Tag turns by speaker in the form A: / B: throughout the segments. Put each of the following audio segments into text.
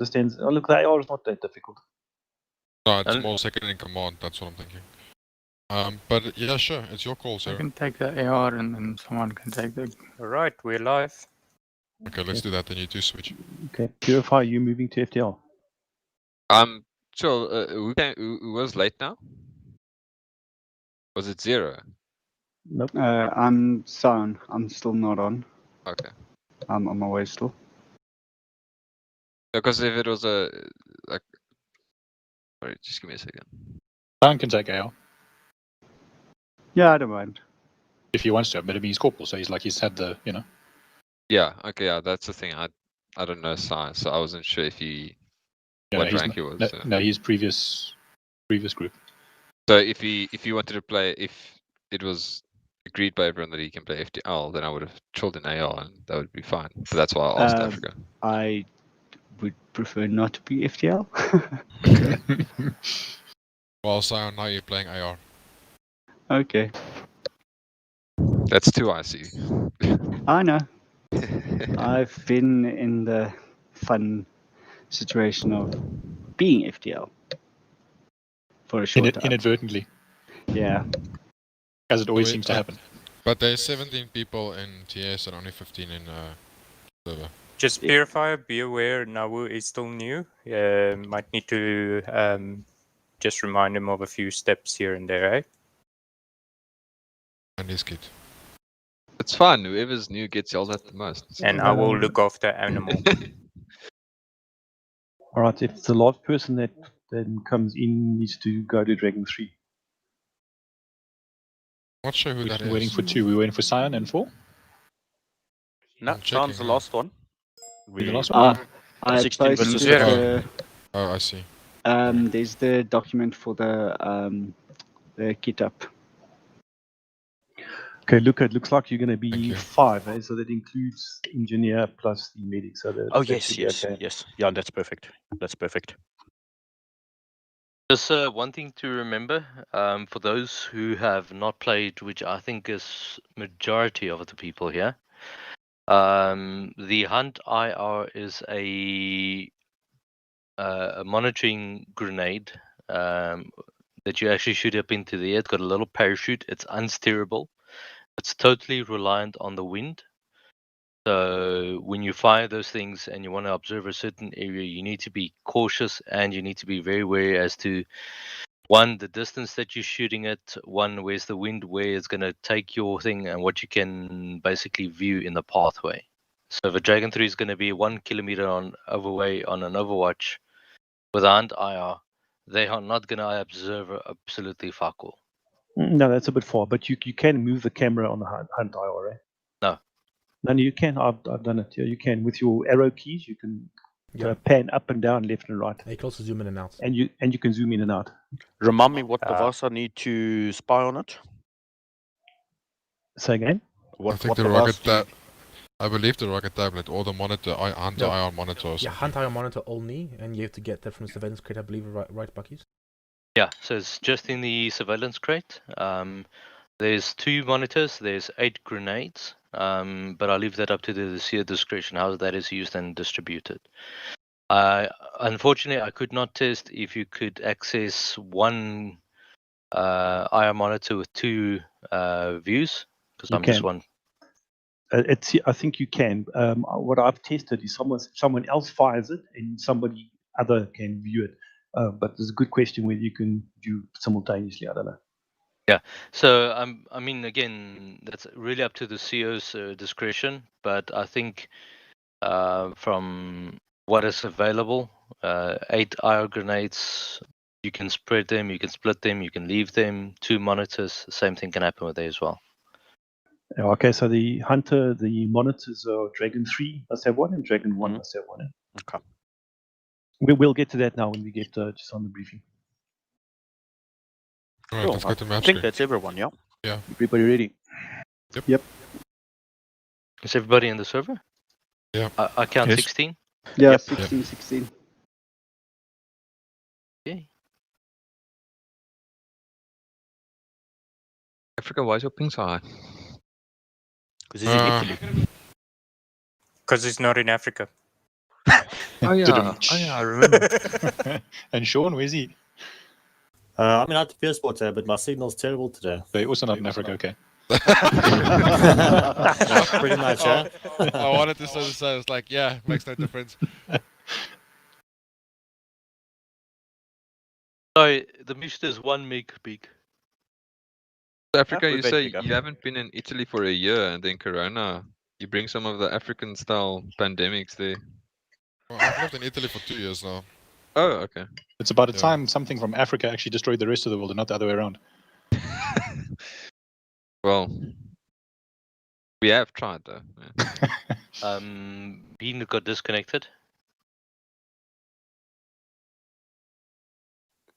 A: Understands? Oh, look, the AR is not that difficult.
B: No, it's more second in command, that's what I'm thinking. But yeah, sure, it's your call,
C: I
B: sir.
C: can take the AR and then someone can take the...
D: Alright, we're live.
B: Okay, let's do that, then you two switch.
A: Okay, Purify, you moving to FTL.
E: Sure, who was late now? Was it 0?
A: Nope.
F: I'm Sion. I'm still not on.
E: Okay.
F: I'm on my way still.
E: Because if it was like... Sorry, just give me a second.
G: Sion can take AR
F: Yeah, I don't mind.
G: if he wants to, but I mean, he's corporal, so he's had the, you know.
E: Yeah, okay, yeah, that's the thing. I don't know science, so I wasn't sure if he...
G: Yeah,
E: what
G: no,
E: rank he was.
G: No, he's previous group.
E: So if he wanted to play, if it was agreed by everyone that he can play FTL, then I would have chilled in AR and that would be fine. But that's why I asked Africa.
F: I would prefer not to be FTL.
B: Well, Sion, now you're playing AR.
F: Okay.
E: That's too icy.
F: I know. I've been in the fun situation of being FTL for a short time.
G: Inadvertently,
F: Yeah.
G: as it always
B: Wait,
G: seems to happen.
B: But there's 17 people in TS and only 15 in server.
D: Just Purifier, be aware Nawu is still new. Might need to just remind him of a few steps here and there, eh?
B: And his kid.
E: It's fun. Whoever's new gets yelled at the most.
D: And I will look after animal.
A: Alright, if the last person that then comes in needs to go to Dragon 3.
B: Not sure who that
G: We're
B: is.
G: waiting for 2. We're waiting for Sion and 4.
H: No,
B: I'm checking
H: Sean's the
B: now.
H: last one.
G: The last one.
F: I
H: 16 versus
F: posted
H: 0.
B: Oh, I see.
F: there's the document for the kit up.
A: Okay, look, it looks like you're going to
B: Thank
A: be
B: you.
A: 5, eh? So that includes engineer plus the medic. So that,
H: Oh
A: that
H: yes,
A: should be
H: yes,
A: okay.
H: yes. Yeah, that's perfect. That's perfect.
I: Just one thing to remember, for those who have not played, which I think is majority of the people here, the Hunt IR is a monitoring grenade that you actually shoot up into the air. It's got a little parachute. It's unsteerable. It's totally reliant on the wind. So when you fire those things and you want to observe a certain area, you need to be cautious and you need to be very wary as to, one, the distance that you're shooting at, one, where's the wind, where it's going to take your thing, and what you can basically view in the pathway. So if a Dragon 3 is going to be 1 kilometer on overway on an Overwatch with a Hunt IR, they are not going to observe absolutely fuck all.
A: No, that's a bit far, but you can move the camera on the Hunt IR, eh? No, you can. I've done it. Yeah, you can with your arrow keys. You can pan up and down, left and right.
J: You can also zoom in and out.
A: And you can zoom in and out.
H: Remind me what device I need to spy on it.
A: Say again.
B: I think the rocket I believe the rocket tablet or the monitor, Hunter IR monitor or something.
J: Yeah, Hunt IR monitor only, and you have to get that from the surveillance crate, I believe, right, Buckies?
I: Yeah, so it's just in the surveillance crate. There's 2 monitors, there's 8 grenades, but I'll leave that up to the seer discretion, how that is used and distributed. Unfortunately, I could not test if you could access one IR monitor with 2 views, because I'm just one.
A: I think you can. What I've tested is someone else fires it and somebody other can view it. But there's a good question whether you can view simultaneously. I don't know.
I: Yeah, so I mean, again, that's really up to the CEO's discretion. But I think from what is available, 8 IR grenades, you can spread them, you can split them, you can leave them. 2 monitors, same thing can happen with there as well.
A: Okay, so the Hunter, the monitors are Dragon 3 must have one, and Dragon 1 must have one.
H: Okay.
A: We'll get to that now when we get just on the briefing.
B: Alright,
H: Cool.
B: let's go to map
H: I think
B: screen.
H: that's everyone, yeah?
B: Yeah.
A: Everybody ready?
B: Yep.
I: Is everybody in the server?
B: Yeah.
I: I count
F: Yes.
I: 16.
F: Yeah,
I: Yep.
F: 16.
I: Okay.
E: Africa, why is your ping so high?
H: Because he's in Italy.
D: Because it's not in Africa.
I: Oh yeah, I remember.
G: And Sean, where's he?
K: I'm in Antivirus Water, but my signal's terrible today.
G: They're also not in Africa, okay.
K: Pretty much, huh?
B: I wanted to say the same. It's like, yeah, makes no difference.
I: Sorry, the mission is 1 meg big.
E: Africa,
H: we're
E: you
H: big
E: say
H: bigger.
E: you haven't been in Italy for a year, and then Corona. You bring some of the African-style pandemics there.
B: Well, I've lived in Italy for 2 years now.
E: Oh, okay.
G: It's about a
B: Yeah.
G: time something from Africa actually destroyed the rest of the world and not the other way around.
E: Well, we have tried though. Yeah.
I: Bean got disconnected.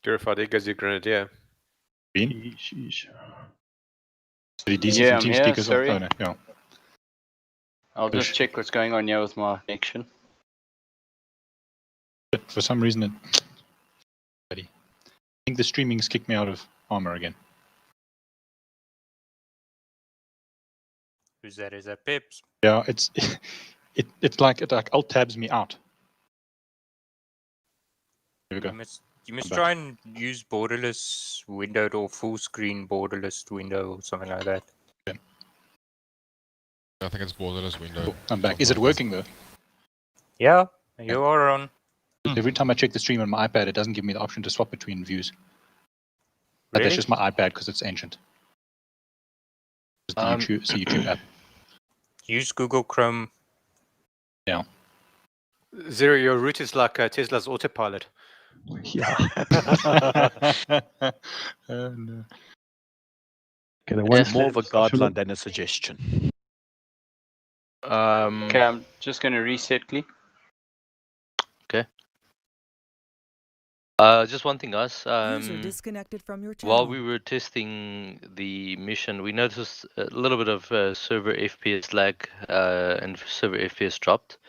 L: Purified Eagles, your grenadier.
G: Bean?
A: Sheesh.
G: Did he DC
F: Yeah,
G: from
F: I'm
G: Team
F: here,
G: Speakers?
F: sorry.
G: Oh, no, yeah.
F: I'll just
G: Push.
F: check what's going on here with my connection.
G: But for some reason, I think the streaming's kicked me out of Armor again.
D: Who's that? Is that Pips?
G: Yeah, it's it's like it like alt tabs me out. Here we go.
D: You must
G: I'm
D: try and use borderless windowed or full screen borderless window or something like that.
B: I think it's borderless window.
G: Cool, I'm back. Is it working though?
D: Yeah, you are on.
G: Every time I check the stream on my iPad, it doesn't give me the option to swap between views. But
D: Really?
G: that's just my iPad because it's ancient. It's the YouTube app.
D: Use Google Chrome.
G: Yeah.
L: Zero, your route is like Tesla's autopilot.
A: Yeah.
G: No.
A: Okay, the
H: It's
A: one
H: more of a
A: slab-
H: guideline than a suggestion.
F: Okay, I'm just going to reset, Glee.
I: Just one thing, guys.
M: User disconnected from your channel.
I: While we were testing the mission, we noticed a little bit of server FPS lag and server FPS dropped.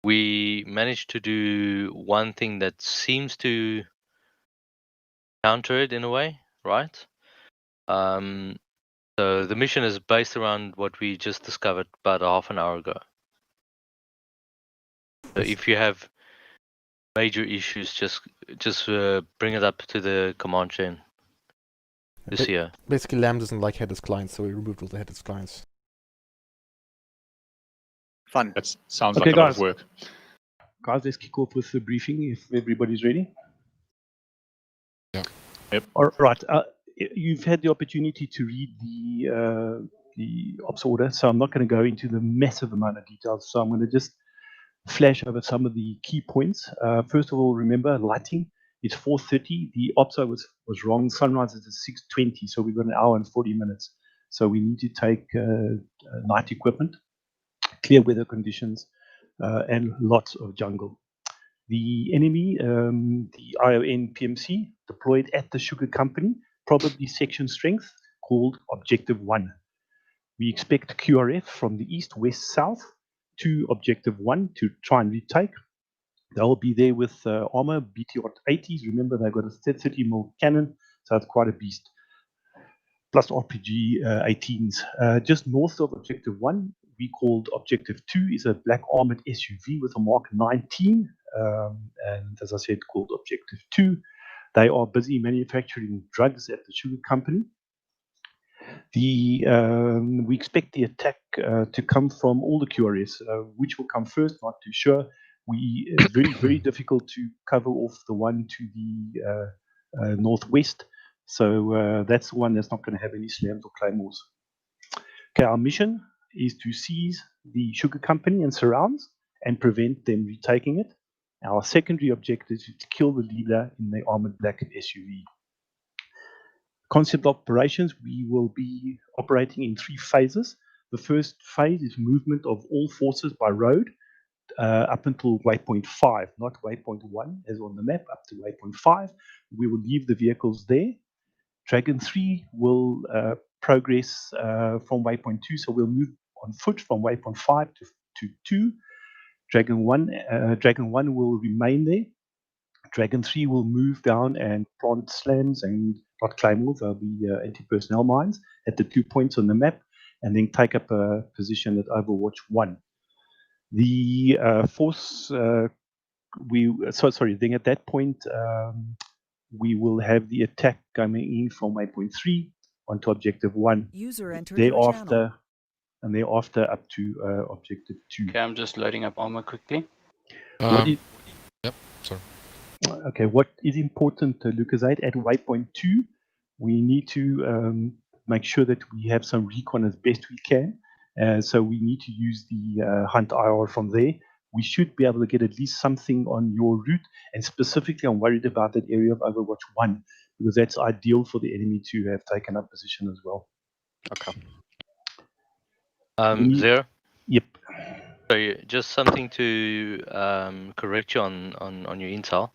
I: We managed to do one thing that seems to counter it in a way, right? So the mission is based around what we just discovered about half an hour ago. So if you have major issues, just bring it up to the command chain. This year.
J: Basically, LAM doesn't like headless clients, so we removed all the headless clients.
H: Fun.
G: That sounds
A: Okay,
G: like a lot
A: guys.
G: of work.
A: Guys, let's kick off with the briefing if everybody's ready.
G: Yep.
A: All right. You've had the opportunity to read the ops order, so I'm not going to go into the massive amount of details. So I'm going to just flash over some of the key points. First of all, remember lighting. It's 4:30. The OPSO was wrong. Sunrise is at 6:20, so we've got an hour and 40 minutes. So we need to take night equipment, clear weather conditions, and lots of jungle. The enemy, the ION PMC, deployed at the sugar company, probably section strength, called Objective 1. We expect QRF from the east, west, south to Objective 1 to try and retake. They'll be there with armor, BT-80s. Remember, they've got a 30mm cannon, so it's quite a beast. Plus RPG 18s. Just north of Objective 1, we called Objective 2, is a black armored SUV with a Mark 19. And as I said, called Objective 2. They are busy manufacturing drugs at the sugar company. We expect the attack to come from all the QRS. Which will come first, not too sure. It's very difficult to cover off the one to the northwest. So that's the one that's not going to have any slams or claymores. Okay, our mission is to seize the sugar company and surrounds and prevent them retaking it. Our secondary objective is to kill the leader in the armored black SUV. Concept operations, we will be operating in 3 phases. The first phase is movement of all forces by road up until waypoint 5, not waypoint 1 as on the map, up to waypoint 5. We will leave the vehicles there. Dragon 3 will progress from waypoint 2, so we'll move on foot from waypoint 5 to 2. Dragon 1 will remain there. Dragon 3 will move down and plant slams and not claymores. There'll be anti-personnel mines at the 2 points on the map, and then take up a position at Overwatch 1. The force sorry. Then at that point, we will have the attack coming in from Waypoint 3 onto Objective 1.
M: User entered your channel.
A: And thereafter up to Objective 2.
C: Okay, I'm just loading up armor quickly.
B: Yep, sorry.
A: Okay, what is important, Lucasite, at Waypoint 2, we need to make sure that we have some recon as best we can. So we need to use the Hunt IR from there. We should be able to get at least something on your route, and specifically I'm worried about that area of Overwatch 1, because that's ideal for the enemy to have taken up position as well.
H: Okay.
I: There.
A: Yep.
I: So just something to correct you on your intel.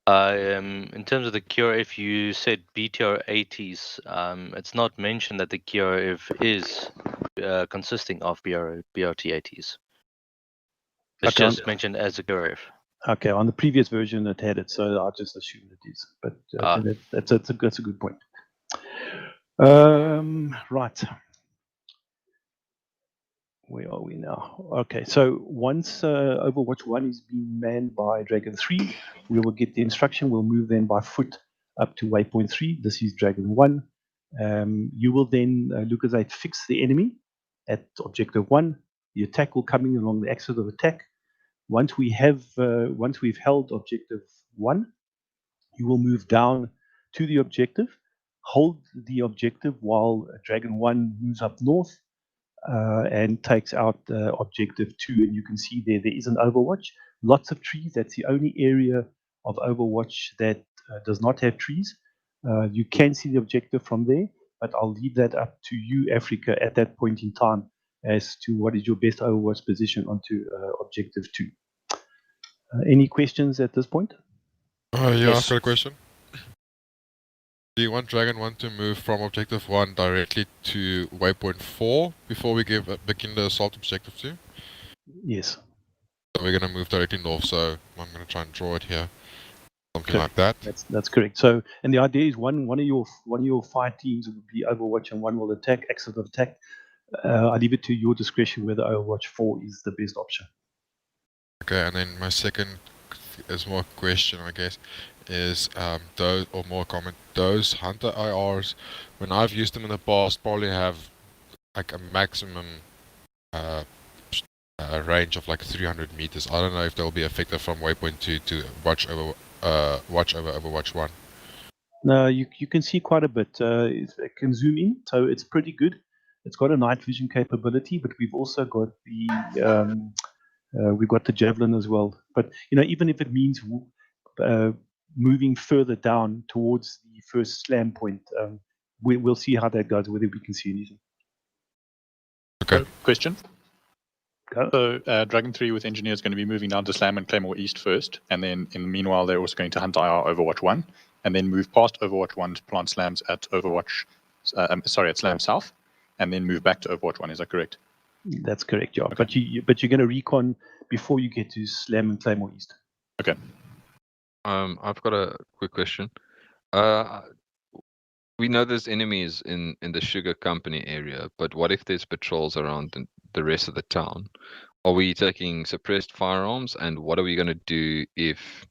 I: In terms of the QRF, you said BTR 80s. It's not mentioned that the QRF is consisting of BRT 80s. It's
A: Okay,
I: just mentioned as a QRF.
A: Okay, on the previous version it had it, so I just assumed it is. But that's a good point. Right. Where are we now? Okay, so once Overwatch 1 is being manned by Dragon 3, we will get the instruction. We'll move then by foot up to Waypoint 3. This is Dragon 1. You will then, Lucasite, fix the enemy at Objective 1. The attack will come in along the axis of attack. Once we've held Objective 1, you will move down to the objective, hold the objective while Dragon 1 moves up north and takes out Objective 2. And you can see there is an Overwatch. Lots of trees. That's the only area of Overwatch that does not have trees. You can see the objective from there, but I'll leave that up to you, Africa, at that point in time as to what is your best Overwatch position onto Objective 2. Any questions at this point?
B: Yeah, I've got a question. Do you want Dragon 1 to move from Objective 1 directly to Waypoint 4 before we begin the assault Objective 2?
A: Yes.
B: So we're going to move directly north, so I'm going to try and draw it here. Something like that.
A: That's correct. So, and the idea is one of your 5 teams will be Overwatch and one will attack, axis of attack. I leave it to your discretion whether Overwatch 4 is the best option.
B: Okay, and then my second is more question, I guess, is those, or more comment, those Hunter IRs, when I've used them in the past, probably have like a maximum range of like 300 meters. I don't know if they'll be effective from Waypoint 2 to watch over Overwatch 1.
A: No, you can see quite a bit. It can zoom in, so it's pretty good. It's got a night vision capability, but we've also got the we've got the javelin as well. But even if it means moving further down towards the first slam point, we'll see how that goes, whether we can see anything.
G: Okay. Question.
A: Go.
G: So Dragon 3 with Engineer is going to be moving down to Slam and Claymore East first, and then in the meanwhile they're also going to hunt IR Overwatch 1, and then move past Overwatch 1 to plant slams at Overwatch, at Slam South, and then move back to Overwatch 1. Is that correct?
A: That's correct, yeah.
G: Okay.
A: But you're going to recon before you get to Slam and Claymore East.
G: Okay.
E: I've got a quick question. We know there's enemies in the Sugar Company area, but what if there's patrols around the rest of the town? Are we taking suppressed firearms, and what are we going to do if,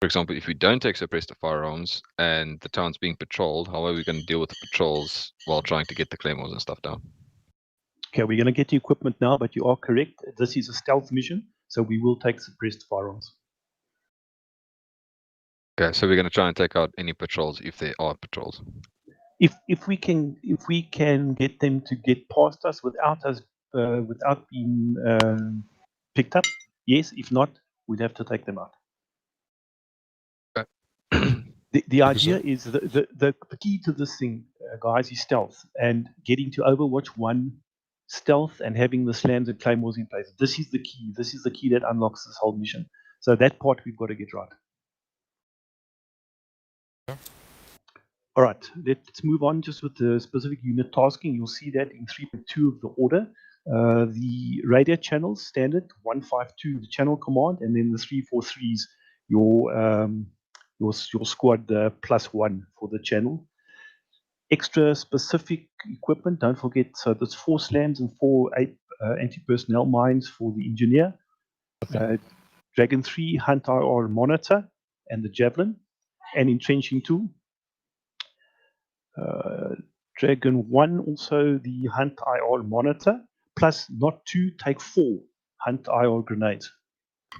E: for example, if we don't take suppressed firearms and the town's being patrolled? How are we going to deal with the patrols while trying to get the claymores and stuff down?
A: Okay, we're going to get the equipment now, but you are correct. This is a stealth mission, so we will take suppressed firearms.
E: Okay, so we're going to try and take out any patrols if there are patrols.
A: If we can get them to get past us without being picked up, yes. If not, we'd have to take them out.
E: Okay.
A: The idea is the key to this thing, guys, is stealth and getting to Overwatch 1 stealth and having the slams and claymores in place. This is the key. This is the key that unlocks this whole mission. So that part we've got to get right.
B: Yeah.
A: All right, let's move on just with the specific unit tasking. You'll see that in 3.2 of the order. The radio channels, standard 152, the channel command, and then the 343s, your squad +1 for the channel. Extra specific equipment, don't forget, so there's 4 slams and 4 anti-personnel mines for the engineer. Dragon 3, Hunt IR Monitor, and the Javelin, and Entrenching Tool. Dragon 1, also the Hunt IR Monitor, plus not 2, take 4 Hunt IR grenades.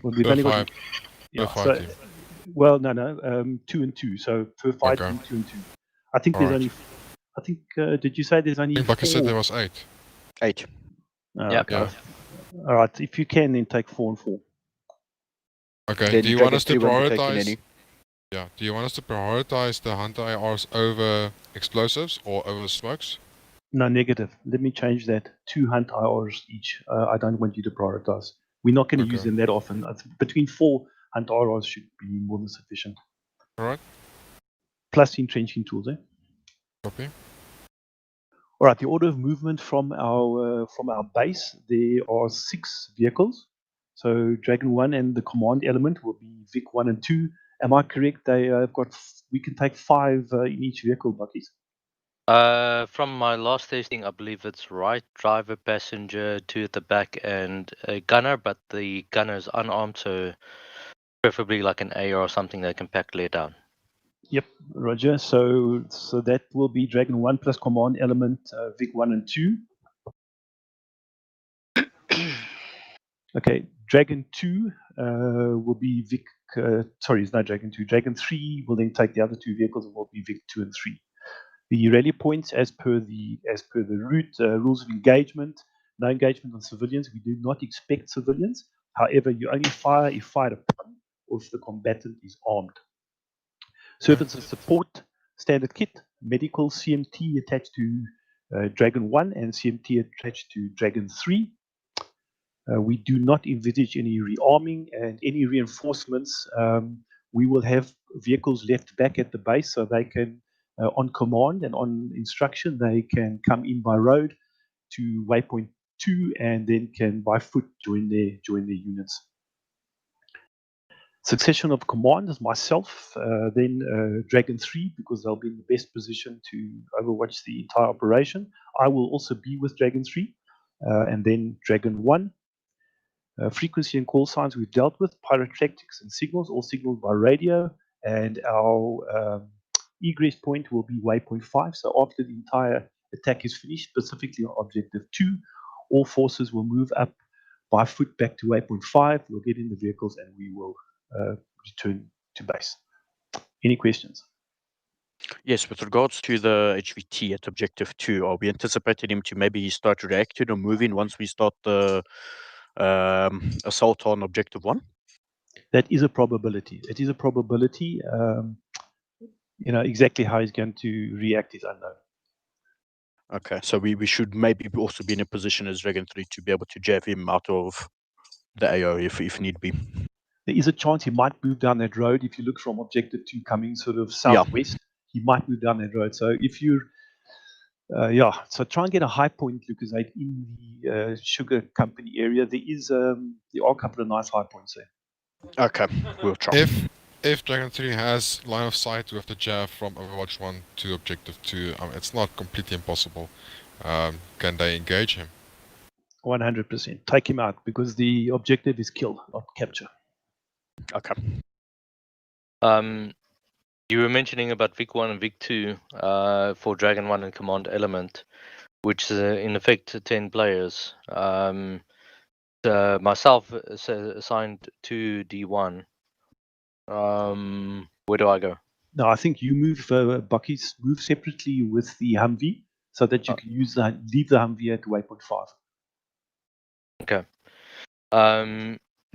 A: Well, we've
B: Per
A: only
B: five.
A: got.
B: Per
A: Yeah,
B: five
A: so,
B: team.
A: well, no, 2 and 2. So per fight,
B: Okay.
A: 2 and 2. I think there's
B: Alright.
A: only. I think. Did you say there's only
B: I think Bucky
A: 4?
B: said there was 8.
H: 8.
C: Yeah.
A: Okay.
B: Yeah.
A: All right. If you can, then take 4 and 4.
B: Okay,
H: Then
B: do you
H: Dragon
B: want us to
H: 3 won't be taking
B: prioritize?
H: any.
B: Yeah, do you want us to prioritize the Hunter IRs over explosives or over smokes?
A: No, negative. Let me change that. 2 Hunt IRs each. I don't want you to prioritize. We're not going to use
B: Okay.
A: them that often. Between 4 Hunt IRs should be more than sufficient.
B: Alright,
A: Plus entrenching tools, eh?
B: copy.
A: All right. The order of movement from our base, there are 6 vehicles. So Dragon 1 and the command element will be Vic 1 and 2. Am I correct? They have got. We can take 5 in each vehicle, Buckies.
I: From my last tasting, I believe it's right. Driver, passenger, 2 at the back, and a gunner, but the gunner is unarmed, so preferably like an AR or something that can pack layer down.
A: Yep, Roger. So that will be Dragon 1 plus command element Vic 1 and 2. Okay, Dragon 2 will be Vic. Sorry, it's not Dragon 2. Dragon 3 will then take the other 2 vehicles and will be Vic 2 and 3. The rally points, as per the route rules of engagement, no engagement on civilians. We do not expect civilians. However, you only fire if fired upon or if the combatant is armed. Service and support, standard kit, medical CMT attached to Dragon 1 and CMT attached to Dragon 3. We do not envisage any rearming and any reinforcements. We will have vehicles left back at the base so they can, on command and on instruction, they can come in by road to Waypoint 2 and then can by foot join their units. Succession of command is myself, then Dragon 3, because they'll be in the best position to overwatch the entire operation. I will also be with Dragon 3, and then Dragon 1. Frequency and call signs we've dealt with, pyrotactics and signals, all signaled by radio, and our egress point will be Waypoint 5. So after the entire attack is finished, specifically on Objective 2, all forces will move up by foot back to Waypoint 5. We'll get in the vehicles and we will return to base. Any questions?
H: Yes, with regards to the HVT at Objective 2, are we anticipating him to maybe start reacting or moving once we start the assault on Objective 1?
A: That is a probability. It is a probability. Exactly how he's going to react is unknown.
H: Okay, so we should maybe also be in a position as Reagan 3 to be able to jab him out of the AO if need be.
A: There is a chance he might move down that road. If you look from Objective 2 coming sort of southwest, he might move down that road. So if you're, so try and get a high point, Lucas, in the sugar company area. There are a couple of nice high points there.
H: Okay, we'll try.
B: If Dragon 3 has line of sight with the jab from Overwatch 1 to Objective 2, it's not completely impossible. Can they engage him?
A: 100%. Take him out because the objective is kill, not capture.
H: Okay.
I: You were mentioning about Vic 1 and Vic 2 for Dragon 1 and Command Element, which is in effect 10 players. Myself assigned to D1. Where do I go?
A: No, I think you move, Bucky's move separately with the Humvee so that you can leave the Humvee at Waypoint 5.
I: Okay.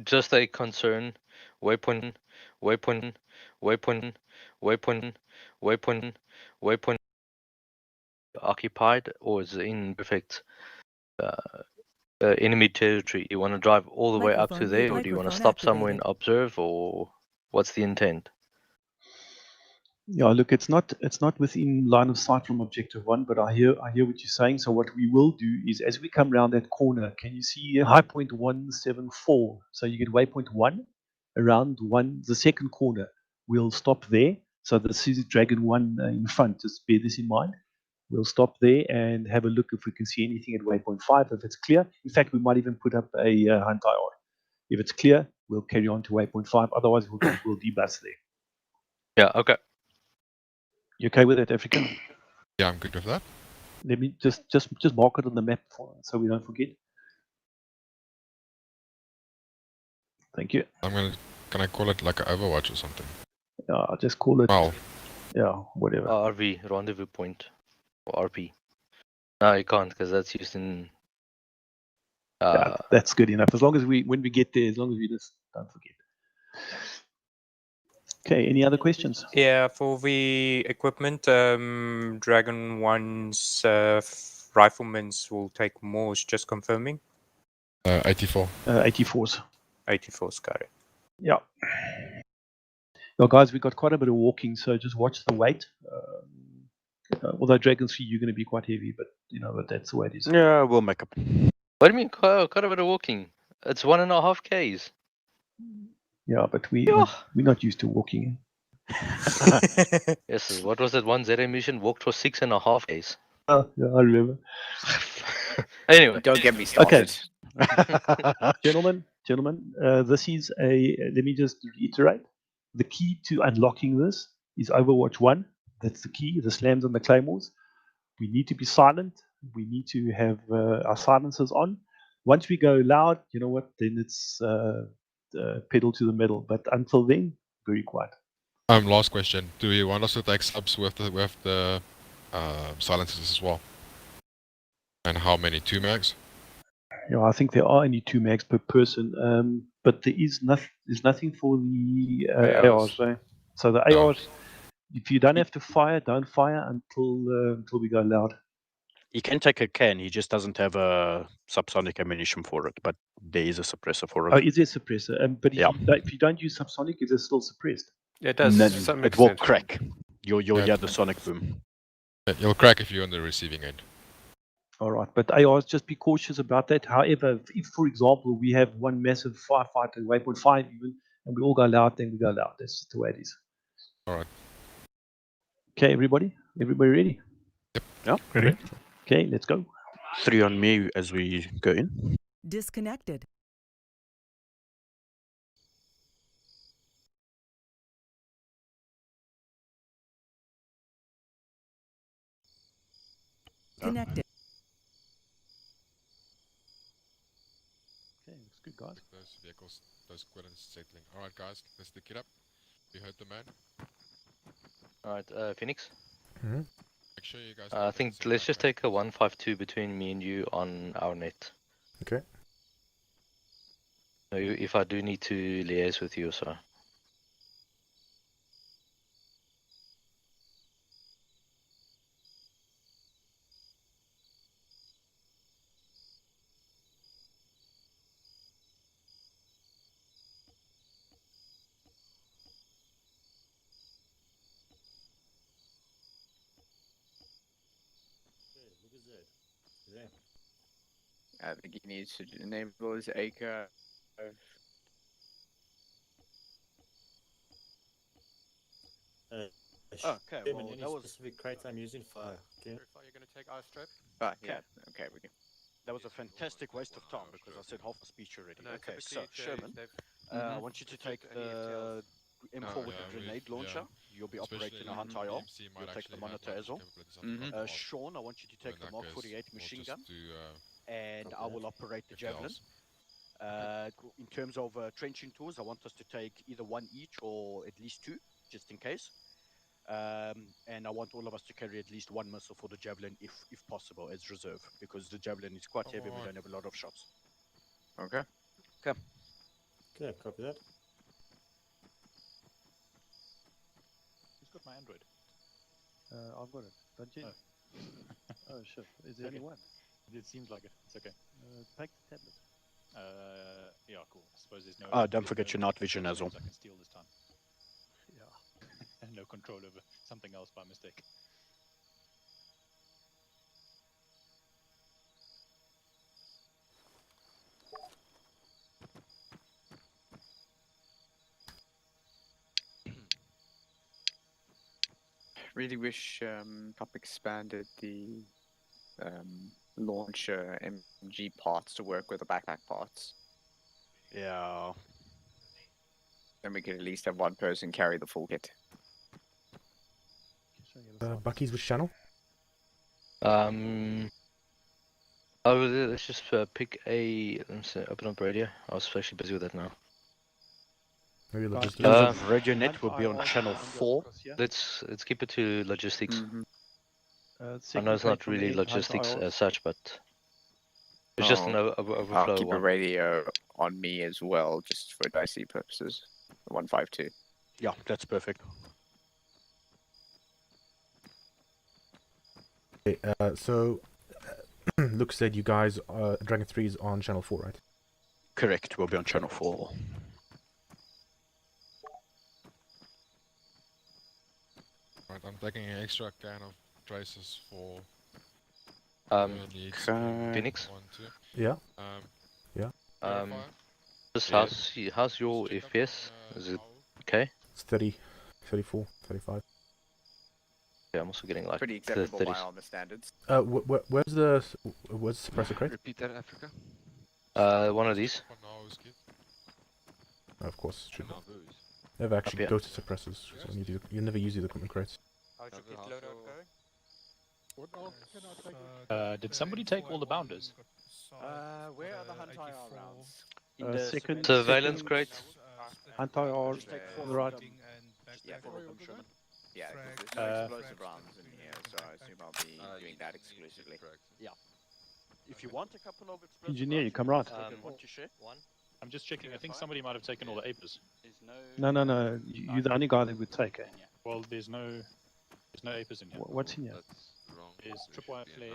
I: Just a concern. Waypoint occupied or is in perfect enemy territory. You want to drive all the way up to there, or do you want to stop somewhere and observe, or what's the intent?
A: Yeah, look, it's not within line of sight from Objective 1, but I hear what you're saying. So what we will do is, as we come around that corner, can you see high point 174? So you get Waypoint 1 around the second corner. We'll stop there. So this is Dragon 1 in front. Just bear this in mind. We'll stop there and have a look if we can see anything at Waypoint 5. If it's clear, in fact, we might even put up a Hunter IR. If it's clear, we'll carry on to Waypoint 5. Otherwise, we'll debus there.
I: Yeah, okay.
A: You okay with that, African?
B: Yeah, I'm good with that.
A: Let me just mark it on the map so we don't forget. Thank you.
B: Can I call it like an Overwatch or something?
A: Yeah, I'll just call it.
B: Oh.
A: Yeah, whatever.
I: RV, rendezvous point, or RP. No, you can't because that's used in.
A: Yeah, that's good enough. As long as when we get there, as long as we just don't forget. Okay, any other questions?
D: Yeah, for the equipment, Dragon 1's riflemen's will take more, just confirming.
B: 84.
A: 84s.
D: 84s, got it.
A: Yeah. Well, guys, we got quite a bit of walking, so just watch the weight. Although Dragon 3, you're going to be quite heavy, but but that's the way it is.
H: Yeah, we'll make up.
I: What do you mean, quite a bit of walking? It's 1.5 Ks.
A: Yeah, but we're not used to walking.
I: Yes, what was that one ZA mission? Walked for 6.5 Ks.
A: Oh, yeah, I remember.
I: Anyway,
L: don't get me started.
A: Okay, gentlemen, this is let me just reiterate. The key to unlocking this is Overwatch 1. That's the key, the slams and the claymores. We need to be silent. We need to have our silencers on. Once we go loud, you know what, then it's pedal to the metal. But until then, very quiet.
B: Last question. Do you want us to take subs with the silencers as well? And how many? 2 mags?
A: I think there are only 2 mags per person, but there's nothing for the ARs. Right? So the ARs, if you don't have to fire, don't fire until we go loud.
H: He can take a can, he just doesn't have a subsonic ammunition for it, but there is a suppressor for it.
A: Oh, is there a suppressor? But if you don't use subsonic, is it still suppressed?
L: Yeah, it does.
H: No, it will crack. You'll hear the sonic boom.
B: It'll crack if you're on the receiving end.
A: All right, but ARs, just be cautious about that. However, if for example we have one massive firefight at Waypoint 5 even, and we all go loud, then we go loud. That's just the way it is.
B: All right.
A: Okay, everybody ready?
B: Yep.
H: Yeah, ready.
A: Okay, let's go.
H: 3 on me as we go in.
M: Disconnected. Connected.
A: Okay, looks good, guys.
B: Those vehicles, those squadrons settling. All right, guys, let's stick it up. We heard the man.
I: All right, Pheonix.
J: Mhm.
B: Make sure you guys.
I: I think let's just take a 152 between me and you on our net.
J: Okay.
I: If I do need to liaise with you, so.
N: I think he needs to enable his acre.
K: Okay,
N: well,
K: any
N: that was-
K: specific crate I'm using for. Okay.
L: You're going to take our strip?
N: Yeah. Okay, we can.
H: That was a fantastic waste of time because I said half the speech already.
L: No,
H: Okay,
L: typically
H: so
L: if
H: Sherman,
L: they've-
H: I want you to take the M4 with the grenade launcher. You'll be operating a Hunter IR. You'll take the monitor as well. Sean, I want you to take the Mark 48 machine gun, and I will operate the javelin. In terms of trenching tools, I want us to take either one each or at least 2, just in case. And I want all of us to carry at least 1 missile for the javelin, if possible, as reserve, because the javelin is quite heavy. We don't have a lot of shots.
N: Okay.
H: Okay.
K: Okay, copy that.
G: Who's got my Android?
A: I've got it. Don't you? Oh, shit. Is there only one?
G: It seems like it. It's okay.
A: Take the tablet.
G: Yeah, cool. I suppose there's no.
H: Oh, don't forget your night vision as well.
G: I can steal this time.
A: Yeah.
G: And no control over something else by mistake.
N: Really wish Pop expanded the launcher MG parts to work with the backpack parts.
H: Yeah.
N: Then we can at least have one person carry the full kit.
J: Bucky's which channel?
I: Let's just pick a. Let's open up radio. I was especially busy with that now.
J: Maybe logistics.
H: RadioNet will be on channel 4.
I: Let's keep it to logistics. I
A: second
I: know it's
A: crate
I: not
A: from
I: really
A: there,
I: logistics
A: Hunter
I: as such, but it's just an overflow
N: I'll keep a
I: one.
N: radio on me as well, just for dicey purposes. 152.
H: Yeah, that's perfect.
J: Okay, so Luke said you guys, Dragon 3 is on channel 4, right?
H: Correct, we'll be on channel 4.
B: Right, I'm taking an extra can of traces for
I: Phoenix.
B: 1, 2.
J: Yeah.
B: Yeah.
I: Just how's your FPS? Is it okay?
J: It's 30, 34, 35.
I: Yeah, I'm also getting like
N: Pretty
I: the
N: acceptable by
I: 30s.
N: Arma standards.
J: Where's the suppressor crate?
E: Repeat that, Africa.
I: One of these.
J: Of course, should never actually go to suppressors. So you never use the equipment crates.
D: How's your kit loadout going?
G: Did somebody take all the bounders?
H: Where are the Hunter rounds?
A: Second
I: Surveillance crate.
A: Anti-R, right.
N: Yeah, yeah, there's no explosive rounds in here, so I assume I'll be doing that exclusively.
H: Yeah. If you want a couple of explosive
A: Engineer, you
H: rounds,
A: come right.
H: want to share?
G: I'm just checking. I think somebody might have taken all the apers.
A: No. You're the only guy that would take it.
G: Well, there's no apers in here.
A: What's in here?
G: There's tripwire flare,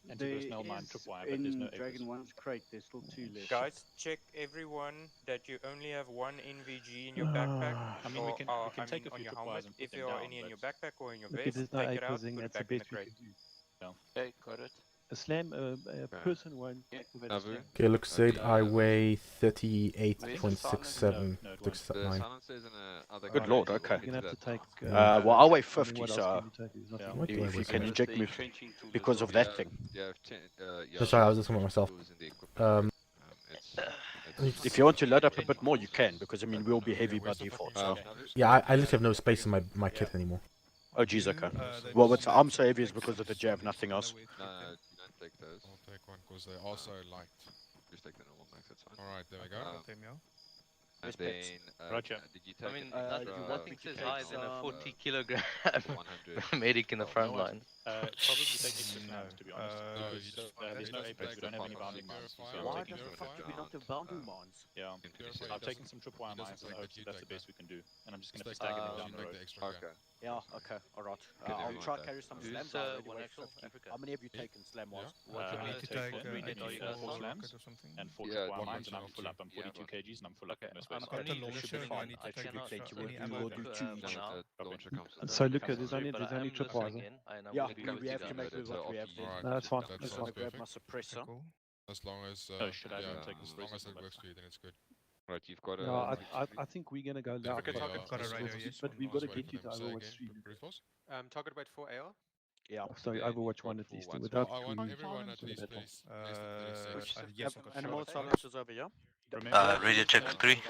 G: anti-personnel mine, tripwire, but there's no
F: In Dragon
G: apers.
F: 1's crate, there's still 2 left.
D: Guys, check everyone that you only have one NVG in your backpack.
G: I mean, we can take a
D: on
G: few
D: your
G: tripwires
D: helmet.
G: and put
D: If
G: them
D: there are
G: down,
D: any in
G: but-
D: your backpack or in your
A: Look,
D: vest,
A: there's no
D: take it out,
A: apers in,
D: put it
A: that's the
D: back in the
A: best we
D: crate.
A: can do.
N: Okay, got it.
A: A slam, a person won't activate a slam.
J: Okay, Luke said I weigh 38.67.
E: The
J: 69.
E: silencers and other
H: Good lord, okay.
A: You're gonna have to take.
H: Well, I'll weigh
A: I mean,
H: 50,
A: what else
H: so
A: can you take? There's nothing.
J: What do I
H: if you
J: weigh?
H: can inject me because of that thing.
J: That's why I was just talking about myself.
H: If you want to load up a bit more, you can, because I mean, we'll be heavy by default. So.
J: Yeah, I literally have no space in my kit anymore.
H: Oh, geez, okay. Well, what's I'm so heavy is because of the jab, nothing else.
E: No, you don't take those.
B: I'll take one because they're also light.
E: Just take the normal max, that's fine.
B: Alright, there we go.
E: And then,
G: Roger.
E: did you take
I: I mean,
E: an
I: nothing says higher than a 40 kilogram
E: 100?
I: medic in the front line.
G: Probably take extra slams, to be honest. There's no apers, we don't have any bounding mines. So
H: Why
G: I'm taking
H: the fuck do we not have boundary mines?
G: Yeah, I've taken some tripwire mines and hopes that's the best we can do. And I'm just going to stagger them down the road.
H: Okay. Yeah, okay, alright. I'll try to carry some slams. How many have you taken slam-wise?
G: I need 4 slams and 4 tripwire mines, and I'm full up. I'm 42 kgs and I'm full up. No space.
H: Should be fine. I tribute you will do 2 each.
A: So look, there's only tripwires.
H: Yeah, we have to make with what we have.
A: No, that's fine.
H: I'm just going to grab my suppressor.
B: As long as
G: should I
B: yeah,
G: take
B: as
G: the
B: long as
G: suppressor,
B: it works for you, then it's good.
E: Right, you've got a...
A: No, I think we're gonna go loud.
L: Got a radio, yes.
A: But we've got to get you to Overwatch 3.
L: Target weight 4 AR?
H: Yeah.
A: So Overwatch 1 at least.
B: Well,
A: Without
B: I want
A: crew,
B: everyone at least,
A: better.
B: please.
L: Yes, I've got
H: Animal
L: shot.
H: silencers over here.
I: Radio check 3.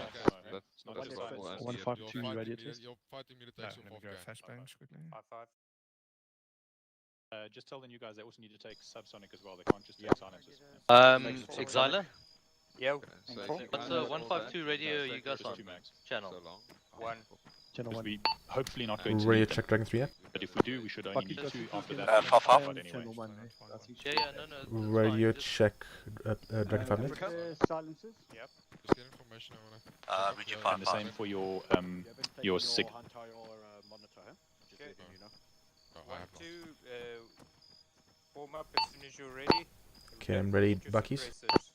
E: That's not as well as
A: 152 radio test.
B: Your fighting meter
L: No,
B: takes
L: let me
B: off
L: go
B: game.
L: flashbangs quickly.
D: 5-5.
G: Just tell the new guys they also need to take subsonic as well. They can't just take silencers.
I: Exiler?
D: Yeah,
I: What's the 152 radio you guys on? Channel?
D: 1.
A: Channel 1.
G: We hopefully not going to
J: Radio
G: need them.
J: check Dragon 3 yet?
G: But if we do, we should only need 2 after that.
A: Channel 1, I think.
I: Yeah, no.
J: Radio check Dragon 5 yet?
F: Silencers?
D: Yep.
B: Just get information I wanna...
I: Region
G: And the same for your SIG.
B: No, I have
D: 1-2, form up as soon as you're ready.
J: Okay, I'm ready,
D: Your
J: Buckies.
D: suppressors.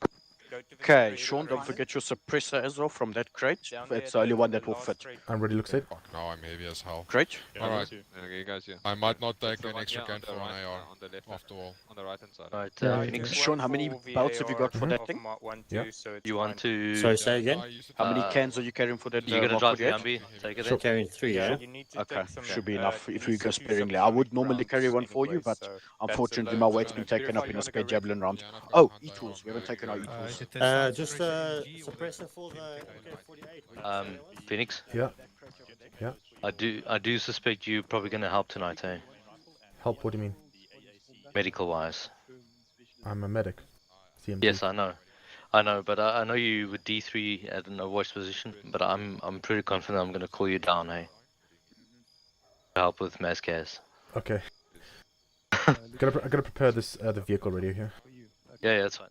D: Go to the
H: Okay,
D: suppressor
H: Sean, don't
D: crate.
H: forget your suppressor as well from that crate.
D: Down there
H: It's
D: at
H: the only one
D: the
H: that will
D: last
H: fit.
D: crate.
J: I'm ready, Luke said.
B: Fuck, now I'm heavy as hell.
H: Great.
B: Alright,
E: Okay, you guys, yeah.
B: I might not take
E: The
B: an
E: one-
B: extra
E: yeah,
B: can
E: on the
B: for an
E: right,
B: AR
E: on the left,
B: after all.
E: on the right hand side.
I: Right,
J: Yeah,
I: Phoenix.
J: okay.
H: Sean, how many belts have you got for that thing?
J: Yeah.
I: You want to...
K: Sorry, say again?
H: How many cans are you carrying for that?
I: You're gonna drive the
H: Mark
I: Humvee? Take it
J: Sure.
I: in.
K: Carrying 3, yeah?
D: You need to
H: Okay,
D: take some,
H: should be enough if we go
D: EC2
H: sparingly. I would normally carry one for you,
D: anyway,
H: but
D: so
H: unfortunately
D: that's
H: my
D: a
H: weight's
D: load.
H: been taken up in a spare javelin round.
B: Yeah, and I've got
H: Oh,
B: anti-armor
H: e-tools. We haven't taken our e-tools.
K: Just suppressor for the MK48.
I: Phoenix.
J: Yeah. Yeah.
I: I do suspect you're probably going to help tonight, eh?
J: Help? What do you mean?
I: Medical wise.
J: I'm a medic. CMT.
I: Yes, I know, but I know you with D3 at an Overwatch position, but I'm pretty confident I'm going to call you down, eh? To help with mass gas.
J: Okay. I gotta prepare this the vehicle radio here.
I: Yeah, that's fine.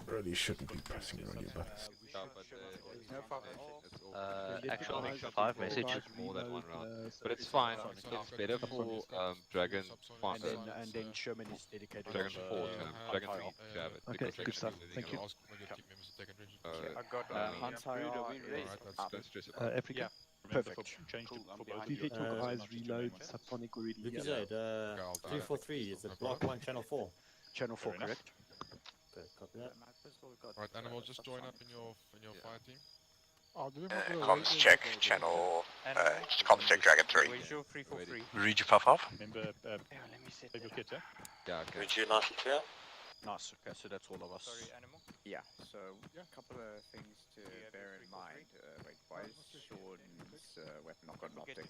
J: Really shouldn't be pressing radio buttons.
I: Actual 5 message.
E: More than one round. But it's fine. It's better for Dragon
H: and then Sherman is dedicated
E: Dragon
H: to
E: 4 Dragon 3 to have it.
A: Okay, good stuff. Thank you.
N: I got
A: Africa.
H: Perfect.
A: VV took eyes, reload, subsonic already.
K: Lucas, 343 is it block 1, channel 4?
H: Channel 4, correct?
K: Okay, copy that.
B: Right, Animal, just join up in your fire team.
O: Comms check channel. Comms check Dragon 3. Read your puff off.
G: Remember, save your kit, yeah?
E: Yeah, okay.
O: Read you nice and clear.
H: Nice, okay, so that's all of us.
C: Sorry, Animal.
N: Yeah, so a couple of things to bear in mind. Wait, why is Sean's weapon not got an optic?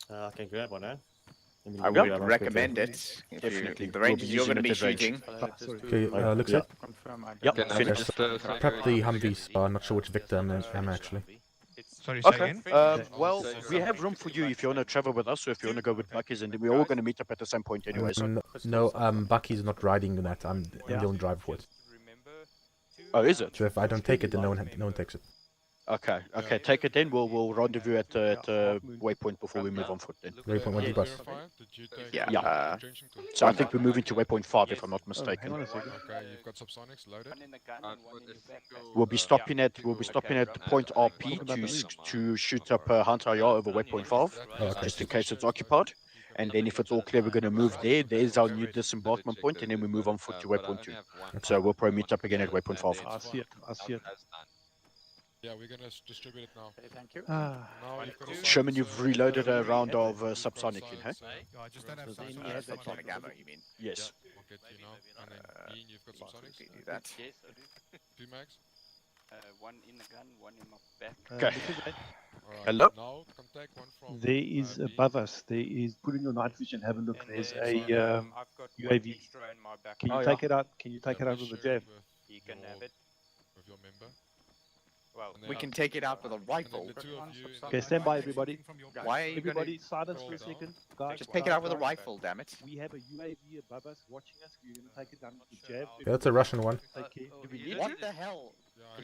K: I can grab one, eh?
N: I would recommend it.
H: Definitely.
N: The ranges you're going to be shooting.
J: Okay, looks it.
H: Yep,
J: Finished. Prep the Humvees. I'm not sure which Victor I'm actually.
P: Sorry,
H: okay. Well, we have room for you if you want to travel with us, or if you want to go with Bucky's, and we're all going to meet up at the same point anyway. So.
J: No, Bucky's not riding that. I'm the only driver for it.
H: Oh, is it?
J: So if I don't take it, then no one takes it.
H: Okay, okay, take it then. We'll rendezvous at Waypoint before we move on foot then.
J: Waypoint 1 bus.
H: Yeah. So I think we're moving to Waypoint 5 if I'm not mistaken.
B: Hang on a second. Okay, you've got subsonics loaded.
H: We'll be stopping at point RP to shoot up Hunter IR over Waypoint 5, just in case it's occupied. And then if it's all clear, we're going to move there. There's our new disembarkment point, and then we move on foot to Waypoint 2. So we'll probably meet up again at Waypoint 5.
A: I see it. I see it.
B: Yeah, we're gonna distribute it now.
N: Okay, thank you.
H: Sherman, you've reloaded a round of subsonic in, hey?
N: Subsonic ammo, you mean?
H: Yes.
B: I'll get you now. And then Ian, you've got subsonics.
N: Do that.
C: Yes,
B: 2 mags.
C: One in the gun, one in my back.
H: Okay.
B: Alright,
H: Hello?
B: now contact one from
A: There is above us. There is. Put in your night vision. Have a look. There's a
D: I've got
A: UAV.
D: extra in my back.
A: Can you take it out? Can you take it out with a jab?
D: You can have it.
B: With your member.
D: Well,
N: We can take it out with a rifle.
A: Okay, stand by, everybody.
N: Why are you
A: Everybody,
N: gonna...
A: silence for a second. Guys,
N: Just take it out with a rifle, damn it.
A: We have a UAV above us watching us. We're going to take it down with the jab.
J: Yeah, that's a Russian one.
A: Take care. Do we need
N: What
A: to?
N: the hell?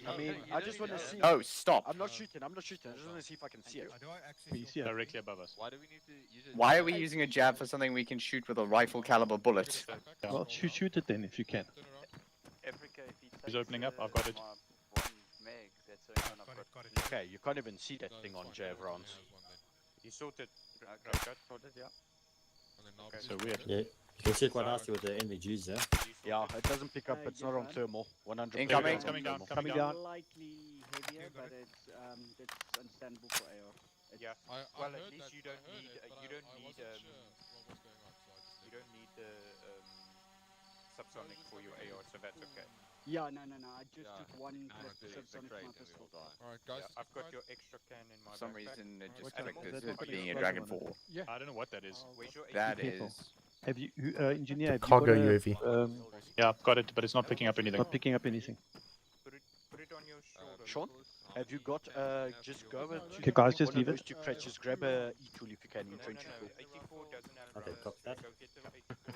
H: I mean, I just want to see.
N: Oh, stop.
H: I'm not shooting. I just want to see if I can see it.
A: Can you see it?
G: Directly above us.
E: Why do we need to use it?
N: Why are we using a jab for something we can shoot with a rifle caliber bullet?
A: Well, shoot it then if you can.
G: He's opening up. I've got it.
H: Okay, you can't even see that thing on jab rounds.
D: You sorted. Yeah.
G: So weird.
K: Yeah, you can see it quite nicely with the NVGs there.
H: Yeah, it doesn't pick up. It's not on thermal. 100%.
N: Incoming.
G: Coming down.
A: Coming down.
F: Slightly heavier, but it's understandable for AR.
D: Yeah.
B: I
D: Well,
B: heard
D: at least
B: that,
D: you don't
B: I heard
D: need
B: it, but
D: you don't
B: I
D: need
B: wasn't sure what was going on, so I just
D: you don't need the subsonic for your AR, so that's okay.
F: Yeah, no. I just took one subsonic from my pistol.
B: Alright, guys.
D: Yeah, I've got your extra can in my
N: For some
D: backpack.
N: reason, it just
A: Okay.
N: clicked as
A: That's
N: it
A: okay.
N: being a Dragon 4.
G: I don't know what that is.
D: Where's your
N: That
A: Be careful.
N: is...
A: Have you, engineer? Have
J: Cargo
A: you got
J: UAV.
G: Yeah, I've got it, but it's not picking up anything.
A: Not picking up anything.
D: Put it on your shoulder.
H: Sean, have you got? Just go over to
A: Okay, guys, just
H: one of
A: leave it.
H: those two crates. Just grab a E-tool if you can. Infantry tool.
D: 84 doesn't have
K: Okay,
D: rounds.
K: copy that.
D: Go get the 84 in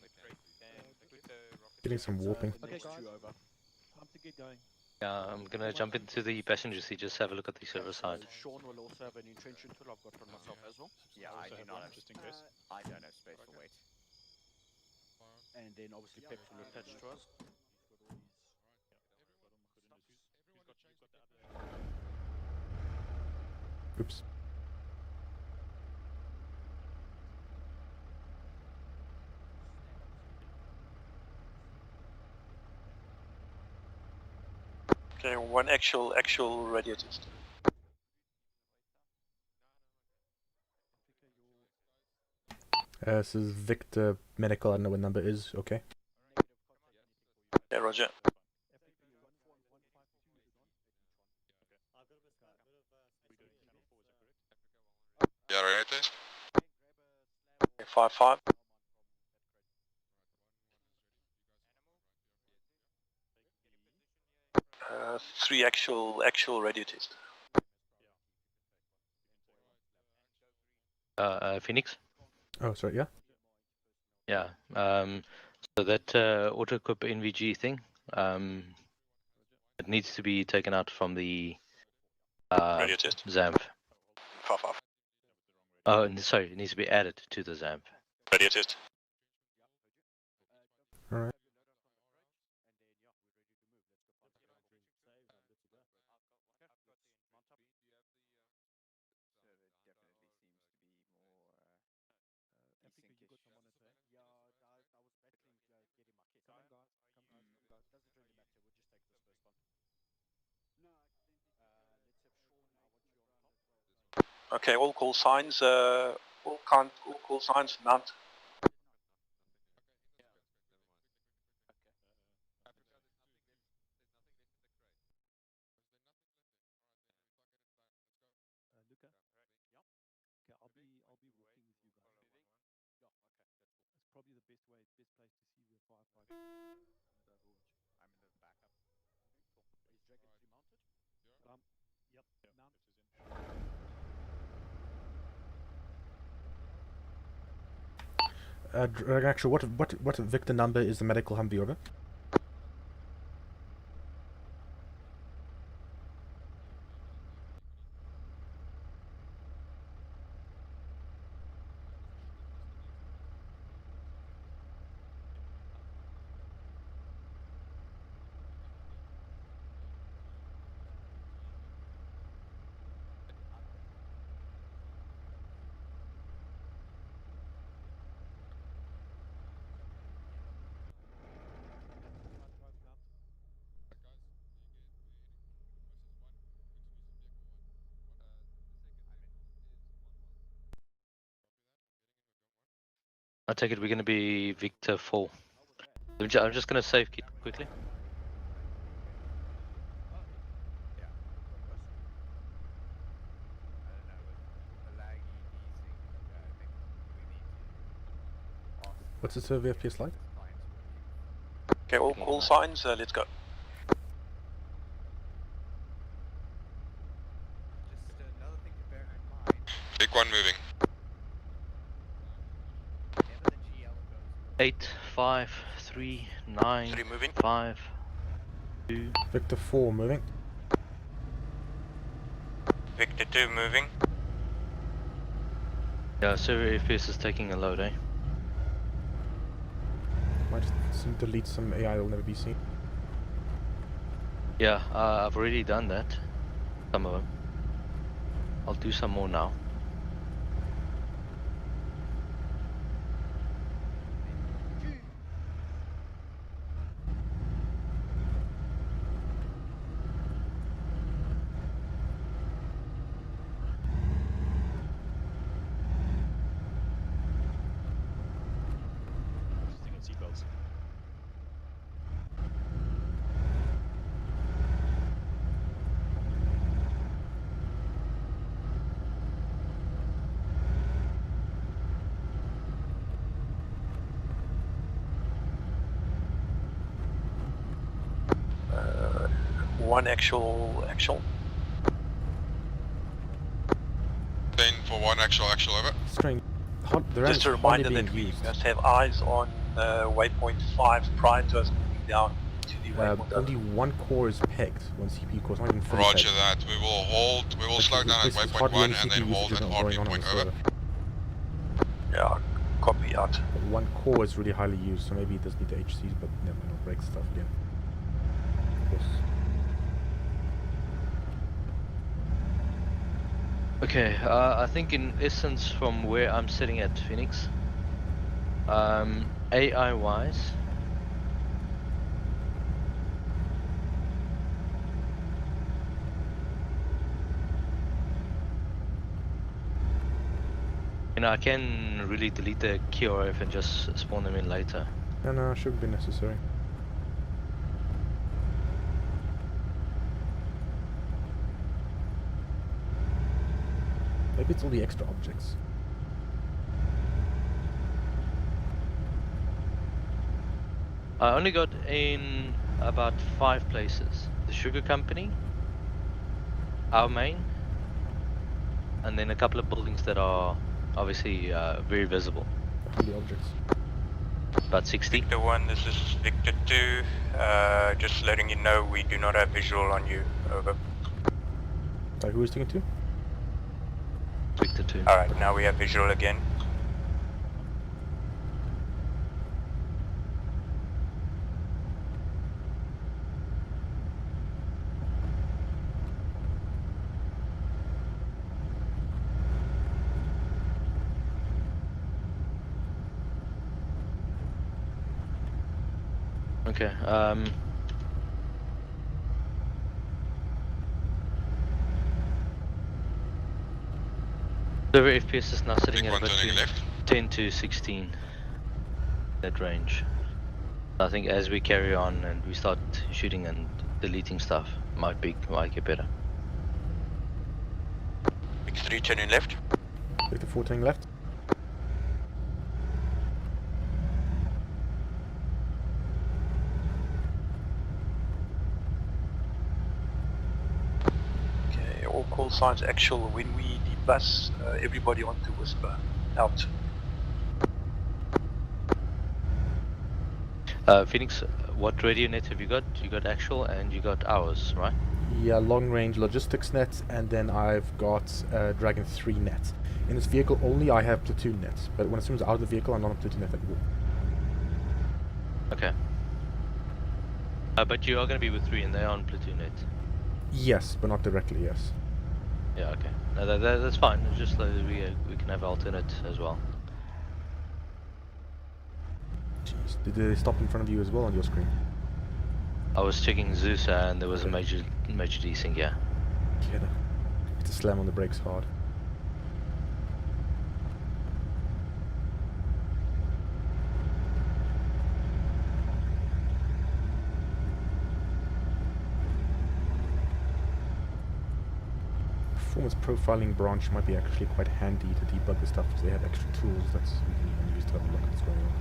D: the crate and put the rocket.
J: Getting some warping.
H: Okay, guys. Two over.
A: Time to get going.
I: I'm gonna jump into the passenger seat, just have a look at the server side.
H: Sean will also have an entrenchment tool. I've got one myself as well.
N: Yeah, I do not have...
G: Just in case.
N: I don't have space for weight.
H: And then obviously Pep will attach to us.
J: Oops.
O: Okay, one actual radio test.
J: This is Victor Medical, I don't know what number it is, okay.
O: Yeah, roger.
B: Yeah, radio test.
O: 5-5. Three actual radio test.
I: Pheonix?
J: Oh, sorry, yeah?
I: Yeah. So that auto-equip NVG thing, it needs to be taken out from the
O: Radio test.
I: ZAMP.
O: 5-5.
I: Oh, sorry, it needs to be added to the ZAMP.
O: Radio test.
J: Alright.
O: Okay, all call signs. All call signs mount.
J: Actually, what Victor number is the medical Humvee over?
I: I take it we're going to be Victor 4. I'm just going to save kit quickly.
J: What's the survey FPS like?
O: Okay, all call signs. Let's go.
B: Big one moving.
I: 8, 5, 3, 9,
O: 3 moving.
I: 5, 2.
J: Victor 4 moving.
O: Victor 2 moving.
I: Yeah, server FPS is taking a load, eh?
J: Might delete some AI that will never be seen.
I: Yeah, I've already done that. Some of them. I'll do some more now.
O: One actual.
B: Then for one actual over.
J: Strange.
O: Just a reminder that we must have eyes on Waypoint 5 prior to us moving down to the Waypoint.
J: Only one core is pegged, one CPU core, it's not even fully
B: Roger
J: pegged.
B: that. We will hold. We will slow down at Waypoint 1 and then hold at RP point over.
O: Yeah, copy out.
J: One core is really highly used, so maybe it does need the HCs, but never mind, I'll break stuff again. Of course.
I: Okay, I think in essence from where I'm sitting at Pheonix, AI wise, mean, I can really delete the QRF and just spawn them in later.
J: No, shouldn't be necessary. Maybe it's all the extra objects.
I: I only got in about 5 places. The sugar company, our main, and then a couple of buildings that are obviously very visible.
J: How many objects?
I: About 60.
D: Victor 1, this is Victor 2. Just letting you know we do not have visual on you. Over.
J: Who is taking 2?
I: Victor 2.
D: Alright, now we have visual again.
I: Okay, server FPS is now sitting at between 10 to 16, that range. I think as we carry on and we start shooting and deleting stuff, might get better.
D: Victor 3 turning left.
J: Victor 4 turning left.
O: Okay, all call signs actual. When we debus, everybody on to whisper. Out.
I: Phoenix, what radio net have you got? You got actual and you got ours, right?
J: Yeah, long range logistics net, and then I've got Dragon 3 net. In this vehicle only I have platoon net, but when as soon as out of the vehicle I'm not on platoon net anymore.
I: Okay. But you are going to be with 3 and they are on platoon net.
J: Yes, but not directly, yes.
I: Yeah, okay. No, that's fine. It's just that we can have alternate as well.
J: Jeez, did they stop in front of you as well on your screen?
I: I was checking Zeus and there was a major desync, yeah.
J: Yeah, no. It's a slam on the brakes hard. Performance profiling branch might be actually quite handy to debug the stuff because they have extra tools that we can even use to have a look at what's going on.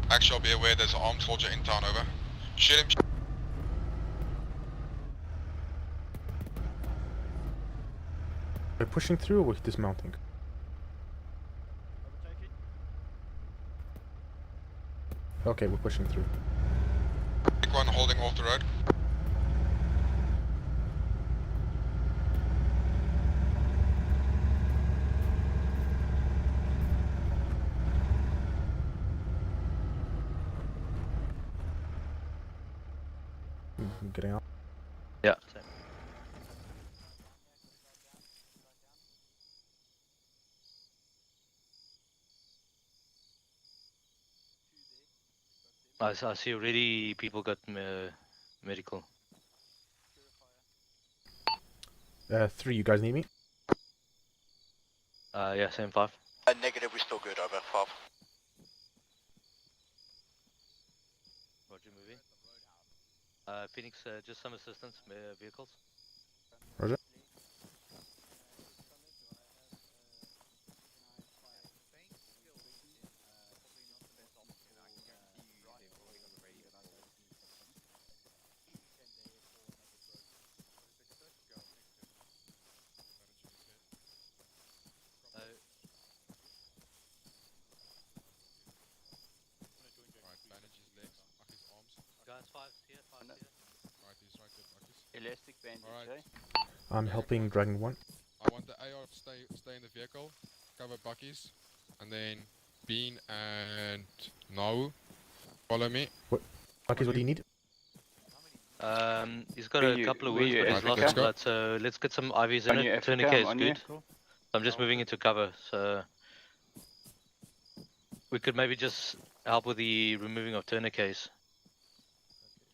B: Actually, be aware there's an armed soldier in town, over. Shoot him.
J: We're pushing through or we're dismounting? Okay, we're pushing through.
B: Pick one holding off the road.
J: Getting out.
I: Yeah. Same. I see already people got medical.
J: 3, you guys need me?
I: Yeah, same 5.
O: Negative, we're still good, over. 5.
I: Roger, moving. Phoenix, just some assistance, vehicles.
J: Roger.
C: Elastic bandage,
J: I'm helping Dragon 1.
B: I want the AR to stay in the vehicle, cover Bucky's, and then Bean and Nau follow me.
J: What? Bucky's, what do you need?
I: He's got a couple of wounds, but he's lost blood, so let's get some IVs in it. Taneka is good. Cool. I'm just moving into cover, so we could maybe just help with the removing of tourniquets.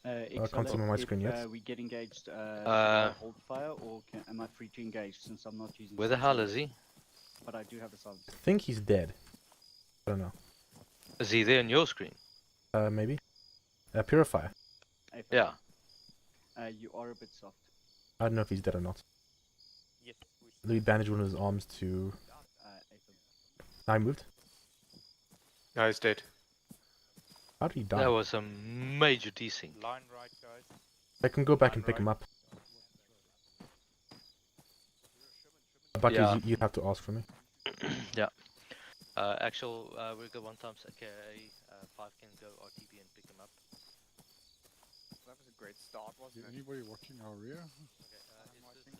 J: I can't see him on my screen yet.
F: We get engaged, should I hold fire, or am I free to engage since I'm not using...
I: Where the hell is he?
F: But I do have a silencer.
J: I think he's dead. I don't know.
I: Is he there on your screen?
J: Maybe. Purifier.
I: Yeah.
F: You are a bit soft.
J: I don't know if he's dead or not.
C: Yes,
J: Louis bandaged one of his arms to... I moved.
L: No, he's dead.
J: How did he die?
I: That was a major desync.
C: Line right, guys.
J: I can go back and pick him up. Bucky,
I: Yeah.
J: you have to ask for me.
I: Yeah. Actual, we go 1 times AKA, 5 can go RTB and pick him up.
N: That was a great start, wasn't it?
P: Anybody watching our rear?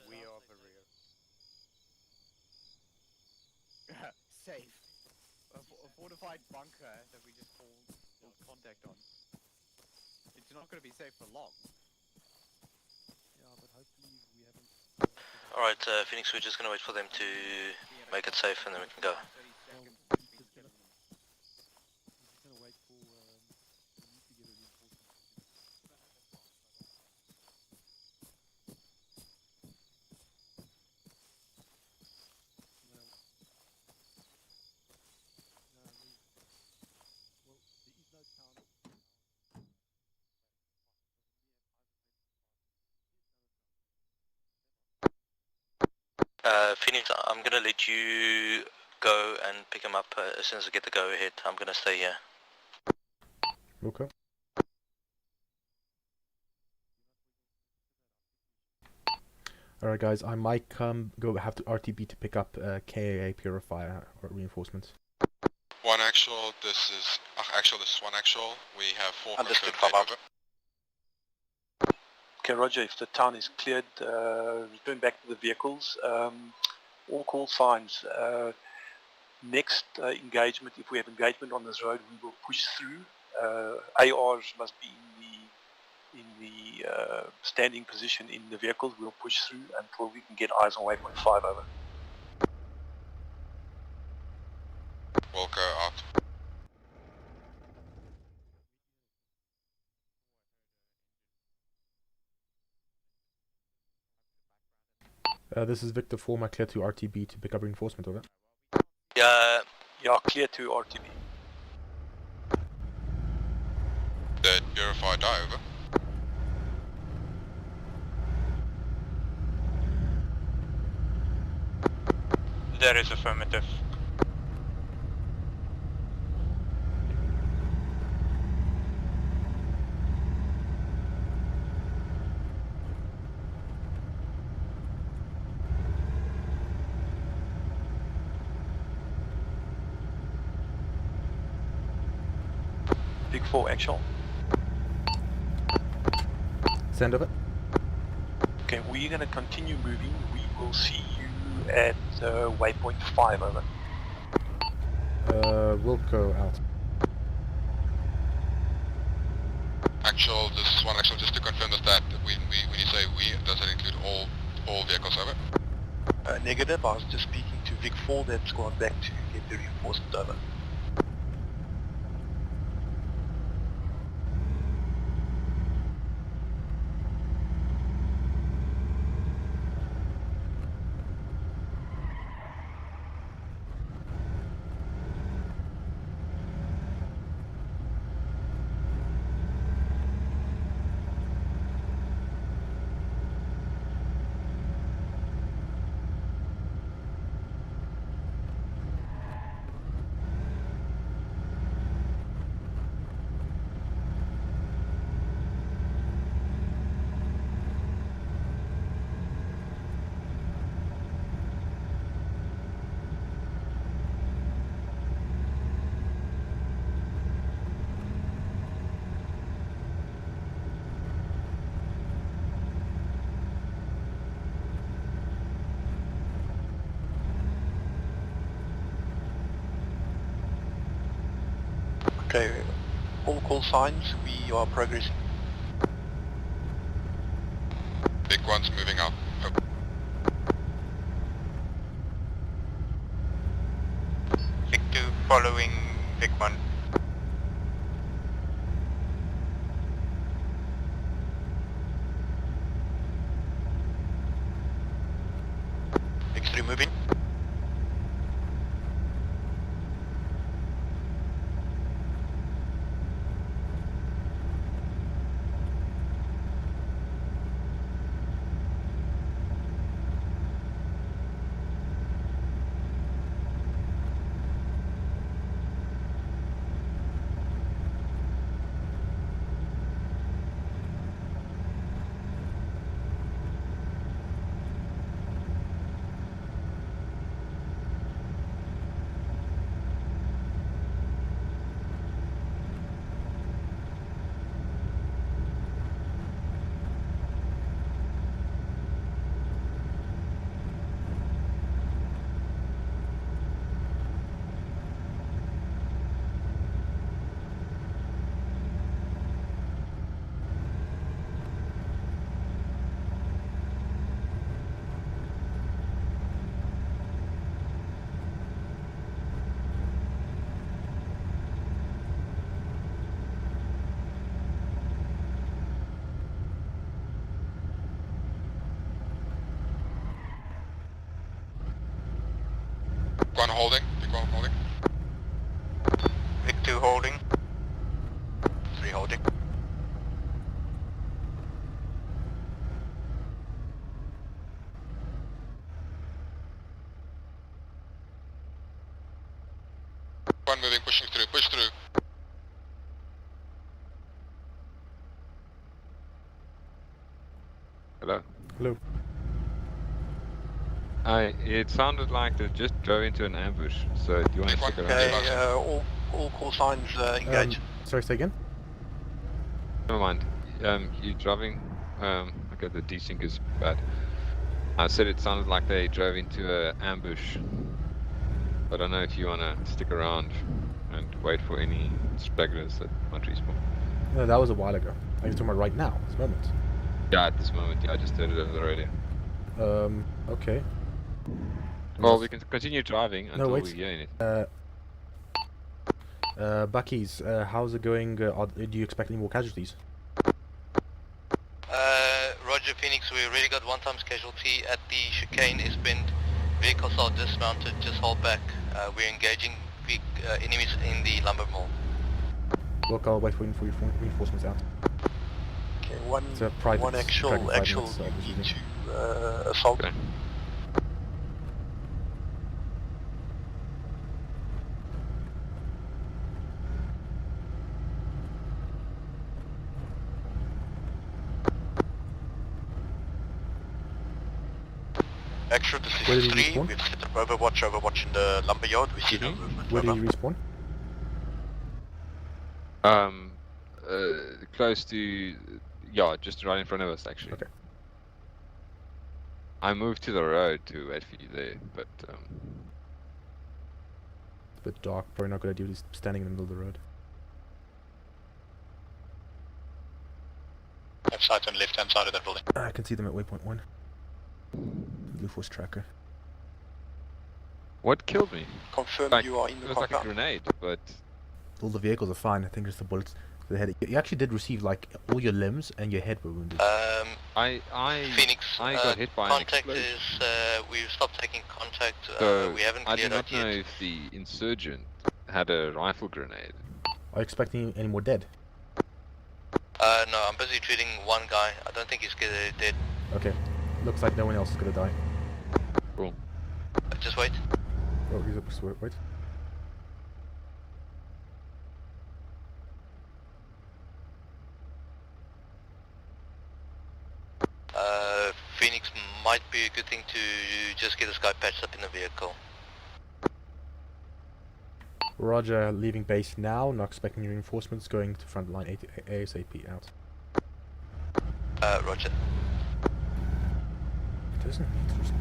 C: We are the rear.
N: Safe. A fortified bunker that we just hold contact on. It's not going to be safe for long.
P: Yeah, but hopefully we haven't...
I: Alright, Pheonix, we're just gonna wait for them to make it safe and then we can go. Phoenix, I'm gonna let you go and pick him up as soon as I get the go ahead. I'm gonna stay here.
J: Okay. Alright guys, I might have to RTB to pick up KAA Purifier or reinforcements.
B: One actual, this is one actual. We have 4
O: Understood,
B: confirmed
O: Bob.
B: over.
O: Okay, Roger, if the town is cleared, return back to the vehicles. All call signs. Next engagement, if we have engagement on this road, we will push through. ARs must be in the standing position in the vehicles. We'll push through until we can get eyes on Waypoint 5 over.
B: We'll go out.
J: This is Victor 4, my clear to RTB to pick up reinforcement, over.
O: Yeah, clear to RTB.
B: Did Purify die, over?
D: That is affirmative.
O: Big 4 actual.
J: Send over.
O: Okay, we're going to continue moving. We will see you at Waypoint 5 over.
J: We'll go out.
B: Actual, this is one actual, just to confirm that when you say we, does that include all vehicles, over?
O: Negative, I was just speaking to Vic 4 that's gone back to get the reinforcement over. Okay, all call signs, we are progressing.
B: Big one's moving out.
D: Vic 2 following Vic 1.
Q: Phoenix 3 moving.
B: One holding, big one holding.
Q: Big 2 holding. 3 holding.
B: One moving, pushing through, push through.
E: Hello.
J: Hello.
E: It sounded like they just drove into an ambush, so do you want to stick around?
Q: Okay, all call signs engage.
J: Sorry, say again?
E: Never mind. You driving? Okay, the desync is bad. I said it sounded like they drove into an ambush. I don't know if you want to stick around and wait for any stragglers that might respawn.
J: No, that was a while ago. Are you talking about right now, this moment?
E: Yeah, at this moment, yeah, I just heard it over the radio.
J: Okay.
E: Well, we can continue driving until
J: no, wait.
E: we hear anything.
J: Buckies, how's it going? Do you expect any more casualties?
Q: Roger Phoenix, we already got 1 times casualty at the chicane is bent. Vehicles are dismounted, just hold back. We're engaging big enemies in the lumber mill.
J: Look, I'll wait for reinforcements out.
O: Okay, one
J: Dragon
O: actual
J: minutes,
O: you need to assault.
E: Okay.
Q: Extra, this is 3, we've set up Overwatch in the lumber yard, we see no movement.
J: Where did you respawn?
E: Close to, yeah, just right in front of us actually.
J: Okay.
E: I moved to the road to wait for you there, but
J: It's a bit dark, probably not a good idea just standing in the middle of the road.
Q: Left side and left hand side of that building.
J: I can see them at waypoint 1. Blue Force tracker.
E: what killed me?
O: Confirm
E: Like,
O: you are in
E: it
O: the
E: was like a
O: compound.
E: grenade, but
J: All the vehicles are fine, I think it's the bullets to the head. You actually did receive, like, all your limbs and your head were wounded.
Q: Phoenix,
E: I got hit by an
Q: contact
E: explosion.
Q: is, we've stopped taking contact,
E: So
Q: we haven't
E: I do
Q: cleared
E: not
Q: out
E: know
Q: yet.
E: if the insurgent had a rifle grenade.
J: Are you expecting any more dead?
Q: No, I'm busy treating one guy, I don't think he's dead.
J: Okay. Looks like no one else is gonna die.
E: Cool.
Q: Just wait.
J: Oh, he's up. Wait.
Q: Phoenix might be a good thing to just get this guy patched up in the vehicle.
J: Roger, leaving base now, not expecting reinforcements, going to front line ASAP out.
Q: Roger.
J: It doesn't need to respond.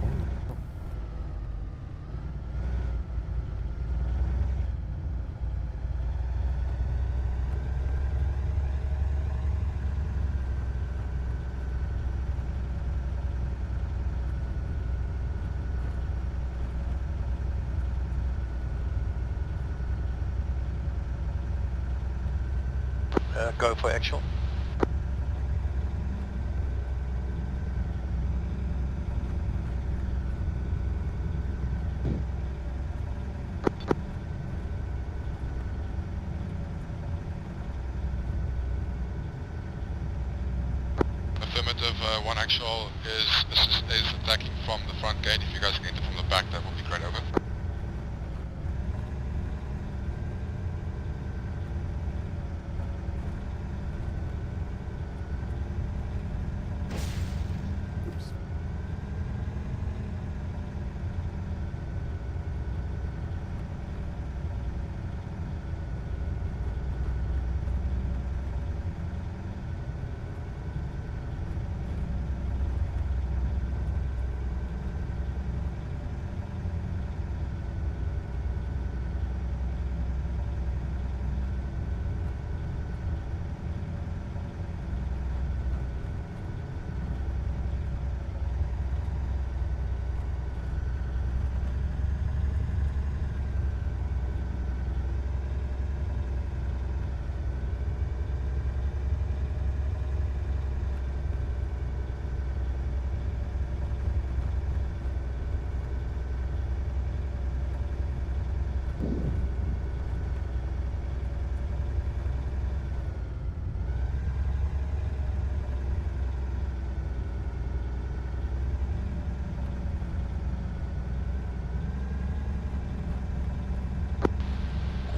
Q: Go for actual.
B: one actual is attacking from the front gate. If you guys can enter from the back, that will be great. Over.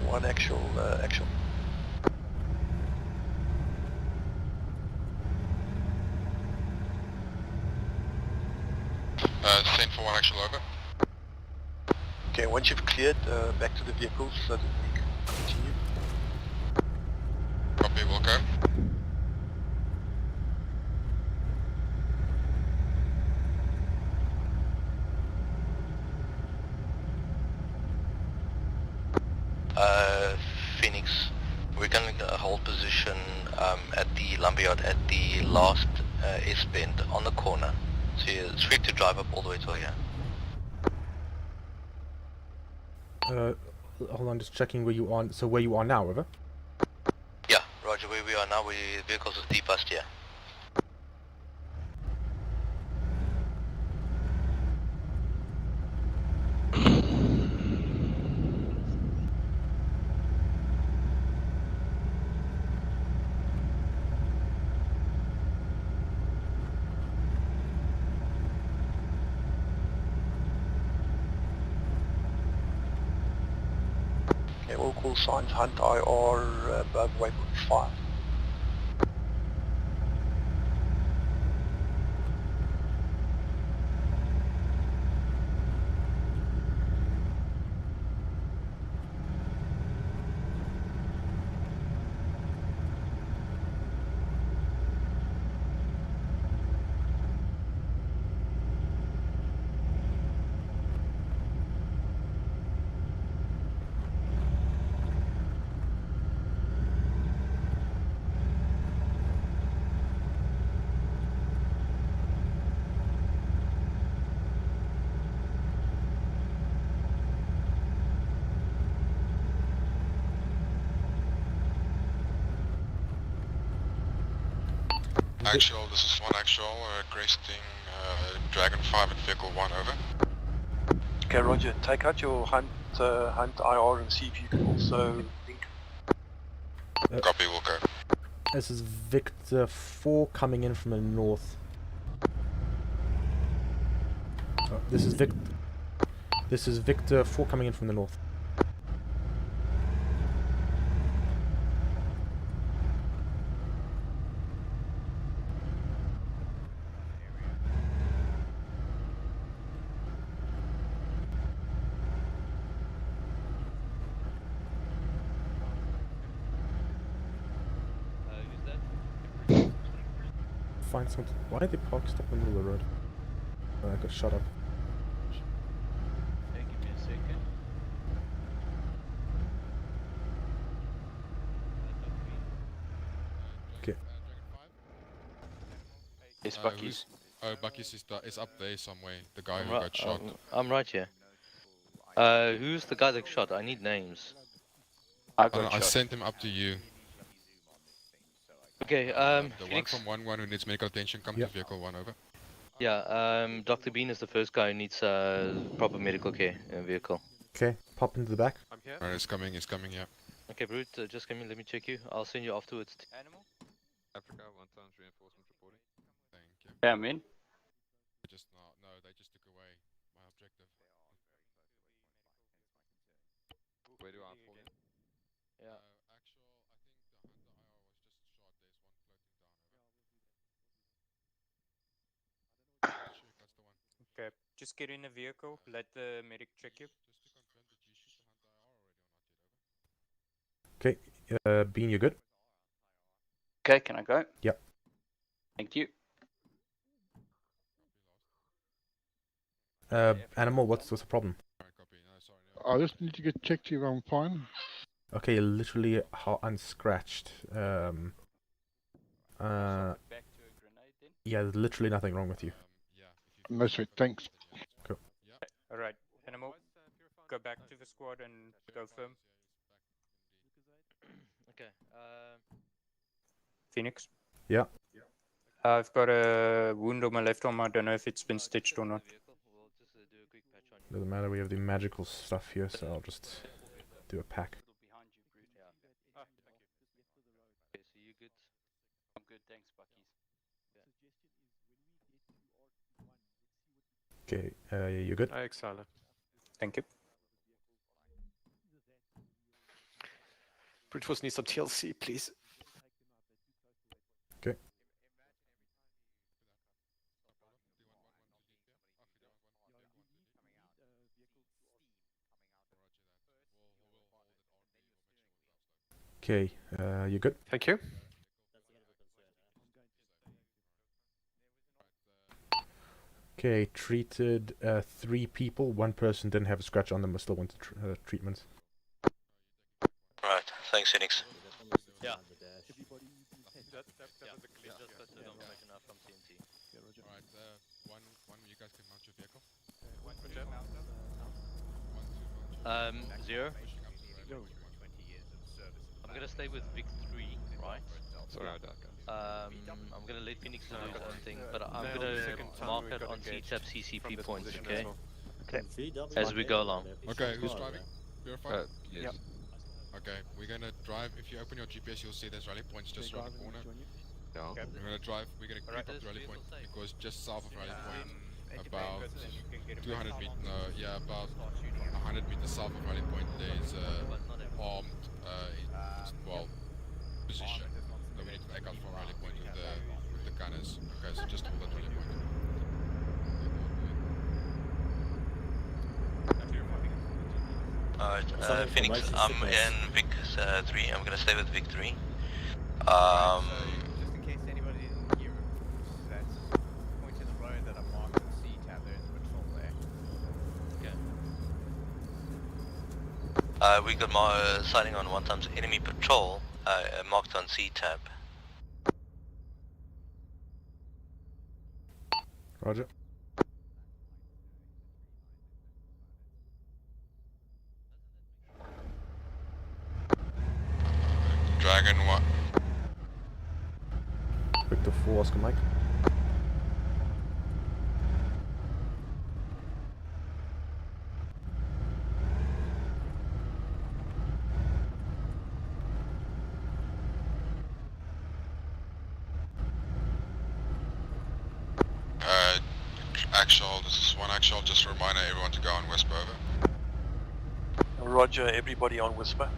Q: One actual, actual.
B: Send for one actual. Over.
Q: Okay, once you've cleared, back to the vehicles so that we can continue.
B: Copy, we'll go.
Q: Pheonix, we're going to hold position at the lumberyard at the last S-bend on the corner. So it's free to drive up all the way till here.
J: Hold on, just checking where you are. So where you are now, River?
Q: Yeah, roger, where we are now, vehicles are debussed here. Okay, all call signs Hunt IR above Waypoint 5.
B: Actual, this is one actual, cresting Dragon 5 at vehicle 1, over.
O: Okay, roger. Take out your Hunt IR and see if you can also link.
B: Copy, we'll go.
J: This is Victor 4 coming in from the north. This is Victor 4 coming in from the north. Find something. Why did they park stop in the middle of the road? Oh, I got shut up.
I: Hey, give me a second.
J: Okay.
I: It's Bucky's.
B: Oh, Bucky's is up there somewhere. The guy who got shot.
I: I'm right here. Who's the guy that shot? I need names.
B: I sent him up to you.
I: Okay,
B: The
I: Pheonix.
B: one from 1-1 who needs medical attention, come to vehicle 1, over.
I: Yeah, Dr. Bean is the first guy who needs proper medical care in a vehicle.
J: Okay, pop into the back.
L: I'm here.
B: Alright, it's coming, yeah.
I: Okay, Brute, just come in, let me check you. I'll send you afterwards.
E: Africa, 1 times reinforcement reporting.
B: Thank you.
H: Yeah, I'm in.
B: Just no, they just took away my objective.
E: Where do I fall in?
H: Yeah.
B: Actual, I think the Hunter IR was just shot. There's one floating down. Over. Check, that's the one.
D: Okay, just get in a vehicle. Let the medic check you.
B: Just to confirm, did you shoot the Hunter IR already or not yet? Over.
J: Okay, Bean, you good?
H: Okay, can I go?
J: Yep.
H: Thank you.
J: Animal, what's the problem?
R: I just need to get checked if I'm fine.
J: Okay, literally unscratched. Yeah, there's literally nothing wrong with you.
R: No sweet, thanks.
J: Cool.
D: Alright, Animal, go back to the squad and go firm.
I: Okay.
D: Pheonix?
J: Yeah.
D: I've got a wound on my left arm. I don't know if it's been stitched or not.
J: Doesn't matter, we have the magical stuff here, so I'll just do a pack.
H: Okay, so you good? I'm good, thanks, Buckies.
J: Okay, you good?
L: I exile.
D: Thank you.
L: Brute Force needs some TLC, please.
J: Okay. Okay, you good?
L: Thank you.
J: Okay, treated 3 people. 1 person didn't have a scratch on them, but still went to treatment.
Q: Right, thanks, Phoenix.
I: Yeah.
L: That was a clear.
I: Just got the information out from TNT.
B: Alright, one of you guys can mount your vehicle.
I: Zero. I'm gonna stay with Vic 3, right?
E: Sorry, I died, guys.
I: I'm gonna let Phoenix do his own thing, but I'm gonna mark it on CTAP CCP points, okay?
A: Okay.
I: As we go along.
B: Okay, who's driving? Purified?
E: Yes.
B: Okay, we're gonna drive. If you open your GPS, you'll see there's rally points just around the corner.
E: Yeah.
B: Okay. We're gonna drive. We're gonna creep up to rally point because just south of rally point, about 200 meters. No, yeah, about 100 meters south of rally point, there's armed, position that we need to take out from rally point with the gunners. Okay, so just hold that rally point.
Q: Alright, Phoenix, I'm in Vic 3. I'm gonna stay with Vic 3.
N: Just in case anybody didn't hear that point to the road that I marked on C-tab, there's a patrol there.
Q: We got sighting on 1 times enemy patrol, marked on C-tab.
J: Roger.
B: Dragon 1.
J: Victor 4, Oscar Mike.
B: Actual, this is 1 actual, just a reminder everyone to go on Whisper, over.
O: Roger, everybody on Whisper.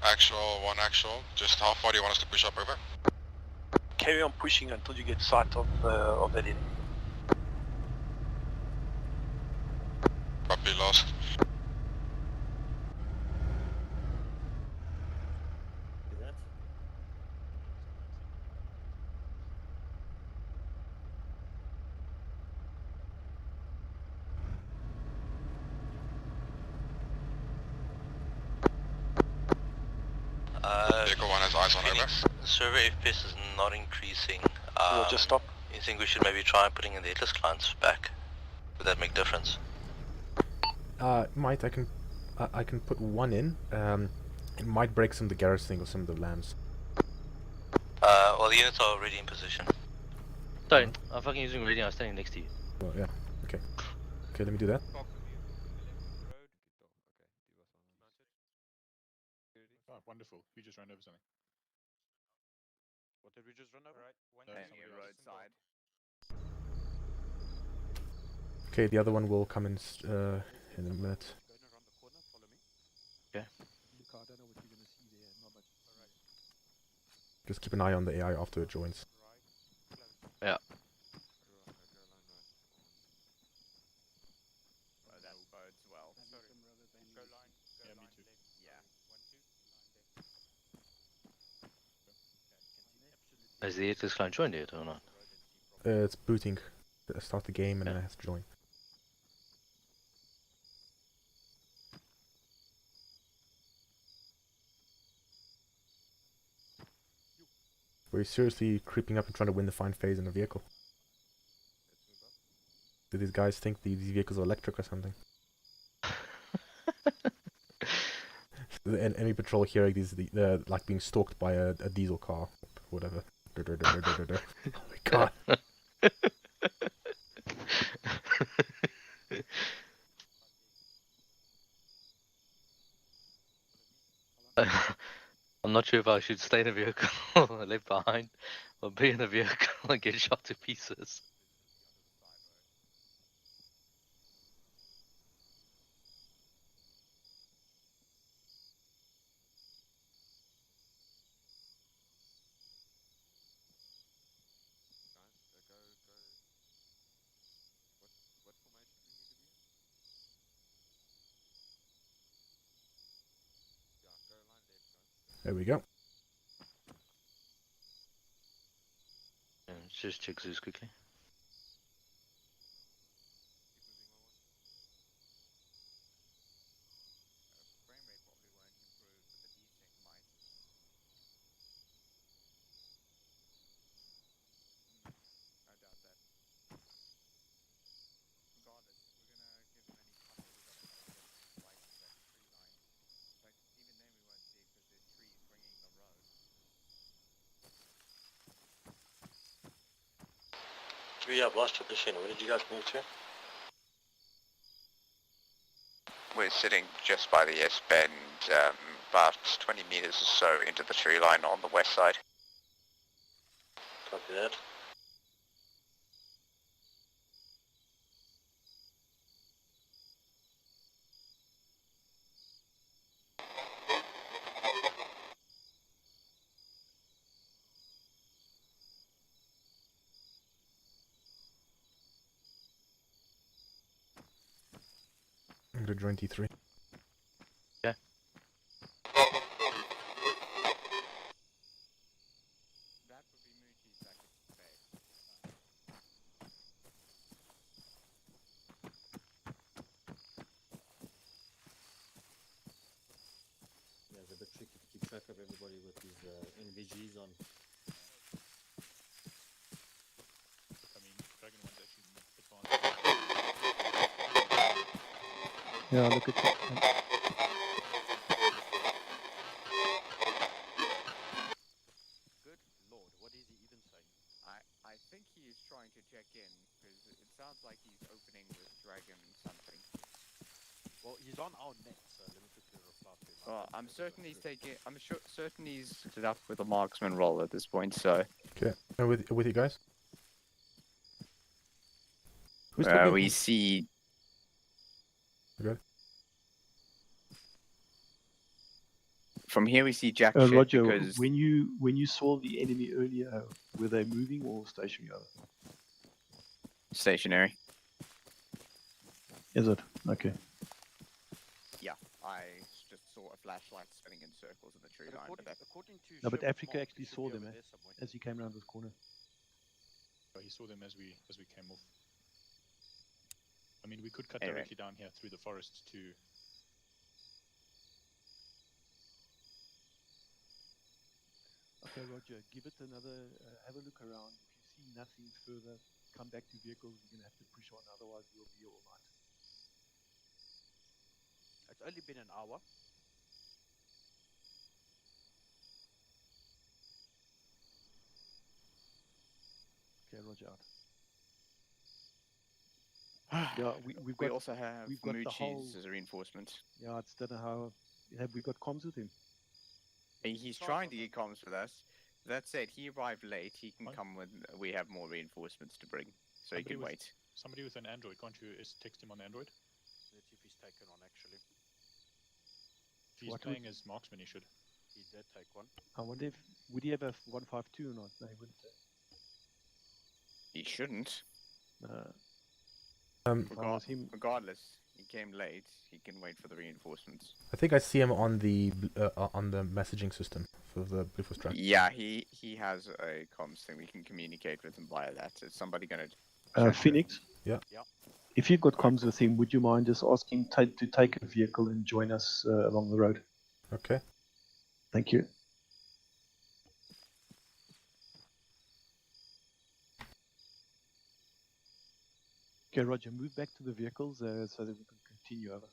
B: Actual, 1 actual, just how far do you want us to push up, over?
O: Carry on pushing until you get sight of that enemy.
B: Copy, lost.
Q: Vehicle 1 has eyes on over. Server FPS is not increasing.
O: We'll just stop.
Q: You think we should maybe try putting in the headless clients back? Would that make difference?
J: Might I can put one in. It might break some of the garage thing or some of the lamps.
Q: Well, the units are already in position.
I: Sorry, I'm fucking using radio. I'm standing next to you.
J: Well, yeah. Okay. Okay, let me do that.
G: Oh, wonderful. We just ran over something.
H: What did we just run over?
N: Roadside.
J: Okay, the other one will come in a minute.
H: Going around the corner, follow me.
I: Okay.
P: Luca, I don't know what you're gonna see there. Not much.
J: Just keep an eye on the AI after it joins.
I: Yeah.
N: Oh, that bodes well. Sorry. Go line. Go line left. Yeah. 1, 2.
I: Has the headless client joined yet or not?
J: It's booting. Start the game and then it has to join. Were you seriously creeping up and trying to win the fine phase in a vehicle? Do these guys think these vehicles are electric or something? The enemy patrol hearing these, like being stalked by a diesel car, whatever. Oh my god.
I: I'm not sure if I should stay in a vehicle left behind or be in a vehicle and get shot to pieces.
J: There we go.
I: Let's just check Zeus quickly.
N: Frame rate probably won't improve, but the desync might. I doubt that. Regardless, we're gonna give them any cover. We gotta know what's right to that tree line. But even then we won't see it because there's trees bringing the road.
Q: We have lost position. Where did you guys move to?
S: We're sitting just by the S-bend, about 20 meters or so into the tree line on the west side.
Q: Copy that.
J: I'm gonna join T3.
I: Yeah.
N: That would be Moochie's second phase.
K: Yeah, it's a bit tricky to keep track of everybody with these NVGs on.
G: I mean, Dragon 1's actually advanced.
A: Yeah, look at that.
H: Good lord, what is he even saying?
N: I think he is trying to check in because it sounds like he's opening with Dragon something.
H: Well, he's on our net, so let me quickly reply to him.
N: Well, I'm certain he's taking. I'm certain he's set it up with a marksman roll at this point. So
J: Okay, and with you guys. Who's talking?
N: we see.
J: Okay.
N: From here we see Jack shit
A: Roger,
N: because
A: when you saw the enemy earlier, were they moving or stationary?
N: stationary.
A: Is it? Okay.
N: Yeah, I just saw a flashlight spinning in circles in the tree line. But that...
H: According to
A: No, but
H: Sherwood
A: Africa
H: Mark,
A: actually
H: he should
A: saw
H: be
A: them
H: over there somewhere.
A: as he came around this corner.
G: Oh, he saw them as we came off. I mean, we could cut
N: Anyway.
G: directly down here through the forest to
P: Okay, Roger, give it another, have a look around. If you see nothing further, come back to vehicles. We're going to have to push on, otherwise we'll be all night.
H: It's only been an hour.
P: Okay, Roger out. Yeah, we've
N: We
P: got,
N: also have
P: we've got the whole.
N: Moochies as a reinforcement.
P: Yeah, I don't know how. Have we got comms with him?
N: He's trying to get comms with us. That said, he arrived late. He can come when we have more reinforcements to bring, so he can wait.
G: Somebody with an Android, can't you text him on Android?
H: Let's see if he's taken one, actually.
G: If he's playing as marksman, he should.
H: He did take one.
P: I wonder if, would he have a 152 or not? No, he wouldn't.
N: He shouldn't. Regardless, he came late. He can wait for the reinforcements.
J: I think I see him on the messaging system for the Blue Force track.
N: Yeah, he has a comms thing. We can communicate with him via that. Is somebody gonna?
A: Pheonix?
J: Yeah.
A: If you've got comms with him, would you mind just asking to take a vehicle and join us along the road?
J: Okay.
A: Thank you.
P: Okay, Roger, move back to the vehicles so that we can continue over.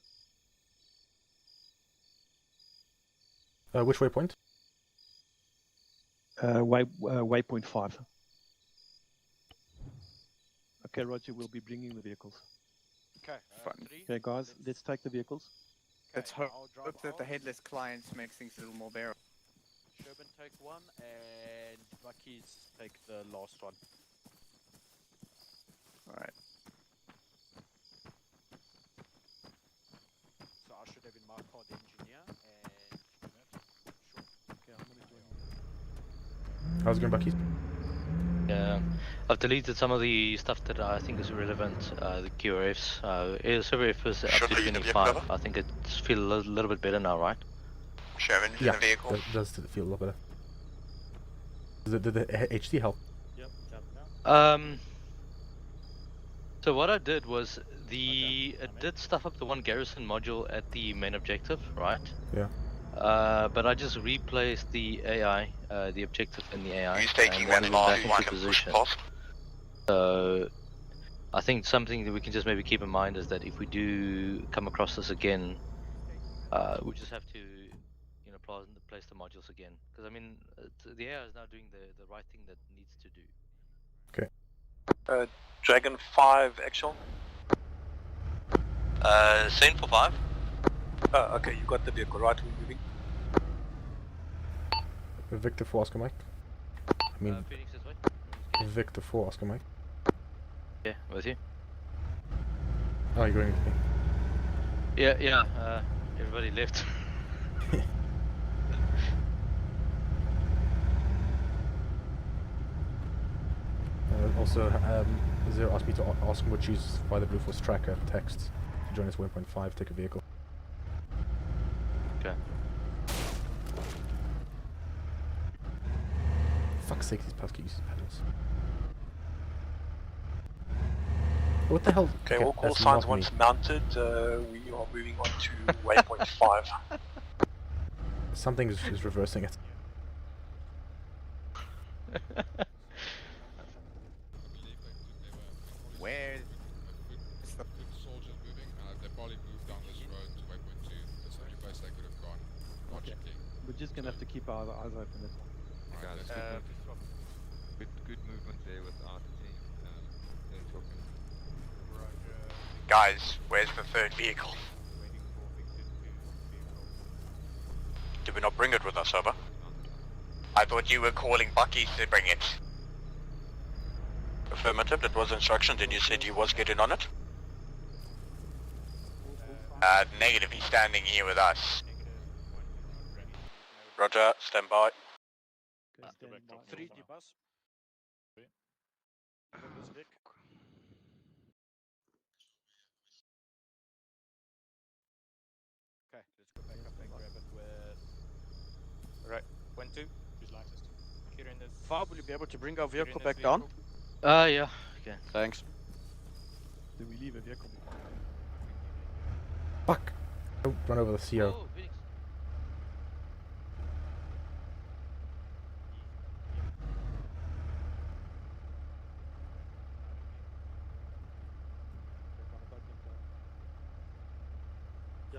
J: Which waypoint?
A: Waypoint 5.
P: Okay, Roger, we'll be bringing the vehicles.
H: Okay.
P: Okay, guys, let's take the vehicles.
N: Let's hope that the headless clients makes things a little more bearable.
H: Sherman take one, and Bucky's take the last one.
N: Alright.
H: So I should have in my car the engineer and sure. Okay, I'm gonna join you.
J: How's it going, Bucky?
I: Yeah, I've deleted some of the stuff that I think is irrelevant. The QRFs. Server F is up to 25. I think it feels a little bit better now, right?
S: Sherman in the vehicle.
J: That does feel a lot better. Did the HD help?
K: Yep, jump now.
I: So what I did was it did stuff up the one garrison module at the main objective, right?
J: Yeah.
I: But I just replaced the AI, the objective in the AI.
S: Who's taking that last one and push past?
I: So I think something that we can just maybe keep in mind is that if we do come across this again, we just have to, place the modules again. Because I mean, the AI is now doing the right thing that it needs to do.
J: Okay.
O: Dragon 5 actual.
Q: Send for 5.
O: Okay, you got the vehicle, right? We're moving.
J: Victor 4 Oscar Mike. I mean,
I: Pheonix this way.
J: Victor 4 Oscar Mike.
I: Yeah, with you.
J: Oh, you're going with me.
I: Yeah, everybody left.
J: Also, Zero asked me to ask him what choose by the Blue Force tracker text to join us waypoint 5, take a vehicle.
I: Okay.
J: Fuck's sake, these pesky uses pedals. What the hell?
O: Okay, all call signs once mounted, we are moving on to waypoint 5.
J: Something is reversing it.
N: Where is the
B: soldiers moving? They probably moved down this road to waypoint 2. That's the only place they could have gone. Logically.
P: We're just going to have to keep our eyes open. That's all.
E: Guys, good movement there without any talking.
S: Guys, where's the third vehicle? Did we not bring it with us, over? I thought you were calling Bucky to bring it.
O: Affirmative, that was instruction, then you said he was getting on it?
S: Negative, he's standing here with us.
O: Roger, stand by.
H: 3 bus. Vic. Okay, let's go back up and grab it with...
D: Right, 1-2. Here in the...
H: Fab, will you be able to bring our vehicle back down?
I: Yeah, okay.
H: Thanks.
P: Did we leave a vehicle?
J: Fuck! Oh, run over the CO.
I: Oh, Pheonix.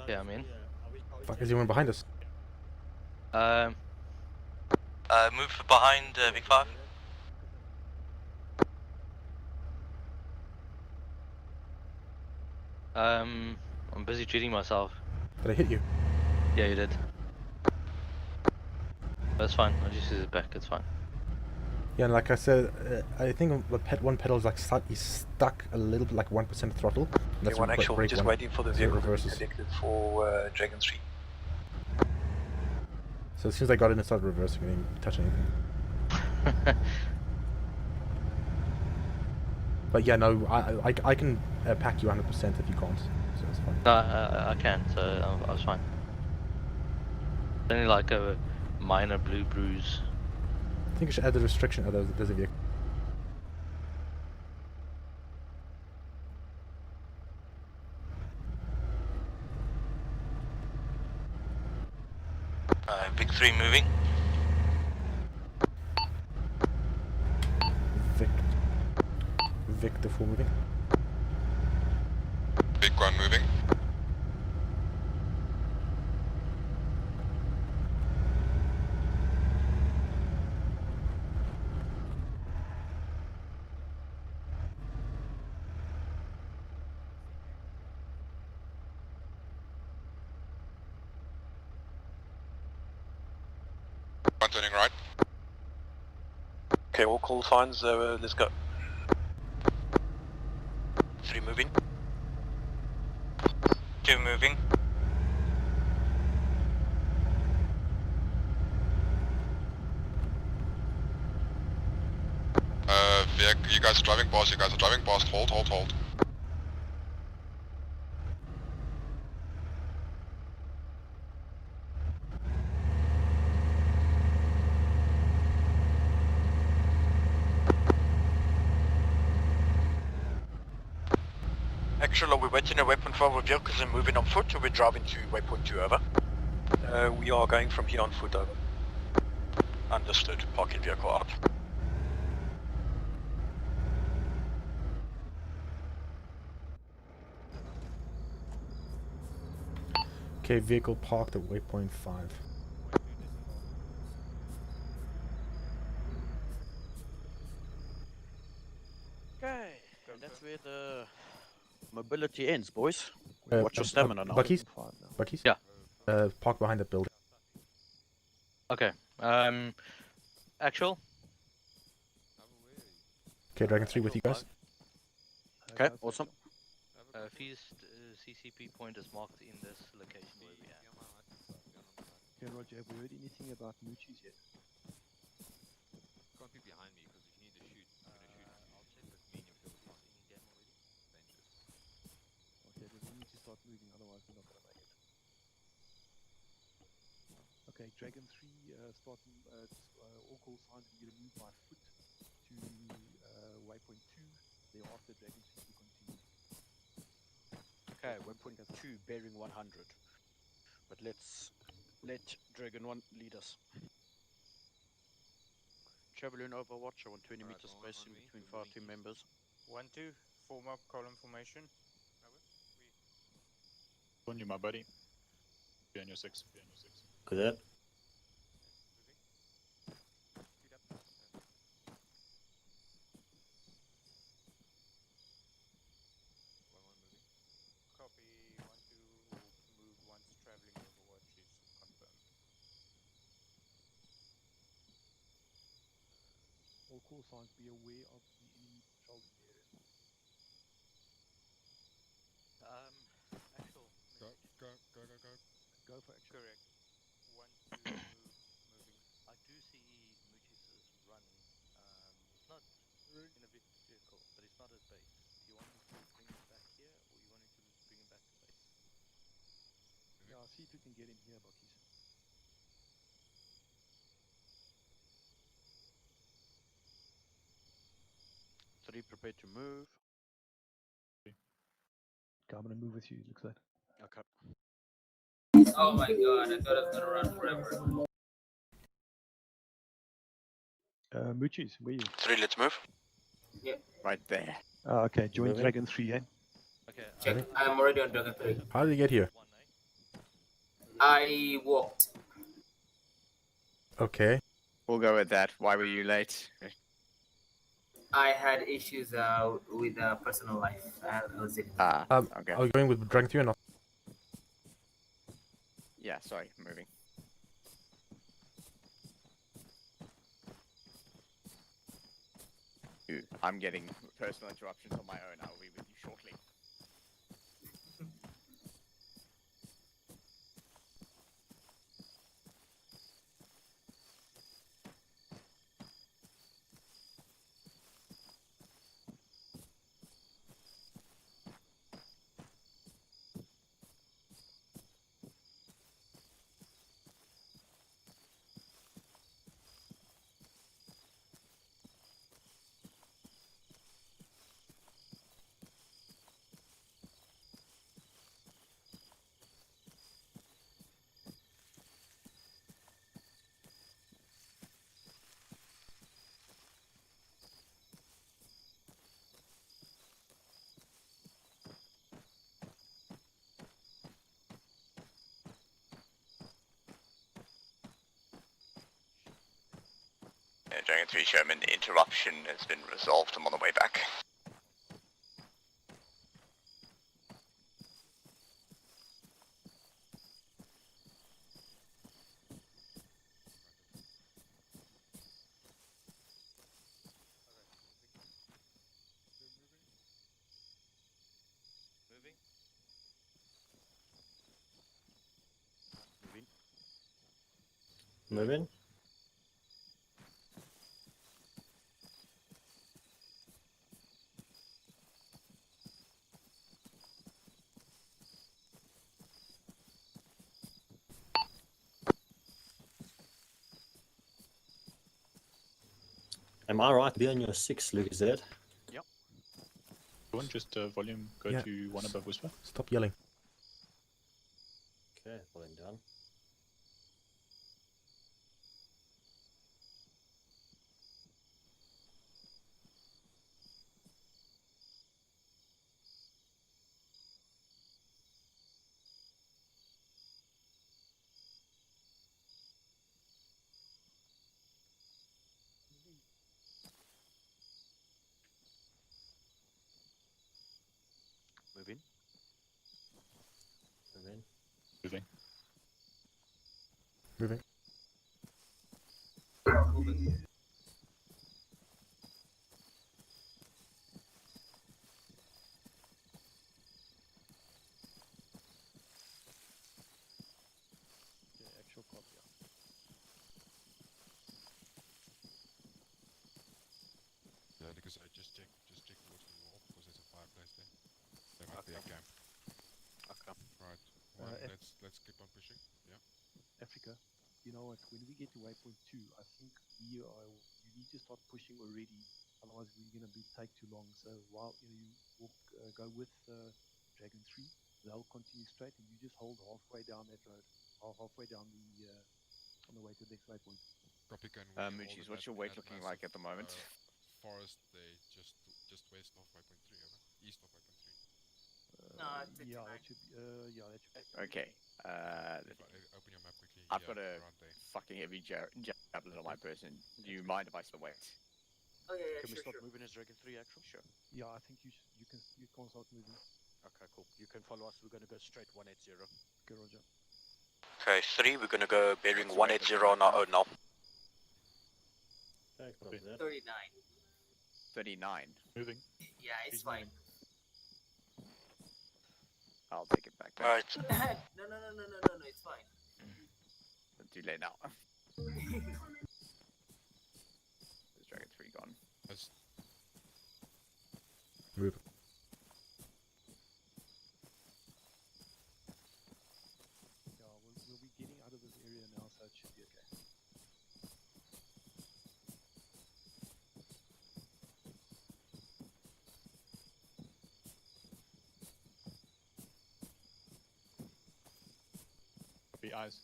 I: Yeah, I'm in.
J: Fuck, is anyone behind us?
Q: Move behind Big 5.
I: I'm busy treating myself.
J: Did I hit you?
I: Yeah, you did. That's fine. I'll just use it back. It's fine.
J: Yeah, and like I said, I think the one pedal is like slightly stuck a little bit, like 1% throttle.
O: Okay, one actual, we're just waiting for the vehicle to be selected for Dragon 3.
J: So as soon as I got in, it started reversing. I didn't touch anything. But yeah, no, I can pack you 100% if you can't, so it's fine.
I: No, I can, so I was fine. Only like a minor blue bruise.
J: I think I should add the restriction. Oh, there's a vehicle.
Q: Big 3 moving.
J: Victor 4 moving.
B: Big 1 moving. One turning right.
O: Okay, all call signs, let's go.
Q: 3 moving. 2 moving.
B: You guys are driving past, hold.
Q: Actually, are we waiting at Waypoint for our vehicles and moving on foot, or we're driving to Waypoint 2, over?
O: We are going from here on foot, over.
Q: Understood. Parking vehicle out.
J: Okay, vehicle parked at waypoint 5.
H: Okay, and that's where the mobility ends, boys. Watch your stamina now.
J: Bucky's?
I: Yeah.
J: Park behind that building.
I: Okay. Actual.
J: Okay, Dragon 3 with you guys.
H: Okay, awesome.
I: Feast CCP point is marked in this location where we are.
P: Okay, Roger, have we heard anything about Moochies yet?
E: Can't be behind me because if you need to shoot, you're going to shoot. I'll check with me and your field pass any game already. Dangerous.
P: Okay, then we need to start moving, otherwise we're not going to make it. Okay, Dragon 3, starting all call signs, we're going to move by foot to waypoint 2. Thereafter, Dragon 3 will continue.
H: Okay, waypoint 2 bearing 100. But let's let Dragon 1 lead us. Travel in Overwatch, I want 20 meter spacing between 5 team members.
D: 1-2, form up column formation.
G: On you, my buddy. Be on your 6.
K: Good that.
D: Copy, 1-2 will move once traveling Overwatch is confirmed.
P: All call signs, be aware of the enemy patrolling the area.
I: Actual.
B: Go.
P: Go for action.
D: Correct. 1-2 moving.
I: I do see Moochis is running. He's not in a vehicle, but he's not at base. Do you want me to bring him back here, or you want me to bring him back to base?
P: Yeah, I'll see if we can get in here, Buckies.
H: Three prepared to move.
P: Okay, I'm going to move with you, it looks like.
H: Okay.
T: Oh my god, I thought I was going to run forever.
P: Moochies, where are you?
Q: 3, let's move.
T: Yeah.
H: Right there.
P: Okay, join
K: Moving.
P: Dragon 3, eh?
I: Okay.
T: Check. I am already on Dragon 3.
J: How did he get here?
T: I walked.
J: Okay.
N: We'll go with that. Why were you late?
T: I had issues with personal life. I was in.
N: Okay.
J: Are you going with Dragon 3 or not?
N: Yeah, sorry, moving. I'm getting personal interruptions on my own. I'll be with you shortly.
S: Dragon 3 Sherman, interruption has been resolved. I'm on the way back.
K: Moving. Am I right to be on your 6, Luke? Is that?
G: Yep. Everyone just volume go
J: Yeah.
G: to 1 above whisper.
J: Stop yelling.
K: Okay, volume down.
H: Moving.
K: Moving.
G: Moving.
J: Moving.
P: Okay, actual copy.
B: Yeah, because I just check towards the north because there's a fireplace there. There might be a camp.
H: Okay.
B: Right. Well, let's keep on pushing. Yeah.
P: Africa, you know what? When we get to Waypoint 2, I think you need to start pushing already. Otherwise, we're going to take too long. So while you walk, go with Dragon 3, they'll continue straight, and you just hold halfway down that road, halfway down the on the way to the next waypoint.
B: Copy, can
N: Moochies, what's your weight looking like at the moment?
B: Forest there, just west of 5.3, over. East of 5.3.
P: Yeah, that should be. Yeah, that should be.
N: Okay.
B: Open your map quickly.
N: I've got a fucking heavy javelin on my person. Do you mind if I still wait?
T: Oh yeah,
H: Can we
T: sure,
H: start
T: sure.
H: moving as Dragon 3 actual?
N: Sure.
P: Yeah, I think you can start moving.
H: Okay, cool. You can follow us. We're going to go straight 180.
P: Okay, Roger.
O: Okay, 3, we're gonna go bearing 180 on our own now.
K: Okay, copy that.
T: 39.
N: 39.
G: Moving.
T: Yeah, it's fine.
N: I'll take it back then.
O: Alright.
T: No, it's fine.
N: Too late now. There's Dragon 3 gone.
J: Move.
P: Yeah, we'll be getting out of this area now, so it should be okay.
G: Copy, eyes.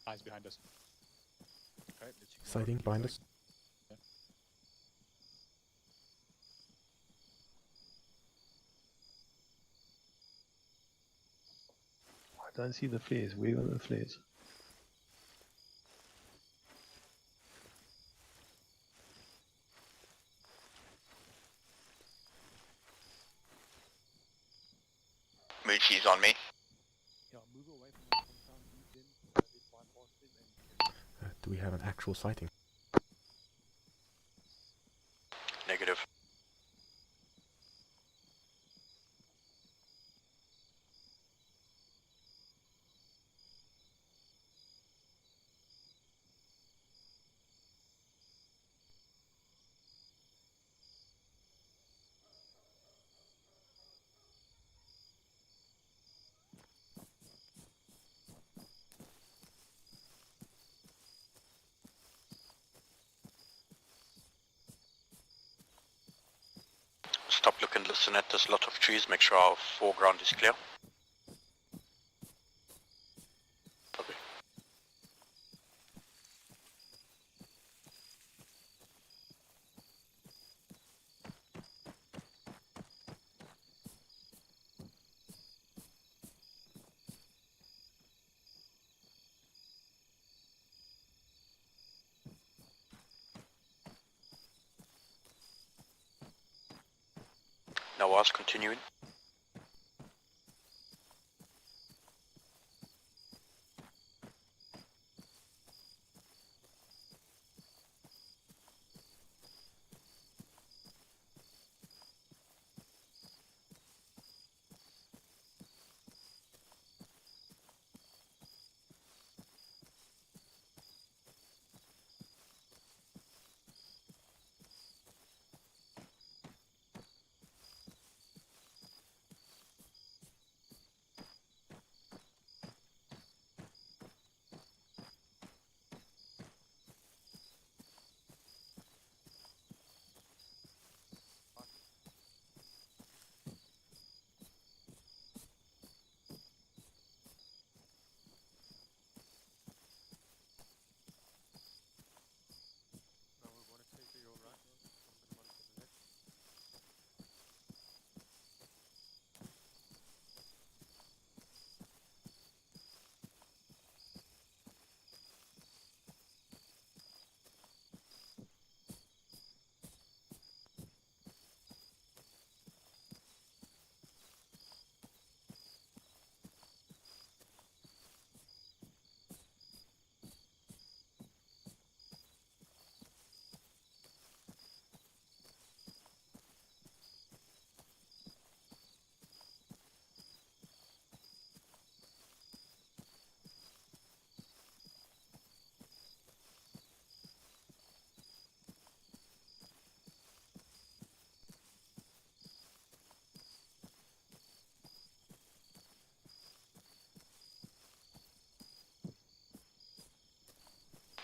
G: Eyes behind us.
H: Okay, let's see.
J: Sighting behind us.
G: Yeah.
A: I don't see the flares. Where are the flares?
S: Moochie's on me.
P: Yeah, move away from town, leave them, let's bypass them and
J: Do we have an actual sighting?
S: Negative. Stop, look and listen at this lot of trees, make sure our foreground is clear. Okay. Now us continuing.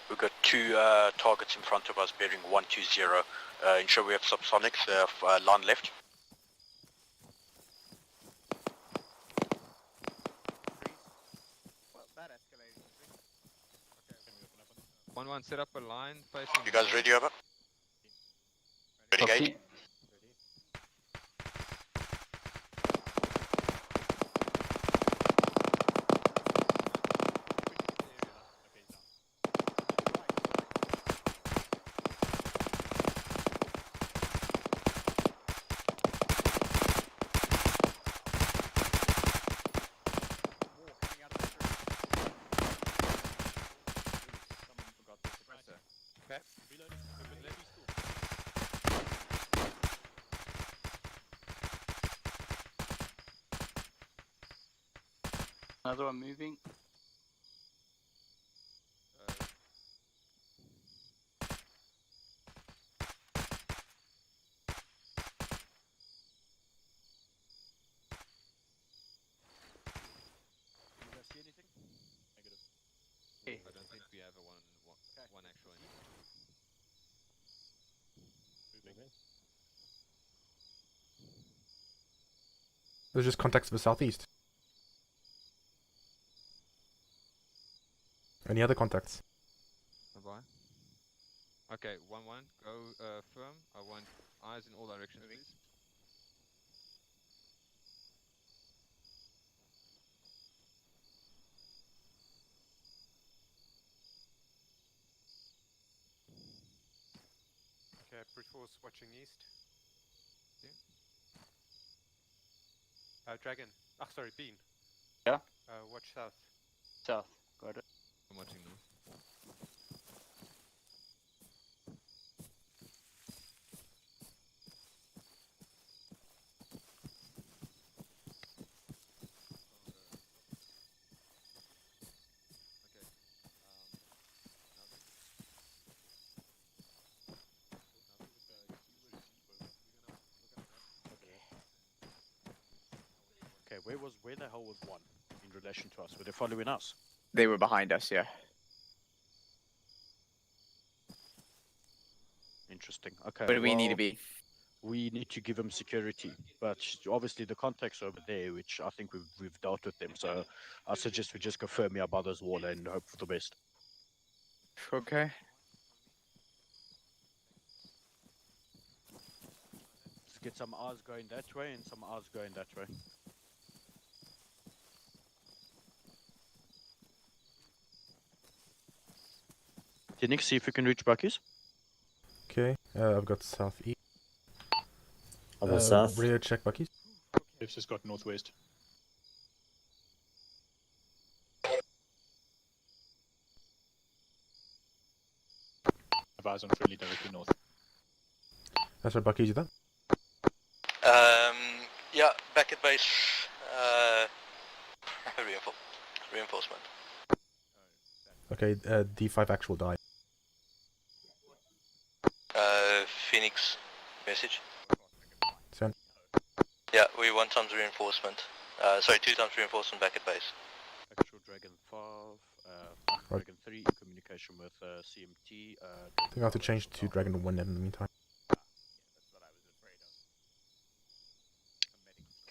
S: We've got two targets in front of us bearing 120. Ensure we have subsonics, line left.
N: Well, that escalated.
E: 1-1, set up a line facing.
S: You guys ready over? Ready,
F: Copy.
S: gate?
N: Okay. Another one moving. You guys see anything? Negative.
E: I don't think we have one actual enemy.
J: There's just contacts to the southeast. Any other contacts?
E: Bye. Okay, 1-1, go firm. I want eyes in all directions, please.
L: brute force watching east. Dragon. Ah, sorry, Bean.
H: Yeah?
L: Watch south.
H: South. Got it.
E: I'm watching north.
H: Okay, where the hell was one in relation to us? Were they following us?
N: They were behind us, yeah.
H: Interesting. Okay.
N: Where do we need to
H: well,
N: be?
H: We need to give them security, but obviously the contacts over there, which I think we've dealt with them. So I suggest we just go firmly above this wall and hope for the best.
N: Okay.
H: Let's get some R's going that way and some R's going that way. Pheonix, see if you can reach Bucky's.
J: Okay, I've got southeast.
K: I'll go south.
J: Rear check Bucky's.
G: They've just got northwest. Have eyes on friendly directly north.
J: That's where Bucky's, you done?
Q: Yeah, back at base. Reinforcement.
J: Okay, D5 actual die.
Q: Pheonix message.
J: Send.
Q: Yeah, we 1 times reinforcement. Sorry, 2 times reinforcement back at base.
H: Actual Dragon 5, Dragon 3 in communication with CMT.
J: I think I have to change to Dragon 1 in the meantime.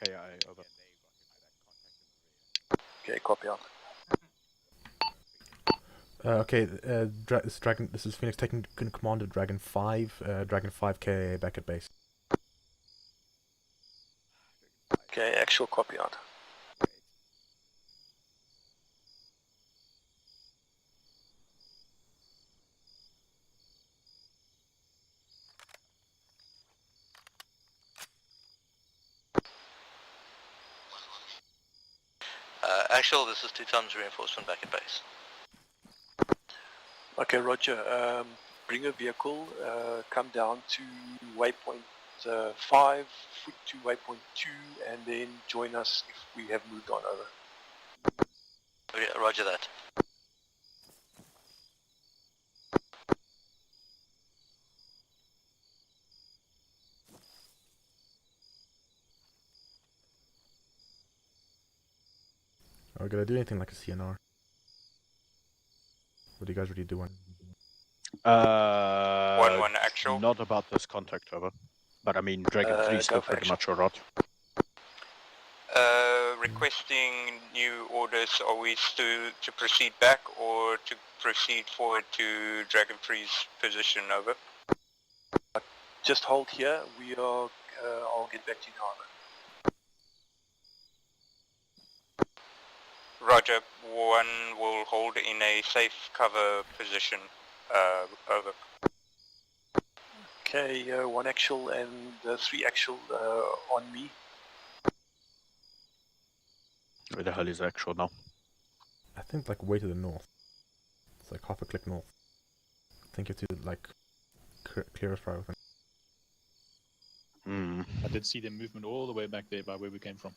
H: KIA, over.
O: Okay, copy out.
J: Okay, this is Pheonix taking command of Dragon 5, Dragon 5 KIA back at base.
O: Okay, actual copy out.
Q: Actual, this is 2 times reinforcement back at base.
O: Okay, Roger. Bring a vehicle, come down to waypoint 5, foot to waypoint 2, and then join us if we have moved on over.
Q: Okay, roger that.
J: Are we gonna do anything like a CNR? What do you guys really do?
D: 1-1 actual.
H: Not about this contact, over. But I mean, Dragon 3 is still pretty much alright.
D: Requesting new orders. Are we to proceed back or to proceed forward to Dragon 3's position? Over.
O: Just hold here. We are. I'll get back to you now.
D: Roger. 1 will hold in a safe cover position. Over.
O: Okay, 1 actual and 3 actual on me.
H: Where the hell is actual now?
J: I think like way to the north. It's like half a click north. I think you have to like clear us right with
G: I did see the movement all the way back there by where we came from.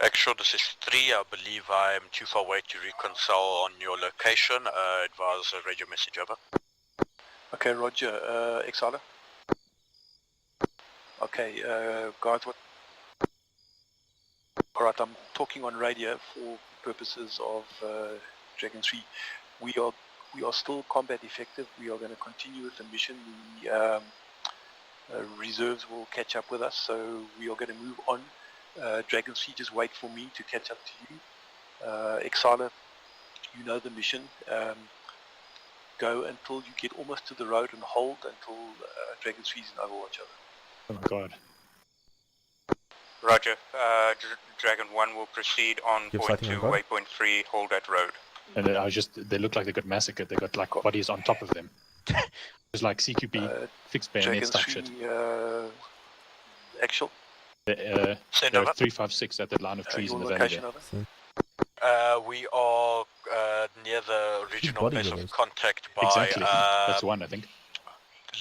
U: Actual, this is 3. I believe I am too far away to reconcile on your location. Advise a radio message, over.
O: Okay, Roger. Exala. Okay, guys, what? Alright, I'm talking on radio for purposes of Dragon 3. We are still combat effective. We are going to continue with the mission. The reserves will catch up with us, so we are going to move on. Dragon 3, just wait for me to catch up to you. Exala, you know the mission. Go until you get almost to the road and hold until Dragon 3 is in Overwatch.
G: Oh my god.
D: Roger. Dragon 1 will proceed on
J: You're
D: point
J: sighting
D: 2,
J: on
D: waypoint 3, hold that road.
G: And they look like they got massacred. They got like bodies on top of them. It's like CQB, fixed bayonet type shit.
O: Actual.
G: There
U: Send
G: are
U: over.
G: 356 at that line of trees in the valley there.
U: We are near the regional base of contact by
G: Exactly. That's one, I think.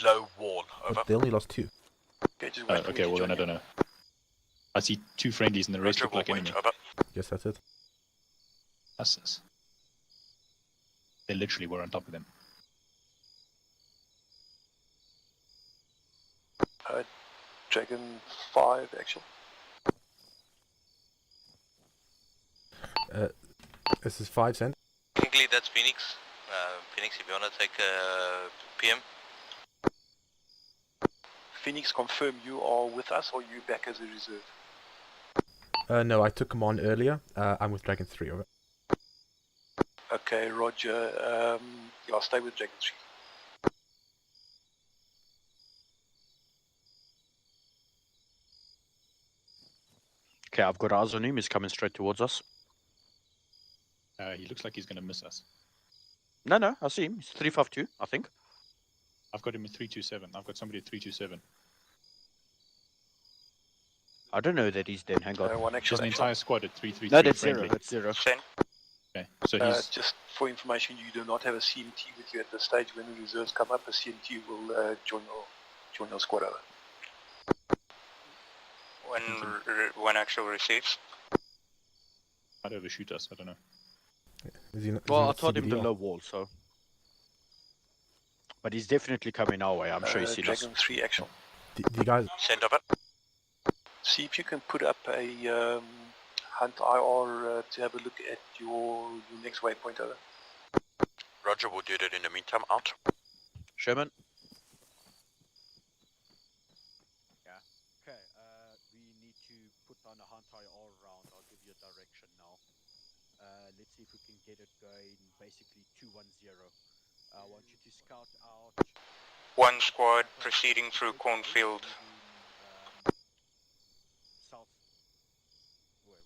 U: low wall. Over.
J: But they only lost 2.
G: Okay, well then I don't know. I see 2 friendlies and the rest look like enemy.
J: Guess that's it.
G: That's they literally were on top of them.
O: Dragon 5, actually.
J: This is 5 cent.
Q: Technically, that's Pheonix. Pheonix, if you want to take PM.
O: Pheonix, confirm you are with us or you back as a reserve?
J: No, I took command earlier. I'm with Dragon 3, over.
O: Okay, Roger. I'll stay with Dragon 3.
H: Okay, I've got eyes on him. He's coming straight towards us.
G: He looks like he's going to miss us.
H: No, I see him. He's 352, I think.
G: I've got him at 327. I've got somebody at 327.
H: I don't know that he's dead. Hang on.
G: There's an entire squad at 333.
H: No, that's
G: friendly.
H: 0. That's 0.
G: Okay, so he's...
O: Just for information, you do not have a CMT with you at this stage. When the reserves come up, a CMT will join your squad over.
D: When actual receives.
G: Might overshoot us, I don't know.
H: Well, I told him the low wall, so... But he's definitely coming our way. I'm sure he's seen us.
O: Dragon 3 action.
J: Do you guys...
U: Send over.
O: See if you can put up a Hunt IR to have a look at your next waypoint over.
U: Roger, we'll do that in the meantime. Out.
H: Sherman.
N: Yeah. Okay, we need to put down a Hunt IR round. I'll give you a direction now. Let's see if we can get it going. Basically 210. I want you to scout out.
D: One squad proceeding through cornfield.
N: South. Which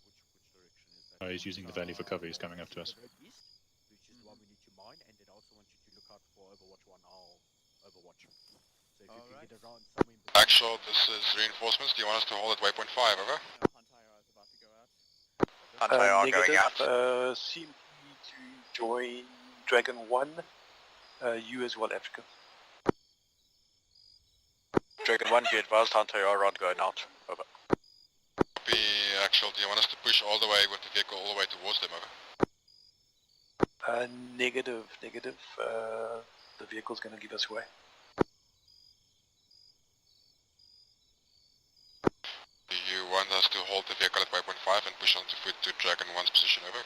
N: direction is that?
G: Oh, he's using the valley for cover. He's coming up to us.
N: East, which is the one we need to mine, and then I also want you to look out for Overwatch 1. I'll Overwatch. So if you can get around somewhere in between.
B: Actual, this is reinforcements. Do you want us to hold at waypoint 5, over?
N: Hunt is about to go out.
O: Negative. CMP to join Dragon 1. You as well, Africa.
U: Dragon 1, be advised, Hunter round going out. Over.
B: Be actual, do you want us to push all the way with the vehicle all the way towards them, over?
O: Negative. The vehicle's going to give us away.
B: Do you want us to hold the vehicle at waypoint 5 and push on to foot to Dragon 1's position, over?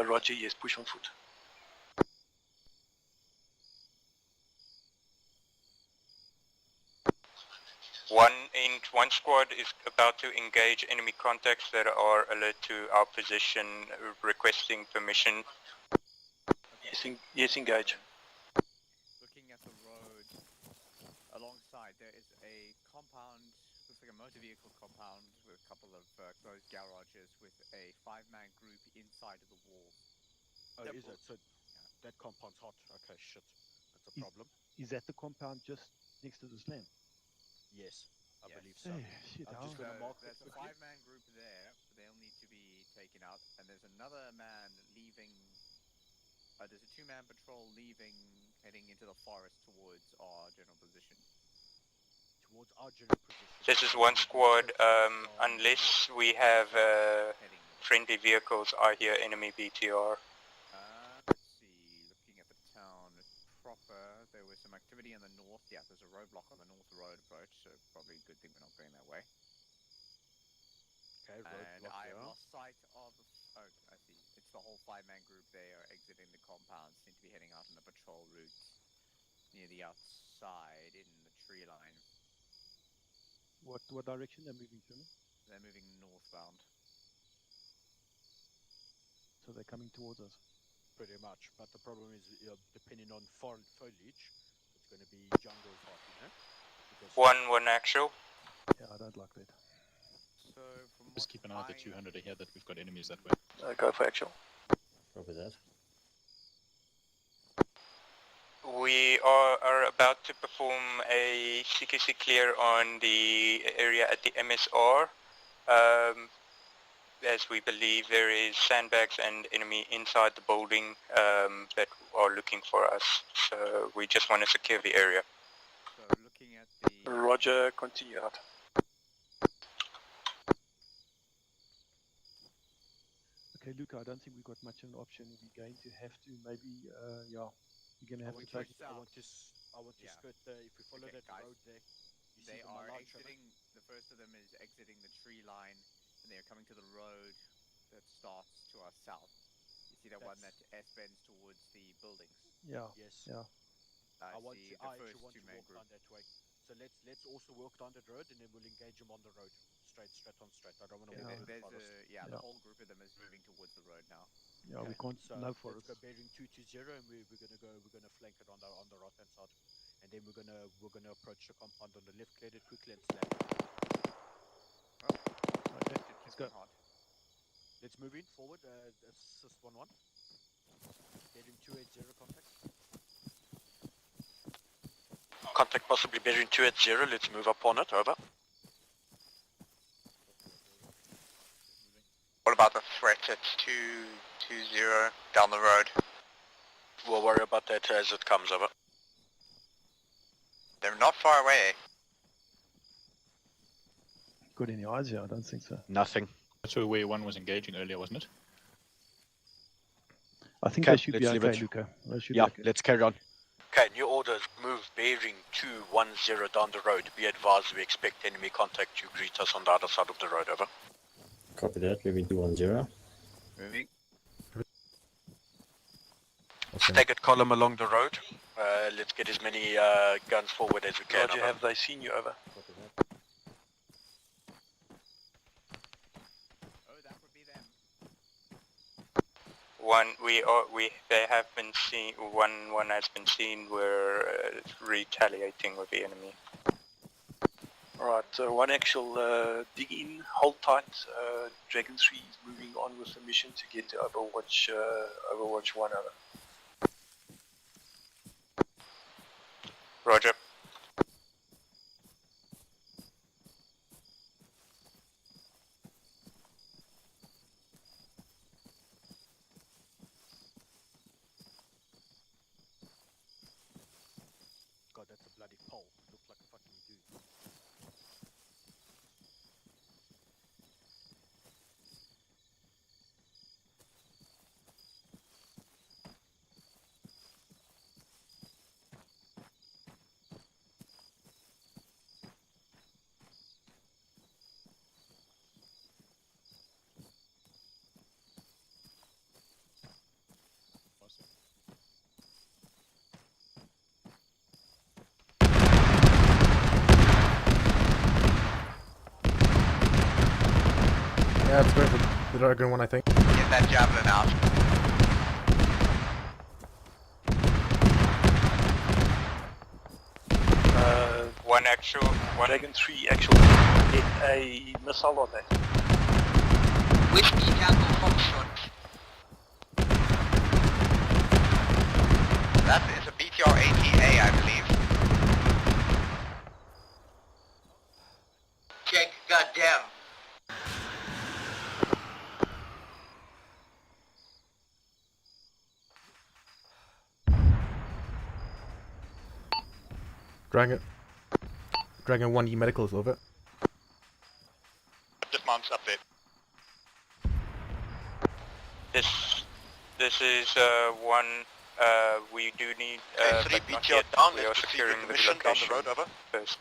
O: Roger, yes, push on foot.
D: One squad is about to engage enemy contacts that are alert to our position, requesting permission.
O: Yes, engage.
N: Looking at the road alongside, there is a compound, looks like a motor vehicle compound with a couple of closed garages with a 5-man group inside of the wall.
H: Oh, is it? So that compound's hot. Okay, shit. That's a problem.
P: Is that the compound just next to the slam?
H: Yes, I believe so.
P: Shit,
N: I'm just going to mark there's a 5-man group there. They'll need to be taken out. And there's another man leaving. There's a 2-man patrol leaving, heading into the forest towards our general position.
H: Towards our general position.
D: This is one squad. Unless we have friendly vehicles, I hear enemy BTR.
N: Let's see. Looking at the town proper, there was some activity in the north. Yeah, there's a roadblock on the north road approach, so probably a good thing we're not going that way.
H: Okay,
N: and I lost sight of. Oh, I see. It's the whole 5-man group. They are exiting the compound. Seem to be heading out on the patrol route near the outside in the tree line.
P: What direction they're moving to?
N: They're moving northbound.
P: So they're coming towards us.
H: Pretty much, but the problem is, depending on foliage, it's going to be jungle hot, you know? Because
D: One actual.
P: Yeah, I don't like that.
N: So
G: Just keep an eye on the 200 ahead that we've got enemies that way.
O: Go for actual.
K: Copy that.
D: We are about to perform a CQC clear on the area at the MSR, as we believe there is sandbags and enemy inside the building that are looking for us. So we just want to secure the area.
M: So looking at the...
O: Roger, continue out.
P: Okay, Luca, I don't think we've got much of an option. We're going to have to maybe, yeah, we're going to have to take...
N: I want to skirt if we follow that road there. You
M: They
N: see the
M: are
N: Malad
M: exiting, the first of them is exiting the tree line, and they are coming to the road that starts to our south. You see that one that S-bends towards the buildings?
P: Yeah,
N: yes.
P: yeah.
M: I
N: want
M: see
N: to,
M: the
N: I
M: first
N: actually want
M: two
N: to
M: main
N: walk
M: group.
N: down that way. So let's also walk down that road, and then we'll engage them on the road. Straight on straight. I don't want to walk on the forest.
M: The whole group of them is moving towards the road now.
P: Yeah, we can't,
N: so
P: no forest.
N: Let's go bearing 220, and we're gonna flank it on the right hand side, and then we're gonna approach the compound on the left, clear it quickly and slam.
P: Okay, let's go.
N: Let's move in forward. Assist 1-1. Bearing 280 contact.
U: Contact possibly bearing 280, let's move up on it, over.
S: What about the threat at 220 down the road?
U: We'll worry about that as it comes, over.
S: They're not far away.
A: Got any eyes here? I don't think so.
G: Nothing. That's where one was engaging earlier, wasn't it?
A: I think they should be okay, Luca. They should be okay.
G: Let's carry on.
U: Okay, new orders, move bearing 210 down the road. Be advised we expect enemy contact to greet us on the other side of the road, over.
K: Copy that, moving 210.
M: Moving.
U: Staggered column along the road. Let's get as many guns forward as we can.
O: Roger, have they seen you, over?
D: They have been seen. One has been seen. We're retaliating with the enemy.
O: Alright, so one actual dig in, hold tight. Dragon 3 is moving on with the mission to get to Overwatch 1, over.
D: Roger.
N: God, that's a bloody pole. Looks like a fucking dude.
J: Yeah, it's going for the Dragon one, I think.
S: Get that javelin out.
O: Dragon 3 actual hit a missile on that.
S: Whiskey Tango Foxtrot. That is a BTR-80A, I believe. Check, goddamn.
J: Dragon 1E medical is over.
S: Dismounts up there.
D: This is one. We do need.
S: Three
D: but not
S: BTR
D: yet.
S: down.
D: We are
S: Let's proceed
D: securing
S: with
D: the
S: the mission down
D: location
S: the road, over.
D: first.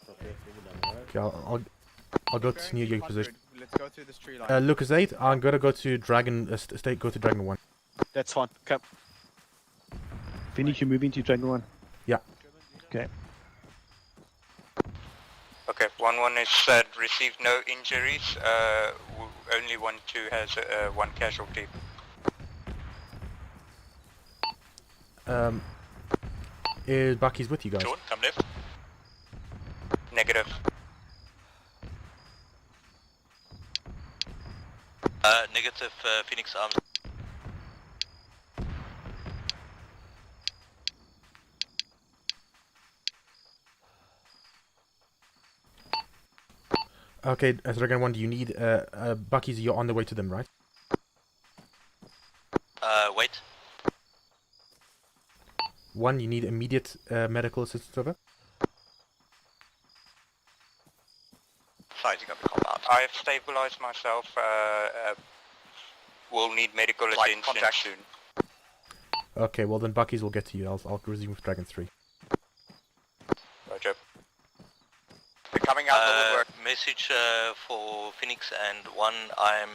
J: Okay, I'll go to near your position.
M: Let's go through this tree line.
J: Lucas 8, I'm gonna go to Dragon. Go to Dragon 1.
G: That's fine. Okay.
A: Finish, you moving to Dragon 1?
J: Yeah.
A: Okay.
D: Okay, 1-1 is said. Received no injuries. Only 1-2 has one casualty.
J: Is Bucky's with you guys?
U: Sean, come left.
D: Negative.
U: Negative, Pheonix arms.
J: Okay, as Reagan 1, do you need Bucky's? You're on the way to them, right?
U: Wait.
J: 1, you need immediate medical assistance over?
S: Sizing up the compound.
Q: I have stabilized myself. We'll need medical attention soon.
J: Okay, well then Bucky's will get to you. I'll resume with Dragon 3.
Q: Roger.
S: They're coming out the woodwork.
I: Message for Pheonix and 1, I'm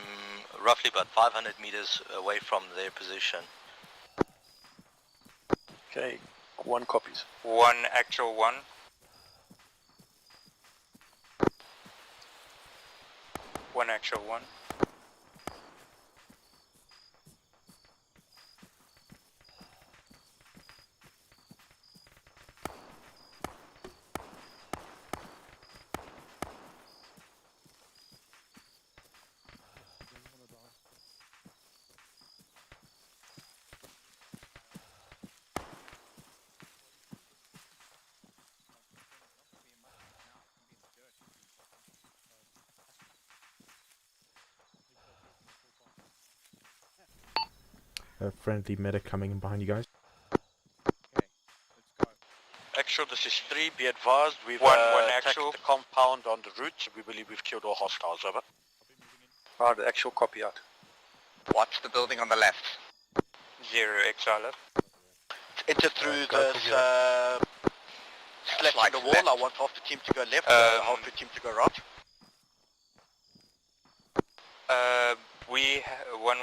I: roughly about 500 meters away from their position.
O: Okay, 1 copies.
Q: 1 actual 1. 1 actual 1.
J: A friendly medic coming in behind you guys.
U: Actual, this is 3. Be advised, we've
Q: One
U: attacked
Q: actual.
U: the compound on the route. We believe we've killed all hostiles. Over.
O: Right, the actual copy out.
S: Watch the building on the left.
Q: 0 Exiler.
U: Enter through
S: go
U: this
S: for
U: sledge in the wall.
S: left.
U: I want half the team to go left, half the team to go right.
Q: We 1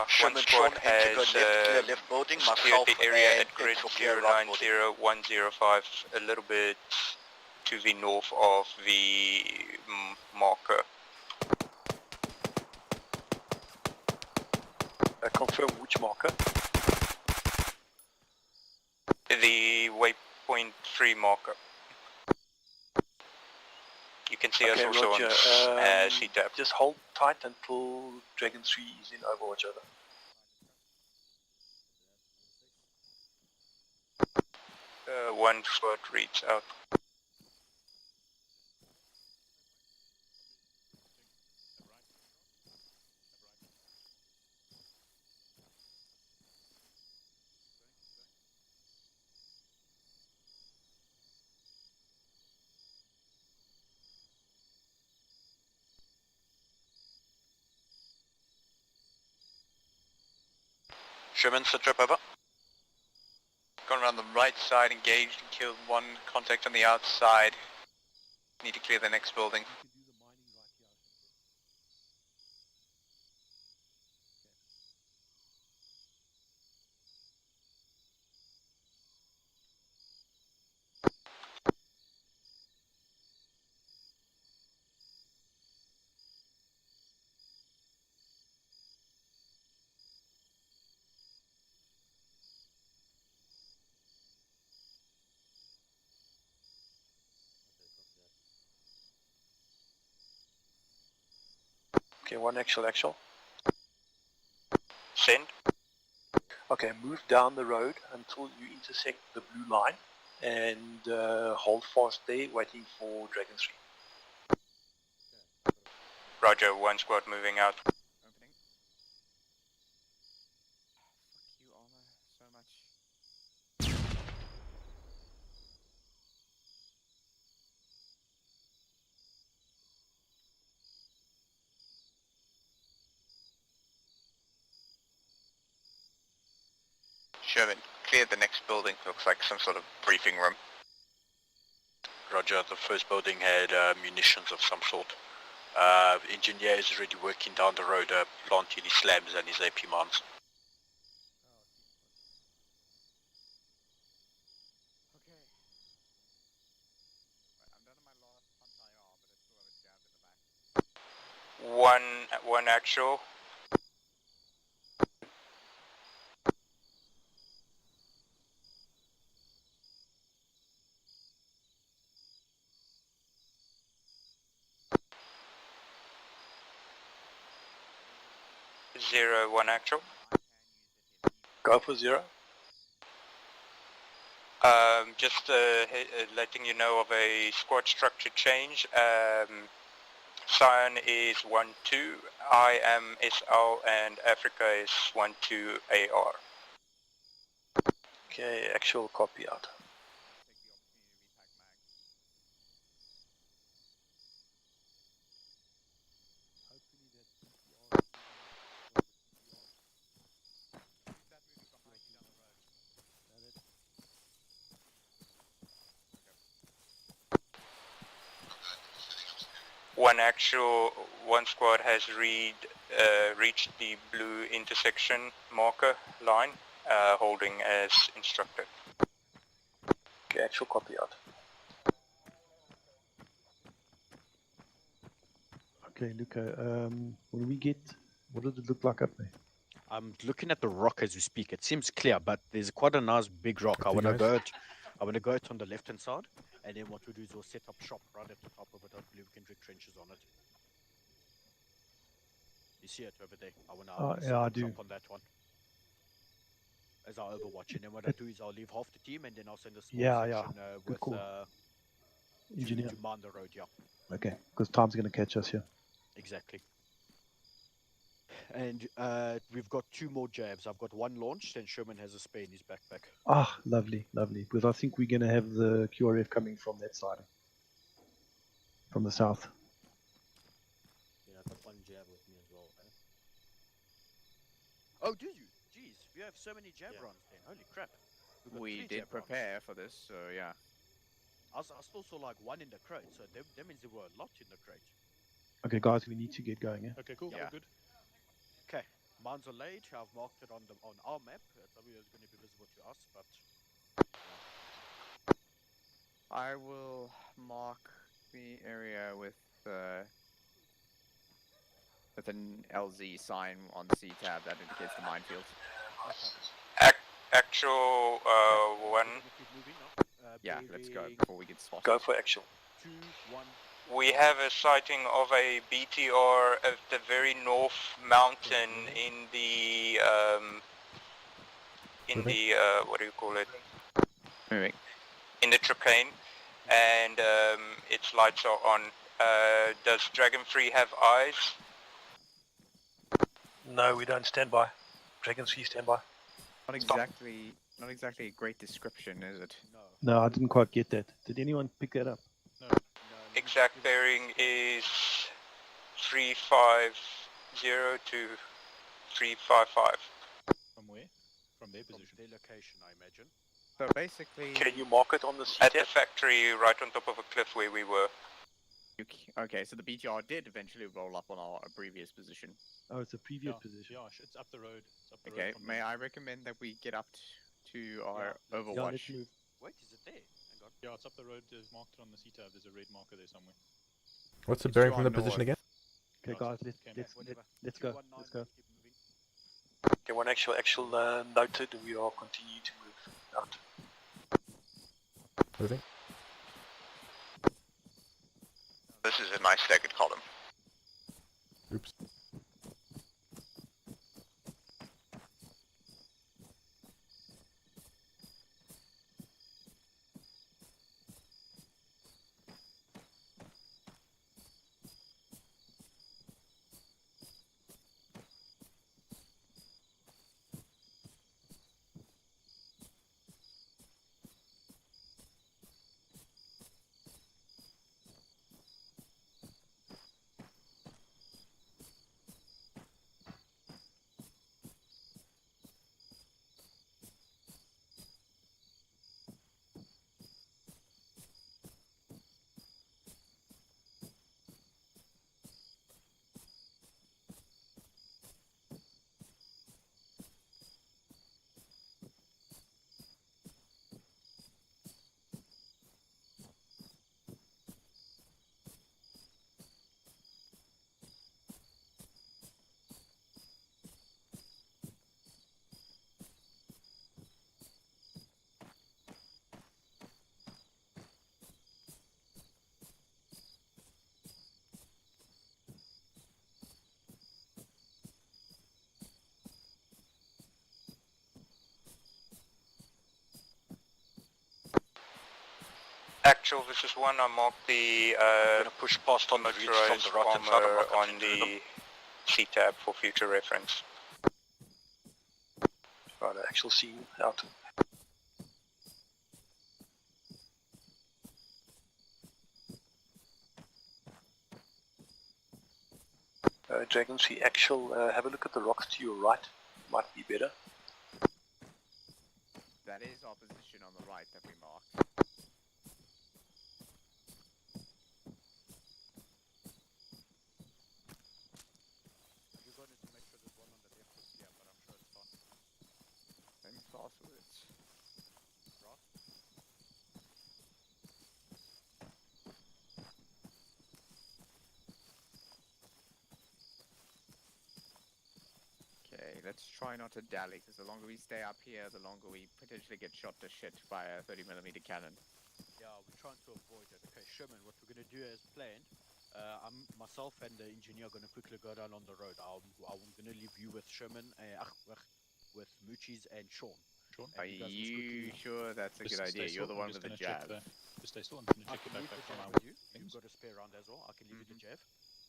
U: Sherman
Q: squad
U: Sean, enter go
Q: has
U: left, clear left building.
Q: secured
U: Myself
Q: the area
U: and
Q: at grid
U: Exfil clear right building.
Q: 090105, a little bit to the north of the marker.
O: Confirm which marker?
Q: The Waypoint 3 marker. You can see us also
O: Roger.
Q: on CTAP.
O: Just hold tight until Dragon 3 is in Overwatch. Over.
Q: One squad reads out.
U: Sherman, sit rep over.
S: Gone around the right side, engaged and killed 1 contact on the outside. Need to clear the next building.
O: Okay, 1 actual.
Q: Send.
O: Okay, move down the road until you intersect the blue line and hold fast there, waiting for Dragon 3.
Q: Roger, 1 squad moving out.
M: Opening. Fuck you, Arma, so much.
S: Sherman, clear the next building. Looks like some sort of briefing room.
U: Roger, the first building had munitions of some sort. Engineer is already working down the road, planting his slams and his AP mines.
M: Okay. Right, I'm done on my last anti-R, but I still have a jab in the back.
Q: 1 actual. Zero, 1 actual.
O: Go for 0.
Q: Just letting you know of a squad structure change.
D: Cyan is 1-2, I am SL, and Africa is 1-2 AR.
O: Okay, actual copy out.
D: One squad has reached the blue intersection marker line, holding as instructed.
O: Okay, actual copy out.
A: Okay, Luca, what does it look like up there?
N: I'm looking at the rock as we speak. It seems clear, but there's quite a nice big rock. I
A: Okay,
N: want to
A: guys.
N: go it on the left hand side, and then what we do is we'll set up shop right at the top of it. Hopefully we can dig trenches on it. You see it over there? I want to set
A: Yeah, I
N: up
A: do.
N: shop on that one. As our Overwatch, and then what I do is I'll leave half the team, and then I'll send a small
A: Yeah.
N: section
A: Good
N: with
A: call. Engineer.
N: to man the road. Yeah,
A: Okay, because time's going to catch us here.
N: exactly. And we've got 2 more jabs. I've got 1 launched, and Sherman has a spare in his backpack.
A: Ah, lovely. Because I think we're going to have the QRF coming from that side, from the south.
K: Yeah, I've got 1 jab with me as well. Eh?
N: Oh, do you? Jeez, we have so many jab runs then. Holy crap. We've got
M: We
N: 3
M: did
N: jab runs.
M: prepare for this, so yeah.
N: I still saw like 1 in the crate, so that means there were a lot in the crate.
A: Okay, guys, we need to get going. Yeah.
L: Okay, cool.
N: Yeah.
L: Good.
N: Okay, mines are laid. I've marked it on our map. It's obviously going to be visible to us, but
M: I will mark the area with an LZ sign on the C tab that indicates the minefield.
D: Actual 1.
M: Yeah, let's go before we get spotted.
O: Go for actual.
N: 2, 1.
D: We have a sighting of a BTR at the very north mountain in the what do you call it?
M: Moving.
D: In the Tracane, and its lights are on. Does Dragon 3 have eyes?
O: No, we don't stand by. Dragon 3 stand by.
M: Not exactly a great description, is it?
A: No, I didn't quite get that. Did anyone pick that up?
D: Exact bearing is 350 to 355.
L: From where? From their position.
N: Their location, I imagine.
M: So basically...
O: Can you mark it on the
D: At the factory, right on top of a cliff where we were.
M: Okay, so the BTR did eventually roll up on our previous position.
A: Oh, it's a previous position.
L: Yeah, it's up the road. It's up the
M: Okay,
L: road from
M: may I recommend that we get up to our Overwatch?
A: Yeah, let's move.
N: Wait, is it there? Hang on.
L: Yeah, it's up the road. There's marked on the C-tab. There's a red marker there somewhere.
J: What's the
M: It's
J: bearing
M: to
J: from
M: our
J: the position
M: north.
J: again?
A: Okay, guys, let's go. Let's go.
O: Okay, 1 actual noted. We are continuing to move out.
J: Moving.
S: This is in my second column.
J: Oops.
S: Actual, this is 1. I marked the
U: gonna push past on the reach from the right hand side. I'm not
S: on the C-tab for future reference.
O: Right, actual scene out. Dragon, see actual, have a look at the rocks to your right, might be better.
M: That is our position on the right that we marked.
N: You're going to make sure there's one on the left is here, but I'm sure it's fine.
M: Same passwords.
N: Right?
M: Okay, let's try not to dally, because the longer we stay up here, the longer we potentially get shot to shit by a 30mm cannon.
N: Yeah, we're trying to avoid it. Okay, Sherman, what we're going to do as planned, myself and the engineer are going to quickly go down on the road. I'm going to leave you with Sherman, with Moochies and Sean.
M: Are you sure that's a good idea? You're the one with the jab.
G: Just stay still. I'm going to check the backpack from our
N: you. You've got a spare round as well. I can leave you the jab.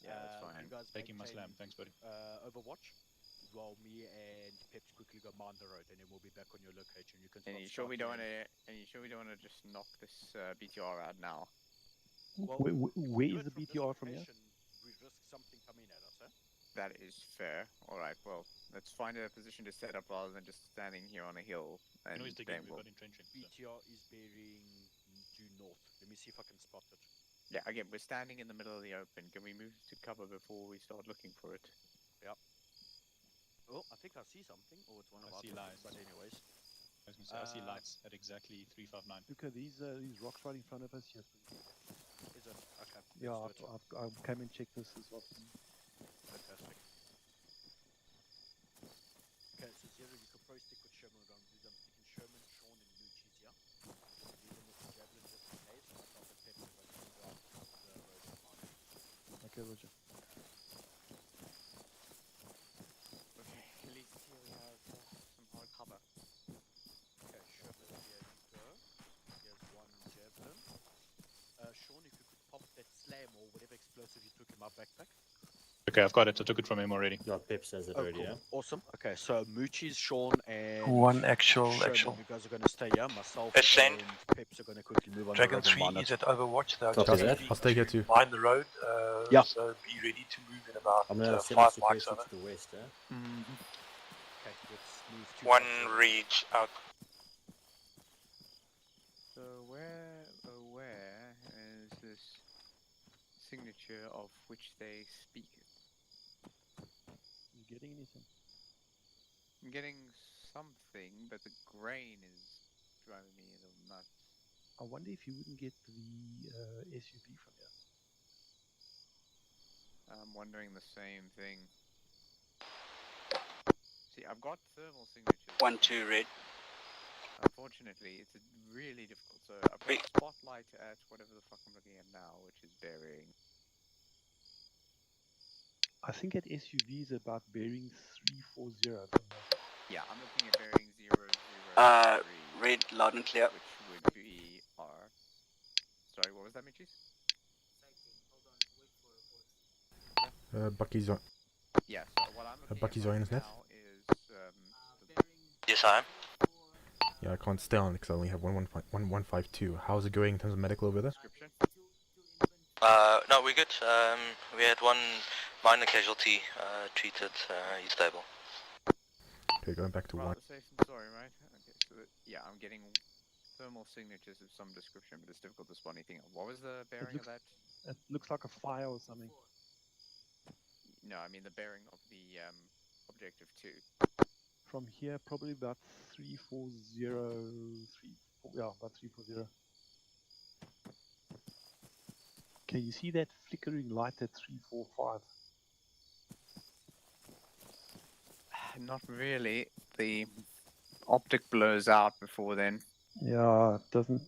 M: Yeah, that's fine.
N: You guys
G: Taking my
N: maintain,
G: slam, thanks buddy.
N: Overwatch, while me and Peps quickly go mine the road, and then we'll be back on your location. You can.
M: And you sure we don't want to? And you sure we don't want to just knock this BTR out now?
N: Well,
A: where is the BTR from here?
N: We risk something coming at us, eh?
M: That is fair. All right. Well, let's find a position to set up rather than just standing here on a hill. And
G: We've
M: then
G: got entrenching.
N: BTR is bearing due north. Let me see if I can spot it.
M: Yeah. Again, we're standing in the middle of the open. Can we move to cover before we start looking for it?
N: Yep. Oh, I think I see something. Oh, it's one of our lights. But anyways.
G: I was going to say, I see lights at exactly 359.
P: Look at these rocks right in front of us. Yes.
N: Is it? Okay.
P: Yeah, I came and checked this as well.
N: Fantastic. Okay, so Zero, you could probably stick with Sherman. I'm sticking Sherman, Sean, and Moochies here. Leave them with the javelin just in case. Myself and Pep are going to go out the road and mine.
P: Okay, Roger.
M: Okay. At least here we have some hard cover.
N: Okay, Sherman, here you go. Here's one javelin. Sean, if you could pop that slam or whatever explosive you took in my backpack.
G: Okay, I've got it. I took it from him already.
K: Yeah, Pep says it already,
N: cool.
K: yeah?
N: Awesome. Okay, so Moochies, Sean, and
O: One actual.
N: You guys are going to stay here. Myself
O: Ascend.
N: and Peps are going to quickly move on.
O: Dragon
N: the road
O: 3
N: and mine
O: is
N: it.
O: at Overwatch. They're
K: Copy
O: just
K: that.
J: I'll stay here too.
O: behind the road.
N: Yeah.
O: So be ready to move in about
K: I'm going to send
O: 5
K: a
O: mics
K: suppressor
O: over.
K: to the west, yeah?
N: Okay, let's move to
S: 1 reach out.
M: So where is this signature of which they speak?
P: You getting anything?
M: I'm getting something, but the grain is driving me a little nuts.
P: I wonder if you wouldn't get the SUV from here.
M: I'm wondering the same thing. See, I've got thermal signatures.
S: 1-2 red.
M: Unfortunately, it's really difficult. So I've got spotlight at whatever the fuck I'm looking at now, which is bearing.
P: I think at SUV is about bearing 340.
M: Yeah, I'm looking at bearing 003.
S: Red, loud and clear.
M: Which would be R. Sorry, what was that, Michis?
J: Bucky's on.
M: Yeah, so what I'm looking
J: Bucky's
M: at
J: on
M: right
J: his net.
M: now is
S: Yes, I am.
J: Yeah, I can't stay on because I only have 1152. How's it going in terms of medical over there?
M: description.
S: No, we're good. We had 1 minor casualty treated. He's stable.
J: Okay, going back to one.
M: Rather safe than sorry, right? Okay, so yeah, I'm getting thermal signatures of some description, but it's difficult to spot anything else. What was the bearing of that?
P: It looks like a fire or something.
M: No, I mean the bearing of the objective 2.
P: From here, probably about 340. Yeah, about 340. Can you see that flickering light at 345?
M: Not really. The optic blows out before then.
P: Yeah, it doesn't.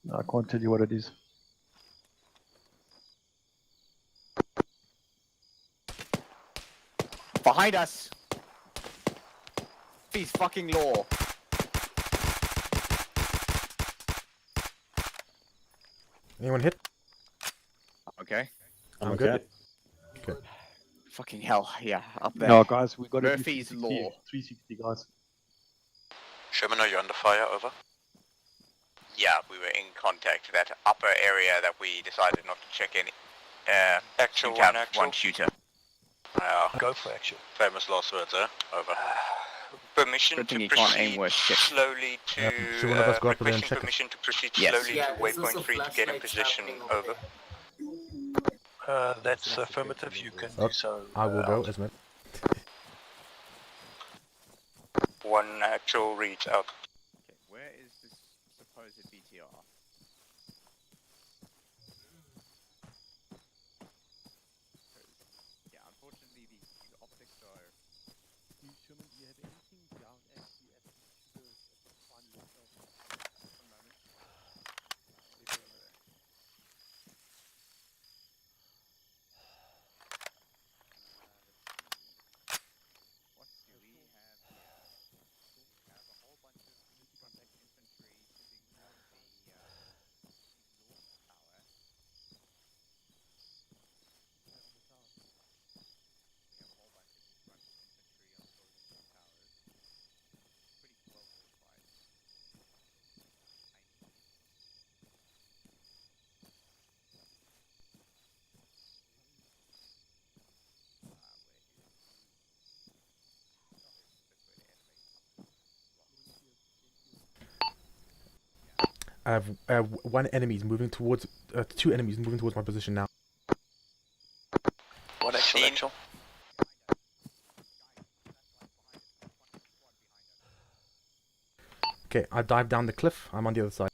P: No, I can't tell you what it is.
M: Behind us! Peace fucking law.
J: Anyone hit?
M: Okay.
J: I'm good. Okay.
M: Fucking hell, yeah, up there.
A: No, guys, we got to do
M: Murphy's
A: 360,
M: Law.
A: 360, guys.
U: Sherman, are you under fire? Over.
S: Yeah, we were in contact. That upper area that we decided not to check in.
U: Actual
S: seemed to have
U: one, actual.
S: one shooter.
U: Go for actual. Famous last words, eh? Over.
M: Permission to proceed
U: slowly to
J: Should one of us go up there and
U: requesting
J: check it?
U: permission to proceed
M: Yes.
U: slowly
T: Yeah,
U: to
T: there's
U: Waypoint
T: also
U: 3 to get in
T: flashlights
U: position.
T: happening over
U: Over. That's affirmative. You can do so.
J: I will go, isn't it?
U: One actual reads out.
M: Okay, where is this supposed BTR? Yeah, unfortunately the optics are...
P: Sherman, do you have anything down actually at the final yourself?
M: One moment. What do we have here? We have a whole bunch of contact infantry sitting on the exhaust tower. We have a whole bunch of infantry on the buildings and towers. Pretty well fortified.
J: I have one enemy moving towards, two enemies moving towards my position now.
U: What actual?
J: Okay, I dive down the cliff. I'm on the other side.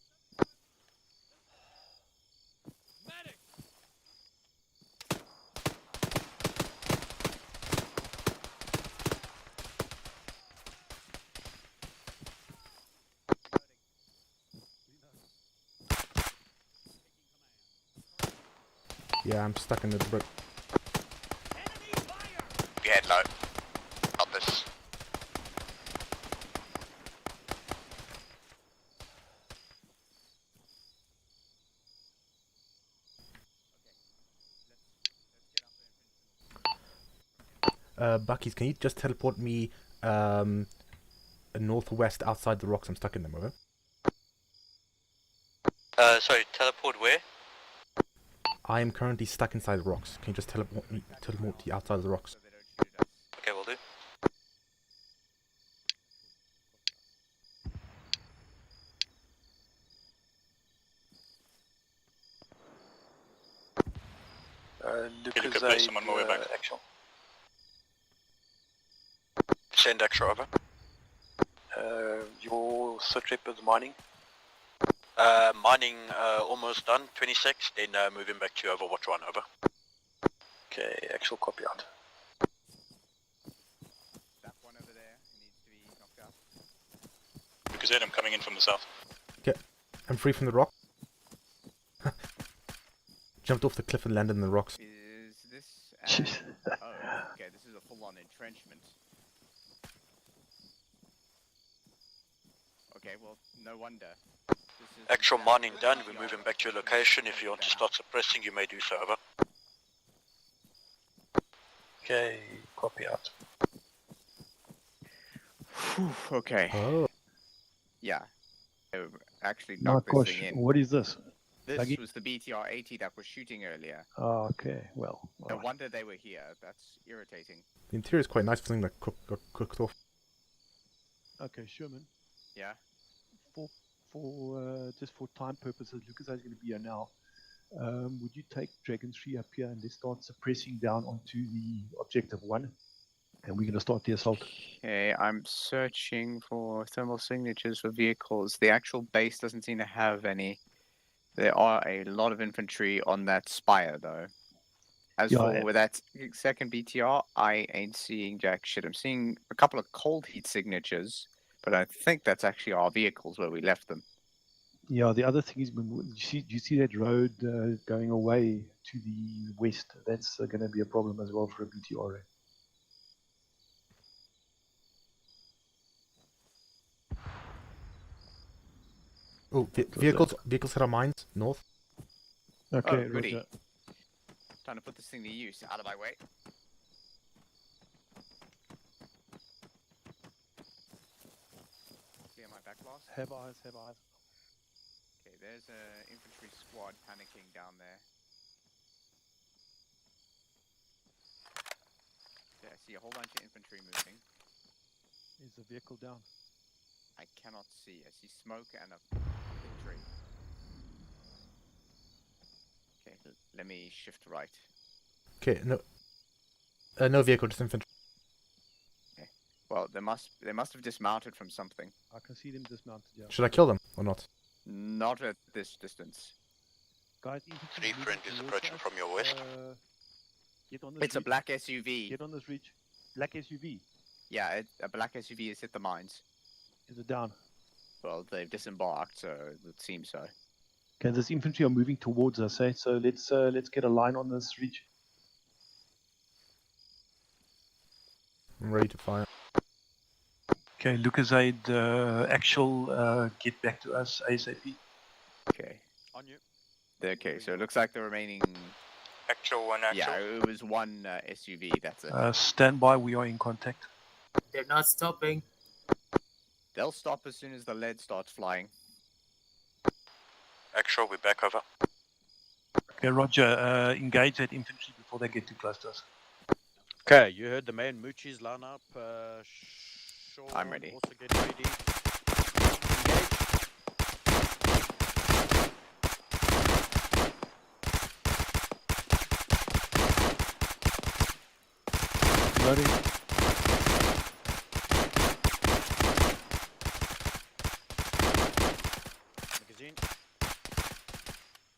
J: Yeah, I'm stuck in the brick.
S: Your head low. Not this.
J: Buckies, can you just teleport me northwest outside the rocks? I'm stuck in them, over.
U: Sorry, teleport where?
J: I am currently stuck inside the rocks. Can you just teleport me outside of the rocks?
U: Okay, we'll do. Lucas, place them on my way back. Actual. Send extra over. Your third trip is mining? Mining almost done, 26, then moving back to Overwatch 1, over. Okay, actual copy out.
M: That one over there needs to be knocked out.
U: Lucas, I'm coming in from the south.
J: Okay, I'm free from the rock. Jumped off the cliff and landed in the rocks.
M: Is this... oh, okay, this is a full-on entrenchment. Okay, well, no wonder.
U: Actual mining done, we're moving back to your location. If you want to start suppressing, you may do so, over. Okay, copy out.
M: Whew, okay.
J: Oh.
M: Yeah. Actually
A: My
M: knocked this
A: gosh,
M: thing in.
A: what is this?
M: This
A: Buggy?
M: was the BTR-80 that was shooting earlier.
A: Oh, okay, well.
M: No wonder they were here. That's irritating.
J: The interior is quite nice for something that got cooked off.
P: Okay, Sherman.
M: Yeah.
P: Just for time purposes, Lucas is going to be here now. Would you take Dragon 3 up here and let's start suppressing down onto the objective 1? And we're going to start the assault.
M: Okay, I'm searching for thermal signatures for vehicles. The actual base doesn't seem to have any. There are a lot of infantry on that spire, though. As for that second BTR, I ain't seeing jack shit. I'm seeing a couple of cold heat signatures, but I think that's actually our vehicles where we left them.
P: Yeah, the other thing is, do you see that road going away to the west? That's going to be a problem as well for a BTR.
J: Oh, vehicles hit our mines, north.
P: Okay,
M: Oh, goody.
P: Roger.
M: Time to put this thing to use. Out of my way. Clear my back blast.
P: Have eyes, have eyes.
M: Okay, there's a infantry squad panicking down there. Okay, I see a whole bunch of infantry moving.
P: Is the vehicle down?
M: I cannot see. I see smoke and a fucking tree. Okay, let me shift right.
J: Okay, no vehicle, just infantry.
M: Okay. Well, they must have dismounted from something.
P: I can see them dismounted, yeah.
J: Should I kill them or not?
M: Not at this distance.
P: Guys, infantry
U: 3 Pruned is approaching from your west.
P: Get on this
M: It's a
P: ridge.
M: black SUV.
P: Get on this ridge. Black SUV.
M: Yeah, a black SUV has hit the mines.
P: Is it down?
M: Well, they've disembarked, so it seems so.
A: Okay, this infantry are moving towards us, eh? So let's get a line on this ridge.
J: I'm ready to fire.
O: Okay, Lucasade, actual, get back to us ASAP.
M: Okay.
H: On you.
M: Okay, so it looks like the remaining...
D: Actual one, actual.
M: Yeah, it was one SUV, that's it.
O: Stand by, we are in contact.
T: They're not stopping.
M: They'll stop as soon as the lead starts flying.
U: Actual, we're back over.
O: Okay, Roger, engage that infantry before they get too close to us.
N: Okay, you heard the man Moochie's line up. Sean,
M: I'm ready.
N: Also get ready.
O: Loading.
N: Magazine.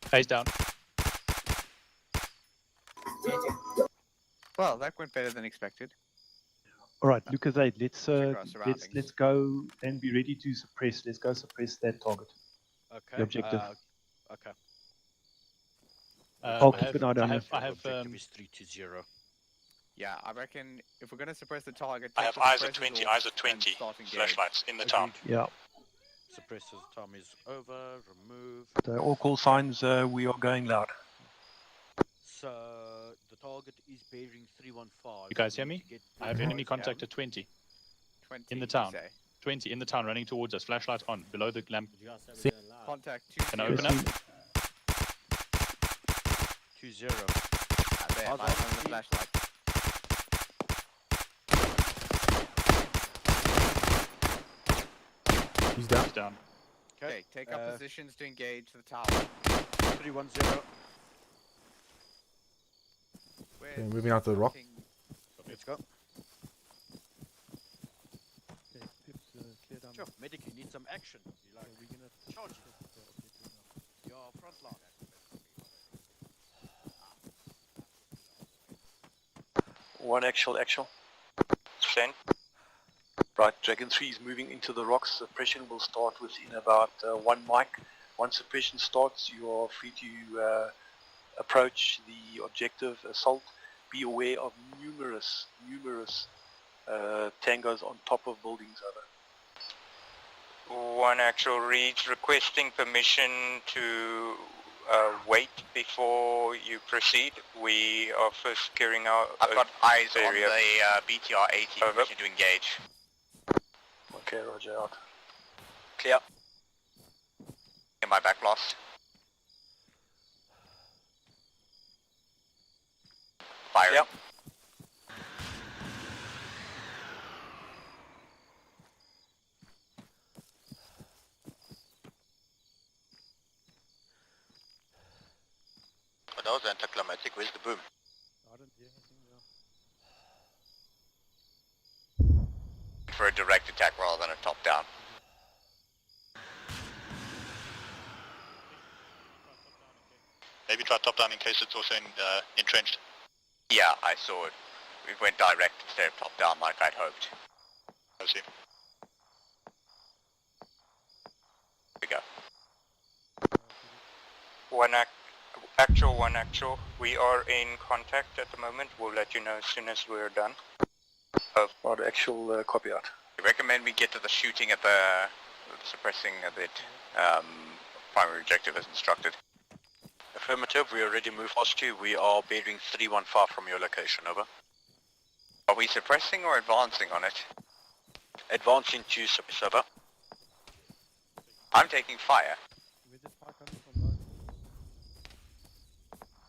G: Face down.
M: Well, that went better than expected.
A: All right, Lucasade,
M: our surroundings.
A: let's go and be ready to suppress. Let's go suppress that target.
N: Okay.
A: The objective.
N: Okay.
A: I'll keep an eye on it.
G: I have
N: Objective is 3-0.
M: Yeah, I reckon if we're going to suppress the target...
U: I
M: take
U: have
M: the
U: eyes at
M: suppressors
U: 20,
M: off
U: eyes at
M: and
U: 20
M: start engage.
U: flashlights in the town.
A: Yeah.
N: Suppressor's time is over. Remove.
O: All call signs, we are going loud.
N: So the target is bearing 315.
G: You guys hear
N: We need
G: me?
N: to get
G: I have
N: the
G: enemy
N: guys
G: contact
N: down.
G: at 20.
M: 20
G: In the
M: you
G: town.
M: say.
G: 20 in the town, running towards us. Flashlight on, below the lamp.
J: See.
M: Contact 2-0.
G: Can I open up?
N: 2-0.
M: There,
N: Eyes
M: light
N: on
M: on the
N: team.
M: flashlight.
J: He's down.
G: He's down.
M: Okay, take up positions to engage the tower.
N: 310.
J: Okay, moving out to the rock.
N: Let's go.
P: Okay, Pips, clear down.
N: Sure, medic, you need some action. You like,
P: We're gonna
N: charge.
P: objective now.
N: Your front line.
O: One actual.
D: Send.
O: Right, Dragon 3 is moving into the rocks. Suppression will start within about 1 mic. Once suppression starts, you are free to approach the objective assault. Be aware of numerous tangos on top of buildings. Over.
D: One actual reads requesting permission to wait before you proceed. We are first carrying out.
U: I've got eyes on
D: area.
U: the BTR 80,
D: Over.
U: permission to engage.
O: Okay, Roger, out.
U: Clear. In my back blast. Firing. Yep. Oh, that was anticlimactic. Where's the boom?
P: I don't hear anything now.
U: For a direct attack rather than a top-down. Maybe try top-down in case it's also entrenched. Yeah, I saw it. We went direct instead of top-down like I'd hoped. I see. Here we go.
D: One actual. We are in contact at the moment. We'll let you know as soon as we're done.
O: Right, actual copy out.
U: I recommend we get to the shooting at the suppressing of it. Primary objective as instructed. Affirmative, we already moved past you. We are bearing 315 from your location, over.
S: Are we suppressing or advancing on it?
U: Advancing to suppress, over.
S: I'm taking fire.
P: Where's the fire coming from, guys?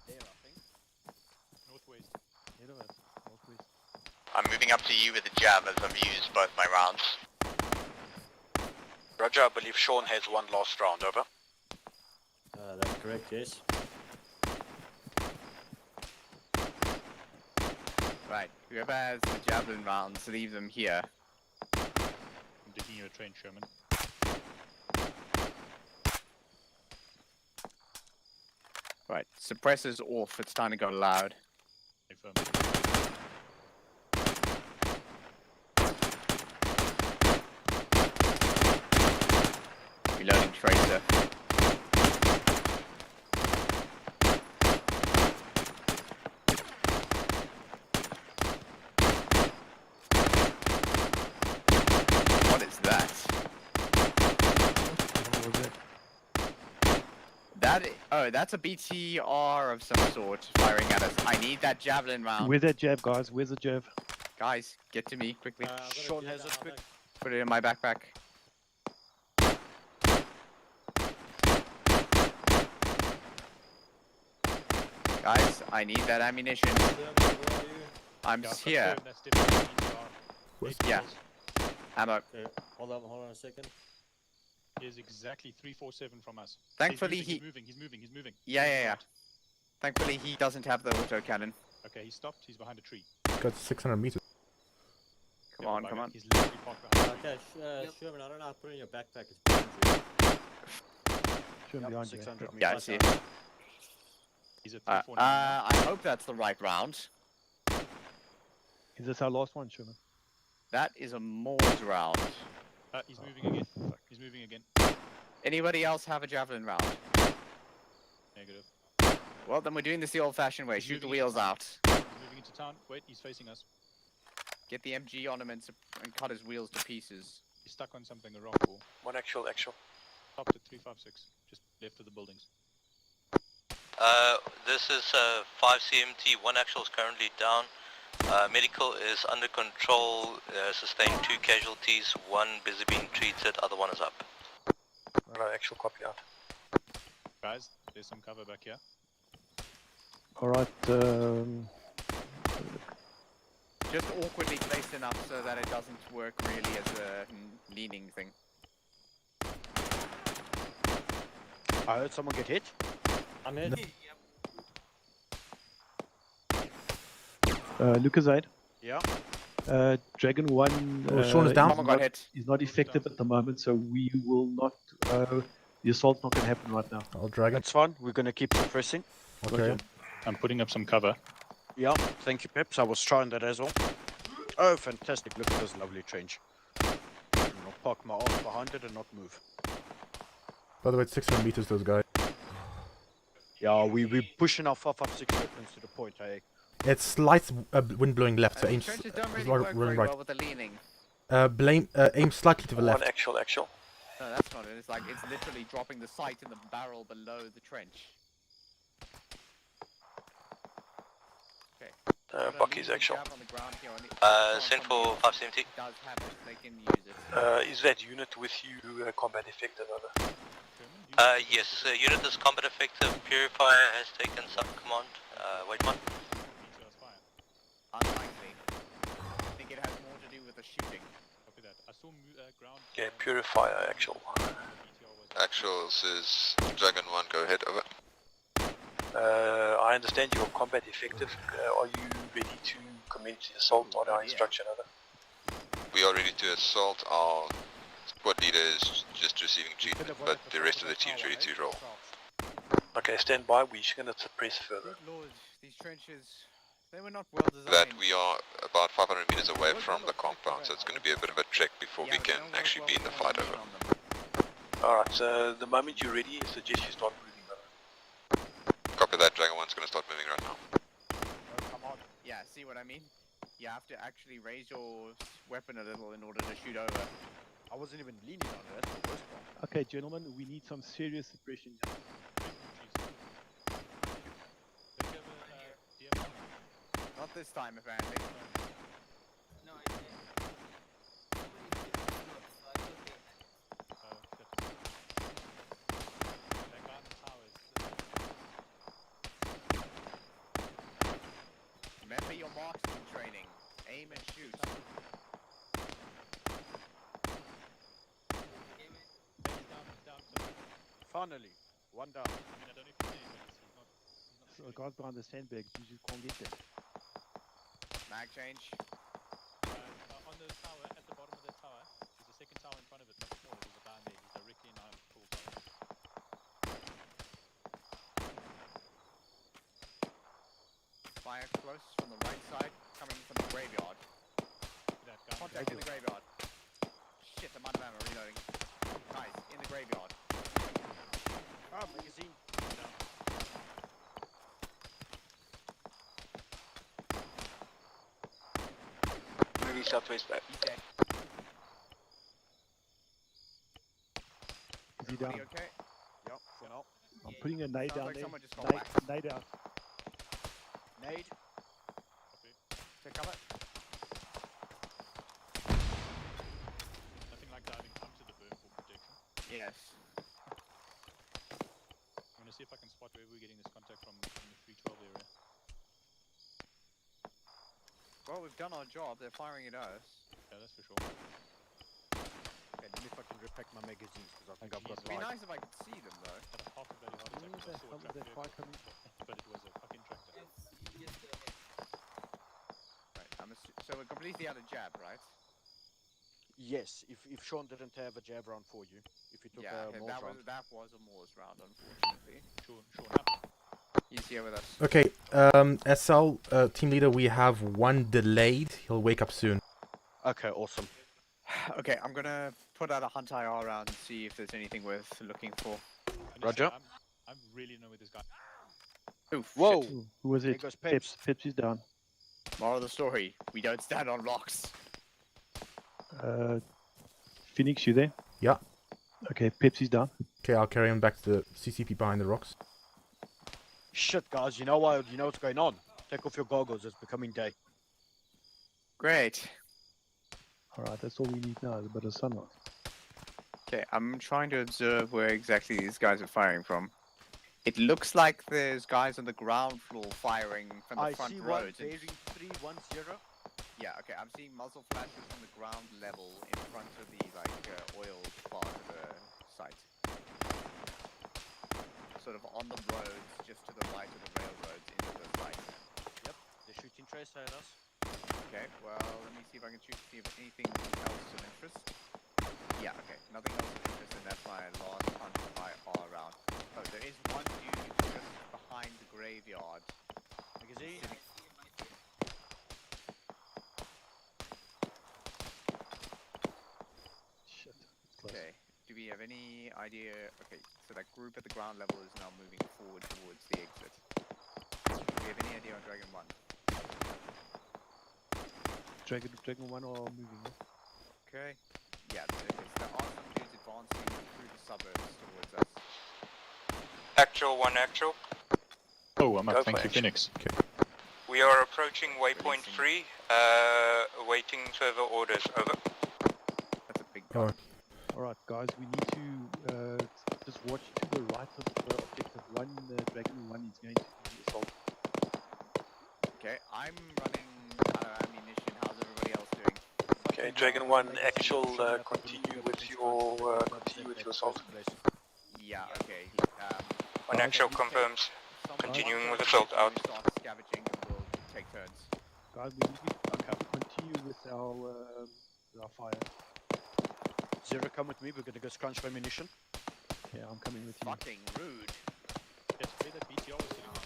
N: There, I think.
G: Northwest.
P: Ahead of us, northwest.
S: I'm moving up to you with a jab as I've used both my rounds.
U: Roger, I believe Sean has one last round, over.
K: That's correct, yes.
M: Right, whoever has the javelin rounds, leave them here.
G: I'm digging you a train, Sherman.
M: Right, suppressors off, it's time to go loud. Reloading tracer. What is that? Oh, that's a BTR of some sort firing at us. I need that javelin round.
P: Where's that jab, guys? Where's the jab?
M: Guys, get to me quickly.
N: Sean has it quick.
M: Put it in my backpack. Guys, I need that ammunition. I'm here. Yeah. Ammo.
K: Okay, hold on a second.
G: Is exactly 347 from us.
M: Thankfully
G: he's moving.
M: Yeah. Thankfully he doesn't have the autocannon.
G: Okay, he stopped. He's behind a tree.
J: Got 600 meters.
M: Come on.
G: He's literally parked behind a tree.
K: Okay, Sherman, I don't know how to put it in your backpack. It's behind you.
P: Sherman behind you.
N: 600
M: Yeah, I
N: meters.
M: see it.
G: He's at
M: I hope that's the right round.
P: Is this our last one, Sherman?
M: That is a Moore's round.
G: He's moving again. He's moving again.
M: Anybody else have a javelin round?
G: Negative.
M: Well, then we're doing this the old-fashioned way. Shoot the wheels out.
G: He's moving into town. Wait, he's facing us.
M: Get the MG on him and cut his wheels to pieces.
G: He's stuck on something, a rock wall.
U: One actual.
G: Stopped at 356, just left of the buildings.
Q: This is 5 CMT, one actual is currently down. Medical is under control, sustained 2 casualties, one busy being treated, other one is up.
U: No, actual copy out.
G: Guys, there's some cover back here.
P: Alright,
M: Just awkwardly placed enough so that it doesn't work really as a leaning thing.
N: I heard someone get hit.
K: I'm hit.
P: Lucasade.
N: Yeah.
P: Dragon 1
J: Sean is down.
P: is
M: Someone got hit.
P: Is not effective at the moment, so we will not. The assault's not going to happen right now.
J: I'll drag it.
N: That's fine. We're going to keep suppressing.
J: Okay.
G: I'm putting up some cover.
N: Yeah. Thank you, Peps. I was trying that as well. Oh, fantastic. Look at this lovely trench. I'll park my arse behind it and not move.
J: By the way, it's 600 meters, those guys.
N: Yeah, we're pushing our 556 weapons to the point, hey?
J: It's slight wind blowing left, so aim
M: Trenches don't really work very
J: right.
M: well with the leaning.
J: Aim slightly to the left.
U: One actual.
M: No, that's not it. It's like it's literally dropping the sight in the barrel below the trench. Okay.
U: Bucky's actual.
Q: Send for 570.
M: Does have it, they can use it.
U: Is that unit with you combat effective, over?
Q: Yes, unit is combat effective. Purifier has taken sub-command. Waypoint.
M: Unlikely. I think it has more to do with the shooting.
G: Copy that. I saw ground.
U: Yeah, Purifier actual.
B: Actuals is Dragon 1, go ahead, over.
U: I understand you're combat effective. Are you ready to commence the assault on our instruction, over?
B: We are ready to assault. Our squad leader is just receiving treatment, but the rest of the team's ready to roll.
U: Okay, stand by. We're just going to suppress further.
M: Good lord, these trenches, they were not well designed.
B: That we are about 500 meters away from the compound, so it's going to be a bit of a trek before we can actually be in the fight, over.
U: Alright, so the moment you're ready, I suggest you start moving, over.
B: Copy that, Dragon 1's going to start moving right now.
M: Oh, come on. Yeah, see what I mean? You have to actually raise your weapon a little in order to shoot over.
N: I wasn't even leaning on it, that's the worst part.
P: Okay, gentlemen, we need some serious suppression.
M: this time, apparently.
T: No, I didn't. Nobody did it, so I thought they had it.
C: Oh, shit. That garden tower is...
M: Remember your marksman training. Aim and shoot.
N: Finally, one down.
C: I mean, I don't know if you see him, but he's not
P: So the guys behind the sandbags, you just can't get them.
M: Mag change.
C: on the tower, at the bottom of the tower, there's a second tower in front of it, not smaller, there's a guy there, he's directly in our full tower.
M: Fire close from the right side, coming from the graveyard.
C: That guy.
M: Contact in the graveyard. Shit, I'm out of ammo, reloading. Nice, in the graveyard.
N: Ah, magazine.
O: Moving southwest back.
M: He's dead.
P: Is he down?
M: Everybody okay?
N: Yep, for now.
P: I'm putting a nade
M: Sounds
P: down
M: like
P: there.
M: someone just got
P: Nade,
M: whacked.
P: nade out.
N: Nade.
M: Take cover.
C: Nothing like diving into the berm for protection.
M: Yes.
C: I'm gonna see if I can spot where we're getting this contact from the 312 area.
M: Well, we've done our job. They're firing at us.
C: Yeah, that's for sure.
N: Okay, let me fucking repack my magazines because I think I've got
M: It'd be
N: light.
M: nice if I could see them though.
C: Had a half a bloody heart attack because I saw a track vehicle, but it was a fucking tractor.
M: Right. So we're completely out of jab, right?
N: Yes, if Sean didn't have a jab round for you, if he took
M: Yeah,
N: a
M: okay,
N: Morse round.
M: that was a Morse round, unfortunately.
C: Sean up.
M: He's here with us.
J: Okay, SL, team leader, we have one delayed. He'll wake up soon.
N: Okay, awesome.
M: Okay, I'm gonna put out a hunt IR round and see if there's anything worth looking for.
N: Roger.
C: I really know where this guy.
M: Oof,
N: Whoa!
M: shit.
P: Who was
N: There
P: it?
N: goes
P: Peps. Peps is down.
M: Moral of the story: we don't stand on rocks.
A: Pheonix, you there?
J: Yeah.
A: Okay, Pepsi's down.
J: Okay, I'll carry him back to the CCP behind the rocks.
N: Shit, guys, you know what? You know what's going on. Take off your goggles. It's becoming day.
M: Great.
A: All right, that's all we need now. Is a bit of sunlight.
M: Okay, I'm trying to observe where exactly these guys are firing from. It looks like there's guys on the ground floor firing from the
N: I
M: front
N: see
M: roads.
N: one bearing 310.
M: Yeah, okay, I'm seeing muzzle flashes from the ground level in front of the oil part of the site. Sort of on the roads, just to the right of the railroads into the site.
N: Yep, they're shooting tracer at us.
M: Okay, well, let me see if I can see if anything else of interest. Yeah, okay, nothing else of interest, and that's my last hunt IR round. Oh, there is one dude just behind the graveyard.
N: Magazine.
A: Shit. It's close.
M: Okay, do we have any idea? Okay, so that group at the ground level is now moving forward towards the exit. Do we have any idea on Dragon 1?
A: Dragon 1 are moving. Yeah?
M: Okay. Yeah, there are some dudes advancing through the suburbs towards us.
U: Actual, one actual.
G: Oh, I'm
U: Go
G: up. Thank
U: for
G: you,
U: it.
G: Phoenix.
U: We are approaching Waypoint 3, awaiting further orders. Over.
M: That's a big
J: Oh.
A: All right, guys, we need to just watch to the right of objective 1. Dragon 1 is going to be assaulted.
M: Okay, I'm running out of ammunition. How's everybody else doing?
O: Okay, Dragon 1 actual, continue with your assault.
M: Yeah, okay.
U: One actual confirms. Continuing with assault out.
M: Start scavenging and we'll take turns.
A: Guys, we need to continue with our fire.
N: Zero, come with me. We're gonna go scrunch for ammunition.
A: Yeah, I'm coming with you.
M: Fucking rude.
C: Yes, where that BTR was sitting last.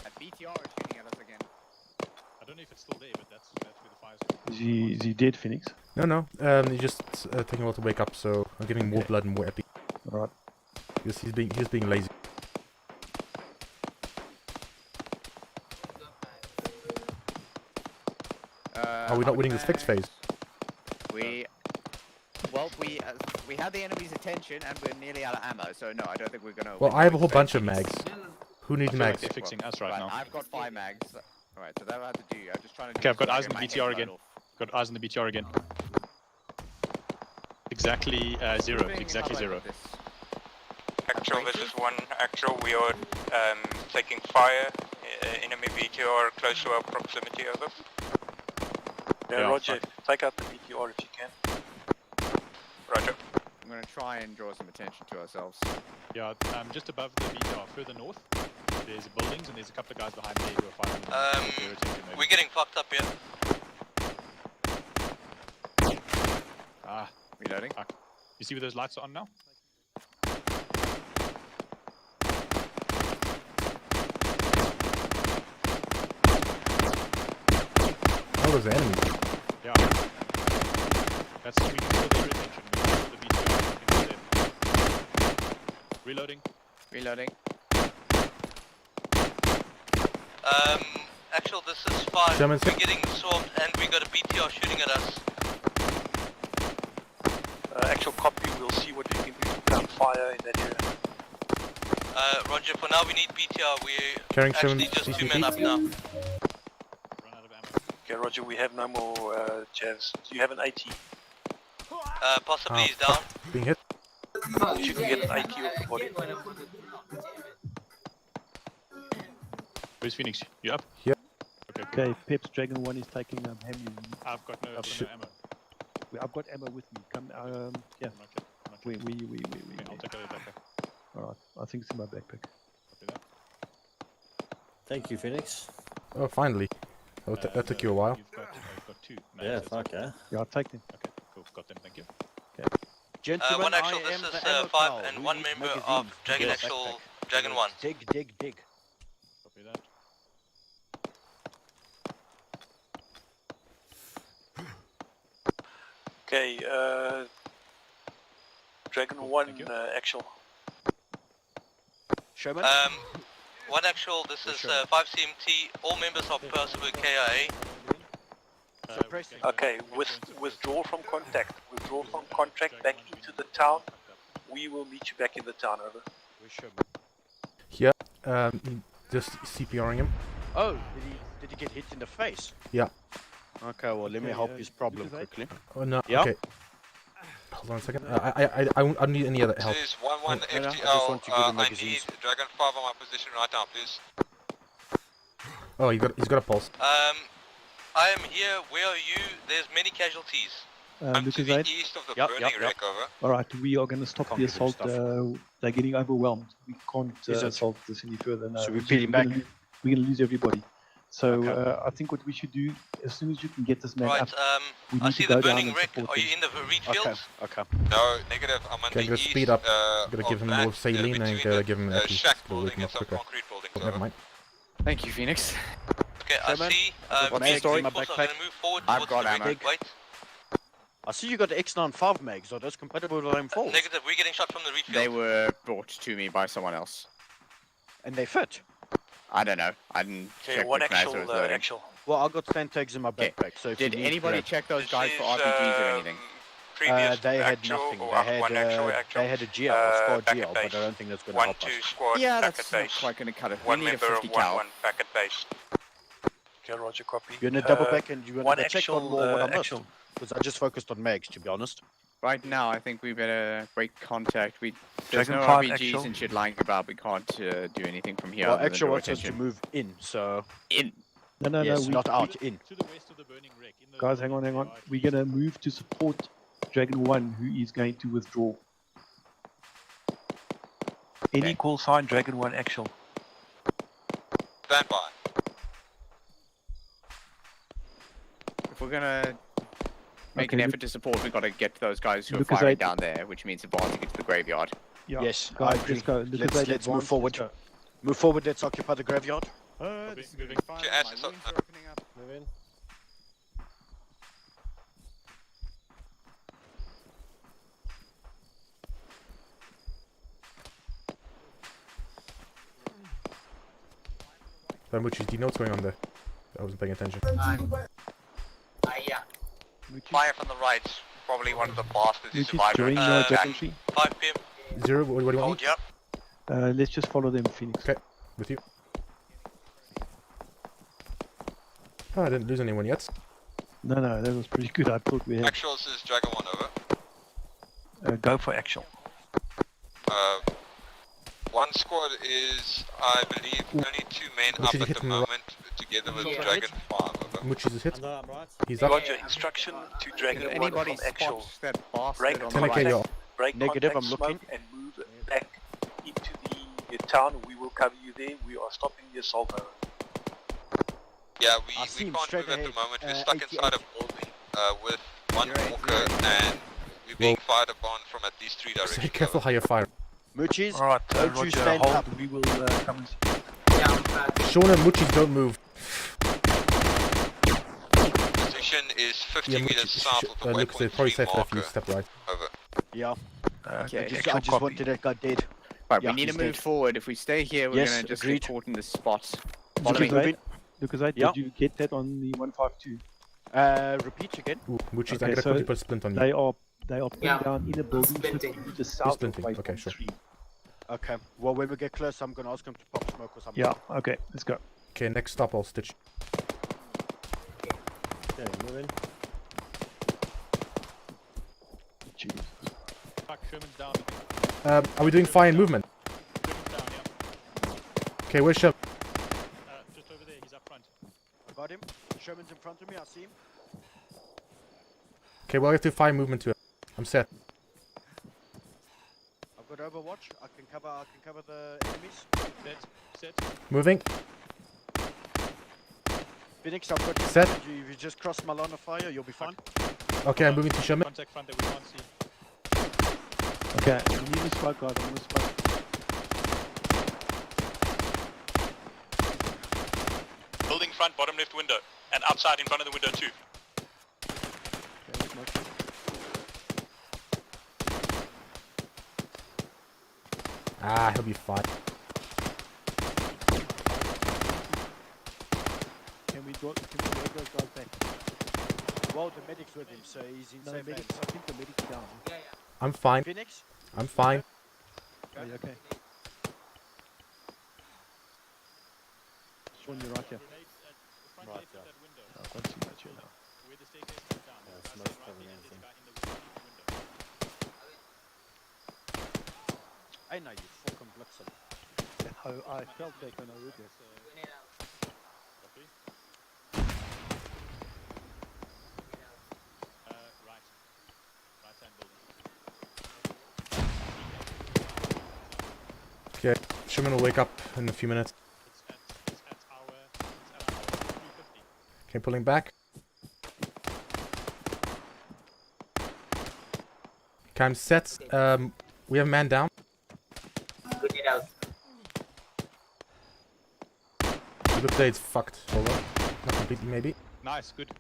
M: That BTR is shooting at us again.
C: I don't know if it's still there, but that's where the fire's from.
A: Is he dead, Phoenix?
J: No. He's just taking a while to wake up, so I'm giving him more blood and more epi.
A: All right.
J: He's being lazy. Are we not winning this fixed phase?
M: We had the enemy's attention and we're nearly out of ammo, so no, I don't think we're gonna.
J: Well,
M: win
J: I have a
M: the
J: whole
M: fixed
J: bunch
M: phase.
J: of mags. Who needs
G: I feel like
J: mags?
G: they're fixing us right now.
M: I've got 5 mags. Right, Alright, so that I had to do. I'm just trying to.
G: Okay, I've got
M: so I
G: eyes on
M: get
G: the
M: my
G: BTR
M: head
G: again.
M: blown off.
G: Got eyes on the BTR again. Exactly 0. Exactly 0.
D: Actual, this is 1. Actual, we are taking fire. Enemy BTR close to our proximity, over.
O: Yeah,
G: Yeah,
O: Roger, take out the BTR if you can.
D: Roger.
M: I'm gonna try and draw some attention to ourselves.
G: Yeah, just above the BTR, further north, there's buildings and there's a couple of guys behind there who are firing.
U: We're getting fucked up here.
G: Ah,
M: reloading.
G: Fuck. You see where those lights are on now?
J: Oh, there's enemies.
G: Yeah. That's we can draw their attention. We can draw the BTR. We can draw them. Reloading.
M: Reloading.
U: Actual, this is 5.
J: German's
U: We're getting swarmed and we got a BTR shooting at us.
O: Actual copy, we'll see what we can do to put out fire in that area.
U: Roger, for now we need BTR. We're
J: Carrying
U: actually
J: Sherman
U: just 2
J: CCT.
U: men up now.
O: Okay, Roger, we have no more Javs. Do you have an AT?
U: Possibly he's down.
J: Being hit.
O: You can get an AT off the body.
G: Where's Pheonix? You up?
J: Yeah.
G: Okay, cool.
A: Okay, Pep's Dragon 1 is taking Hemi.
G: I've got no ammo.
A: I've got ammo with me. Come, yeah. We.
G: I'll take out the backpack.
A: Alright, I think it's in my backpack.
K: Thank you, Pheonix.
J: Oh, finally. That took you a while.
G: I've got 2.
K: Yeah, fuck yeah.
A: Yeah, I'll take them.
G: Okay, cool. Got them, thank you.
A: Okay.
U: Gentlemen, one actual, this is 5 and 1 member of Dragon Actual, Dragon 1.
N: Dig.
G: Copy that.
O: Okay, Dragon 1 actual.
N: Showman?
U: 1 actual, this is 5 CMT, all members of Percival KIA.
O: Okay, withdraw from contact. Withdraw from contact back into the town. We will meet you back in the town, over.
J: Yeah, just CPRing him.
N: Oh, did he get hit in the face?
J: Yeah.
N: Okay, well, let me help his problem quickly.
J: Oh no.
N: Yeah?
J: Okay. Hold on a second. I don't need any other help.
U: This is 1-1
N: I just
U: FTL,
N: want to give him
U: I need
N: magazines.
U: Dragon 5 on my position right now, please.
J: Oh, he's got a pulse.
U: I am here, where are you? There's many casualties. I'm to the east of the burning wreck, over.
A: Alright, we are going to stop the assault. They're getting overwhelmed. We can't
N: Is it?
A: assault this any further now.
N: Should we peel him back?
A: We're going to lose everybody. So
N: Okay.
A: I think what we should do, as soon as you can get this man
U: Right,
A: up, we
U: I
A: need
U: see
A: to go
U: the
A: down
U: burning
A: and
U: wreck.
A: support
U: Are you
A: him.
U: in the reed fields?
N: Okay.
U: No, negative. I'm on
J: Okay,
U: the
J: gotta
U: east.
J: speed up. Gotta give him more
U: back,
J: saline and gotta give him at least
U: shack
J: to wake
U: building
J: him
U: and
J: up
U: some
J: quicker.
U: concrete buildings.
J: Oh, never mind.
M: Thank you, Pheonix.
U: Okay, I
N: Showman,
U: see.
N: I've got
U: Mags
N: story in my
U: reinforced are
N: backpack.
U: gonna move forward
M: I've
U: towards
M: got
U: the
M: ammo.
U: wreck. Wait.
N: I see you got the X95 mags. Are those compatible with M4?
U: Negative. We're getting shot from the reed field.
M: They were brought to me by someone else.
N: And they fit?
M: I don't know. I didn't
O: Okay,
M: check
O: 1
M: which mags I was
O: actual,
M: loading.
O: actual.
N: Well, I got stand tags in my
M: Okay.
N: backpack. So if
M: Did
N: you need
M: anybody
N: that-
M: check those guys for
U: This is,
M: RPGs or anything?
U: Previous
N: they had
U: actual,
N: nothing.
U: or
N: They
U: one actual,
N: had
U: actual.
N: they had a GL, a squad
U: back
N: GL,
U: at
N: but I
U: base.
N: don't think that's going to
U: 1-2
N: help us.
U: squad
M: Yeah,
U: back
M: that's
U: at
M: not
U: base.
M: quite going to cut it. We
U: 1
M: need a
U: member of
M: 50 cal.
U: 1-1 back at base.
O: Okay, Roger, copy.
N: You're going to double back and you're
O: one
N: going to check on
O: actual,
N: more what I missed.
O: actual.
N: Because I just focused on mags, to be honest.
M: Right now, I think we better break contact. There's
O: Dragon
M: no
O: 5
M: RPGs
O: actual.
M: and shit lying about. We can't do anything from here.
N: Well,
M: other than
N: actually
M: draw
N: wants us to
M: attention.
N: move in, so...
M: In?
A: No,
N: yes,
A: we,
N: not out, in.
G: To the west of the burning wreck. In the
A: guys, hang on. We're going to move to support Dragon 1, who is going to withdraw.
O: Any call sign, Dragon 1 actual.
U: Stand by.
M: If we're going to make
A: Okay,
M: an effort to support, we've got to get those guys who are
A: Lucas,
M: firing down there, which means advancing into the graveyard.
A: Yeah.
N: Yes,
A: guys,
N: I agree.
A: let's go.
N: Let's move forward. Move forward, let's occupy the graveyard.
M: This is going to be fun.
U: Okay,
M: My
U: Ash is
M: wounds
U: up.
M: are opening up.
K: Move in.
J: Muchis, do you know what's going on there? I wasn't paying attention.
T: Yeah.
U: Fire from the right. Probably one of the bastards who
A: Lucas,
U: survived.
A: join definitely.
U: 5 PM.
J: Zero, what do you want?
U: Hold you up.
A: Let's just follow them, Pheonix.
J: Okay, with you. Oh, I didn't lose anyone yet.
A: No, that was pretty good. I thought we had.
R: Actuals is Dragon 1 over.
A: Go for actual.
R: One squad is, I believe, only 2 men up
J: Muchis
R: at
J: hit
R: the
J: him
R: moment, together with Dragon 5 over.
J: Muchis is hit. He's up.
O: Roger, instruction to Dragon 1
M: Anybody
O: from actual.
M: spots that bastard
O: Break
M: on
J: Taneka,
M: the
J: you're
M: right?
O: Break
F: Negative,
O: contact,
F: I'm looking.
O: smoke, and move back into the town. We will cover you there. We are stopping the assault.
R: Yeah,
F: I
R: we
F: see him
R: can't
F: straight
R: move at the
F: ahead,
R: moment. We're stuck
F: 88.
R: inside a building with one walker, and we're being fired upon from at least 3
J: Say
R: directions.
J: careful how you fire.
F: Moochies,
O: Alright,
F: don't you
O: Roger,
F: stand
O: hold.
F: up.
O: We will come and
T: Yeah, I'm back.
J: Sean and Muchis don't move.
R: Position is 50
J: Yeah,
R: meters south of the
J: Lucas,
R: Waypoint
J: it's probably
R: 3
J: safer if you
R: marker.
J: step right.
R: Over.
F: Yeah.
M: Okay,
F: I just wanted that guy dead.
M: Right,
F: Yeah,
M: we need to
F: he's
M: move
F: dead.
M: forward. If we stay here, we're
F: Yes,
M: gonna just
F: agreed.
M: get caught in this spot. Follow
A: Lucas,
M: me.
A: Lucas,
F: Yeah.
A: did you get that on the 152?
F: Repeat again.
J: Ooh, Muchis,
A: Okay,
J: I'm gonna
A: so
J: quickly put a splint on you.
A: They are pinned
T: Yeah.
A: down in a building
T: Splinting.
A: 50 meters south of
J: Splinting, okay,
A: Waypoint
J: sure.
A: 3.
F: Okay. Well, when we get close, I'm gonna ask him to pop smoke or something.
A: Yeah, okay, let's go.
J: Okay, next stop, I'll stitch.
K: Okay, move in.
A: Jeez.
C: Fuck, Sherman's down.
J: Are we doing fire and movement?
C: Sherman's down, yeah.
J: Okay, where's Sherman?
C: Just over there, he's up front.
F: I got him. Sherman's in front of me. I see him.
J: Okay, well, I have to do fire movement to it. I'm set.
F: I've got Overwatch. I can cover the enemies.
C: Set.
J: Moving.
F: Phoenix, I've got you.
J: Set.
F: If you just cross my line of fire, you'll be fine.
J: Okay, I'm moving to Sherman.
C: Contact front that we can't see.
A: Okay, we need a spot guard on the spot.
C: Building front, bottom left window. And outside in front of the window too.
A: Okay, smoke.
J: Ah, he'll be fine.
P: Can we get those guys back?
F: Well, the medic's with him, so he's in
P: No,
F: safe
P: medic,
F: hands.
P: I think the medic's down.
J: I'm fine.
F: Phoenix?
J: I'm fine.
P: Oh, yeah, okay. Sean, you're right here.
K: Right, yeah.
A: I can't see much here now.
C: Where the staircase goes down.
K: Yeah, smoke's covering everything.
F: I know you fucking blitzen.
P: I felt that when I read it.
C: Right. Right hand building.
J: Okay, Sherman will wake up in a few minutes.
C: It's at our 350.
J: Okay, pulling back. Okay, I'm set. We have a man down.
T: Good, get out.
J: You could say it's fucked. Hold on. Not completely, maybe.
C: Nice, good.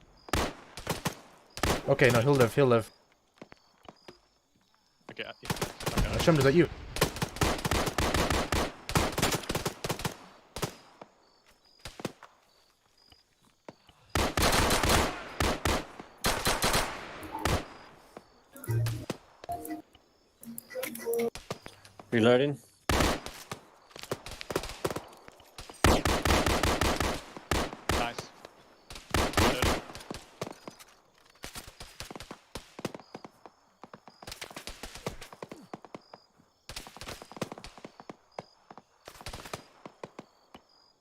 J: Okay, no, he'll live, he'll live.
C: Okay, yeah.
J: Sherman, is that you?
K: Reloading.
C: Nice.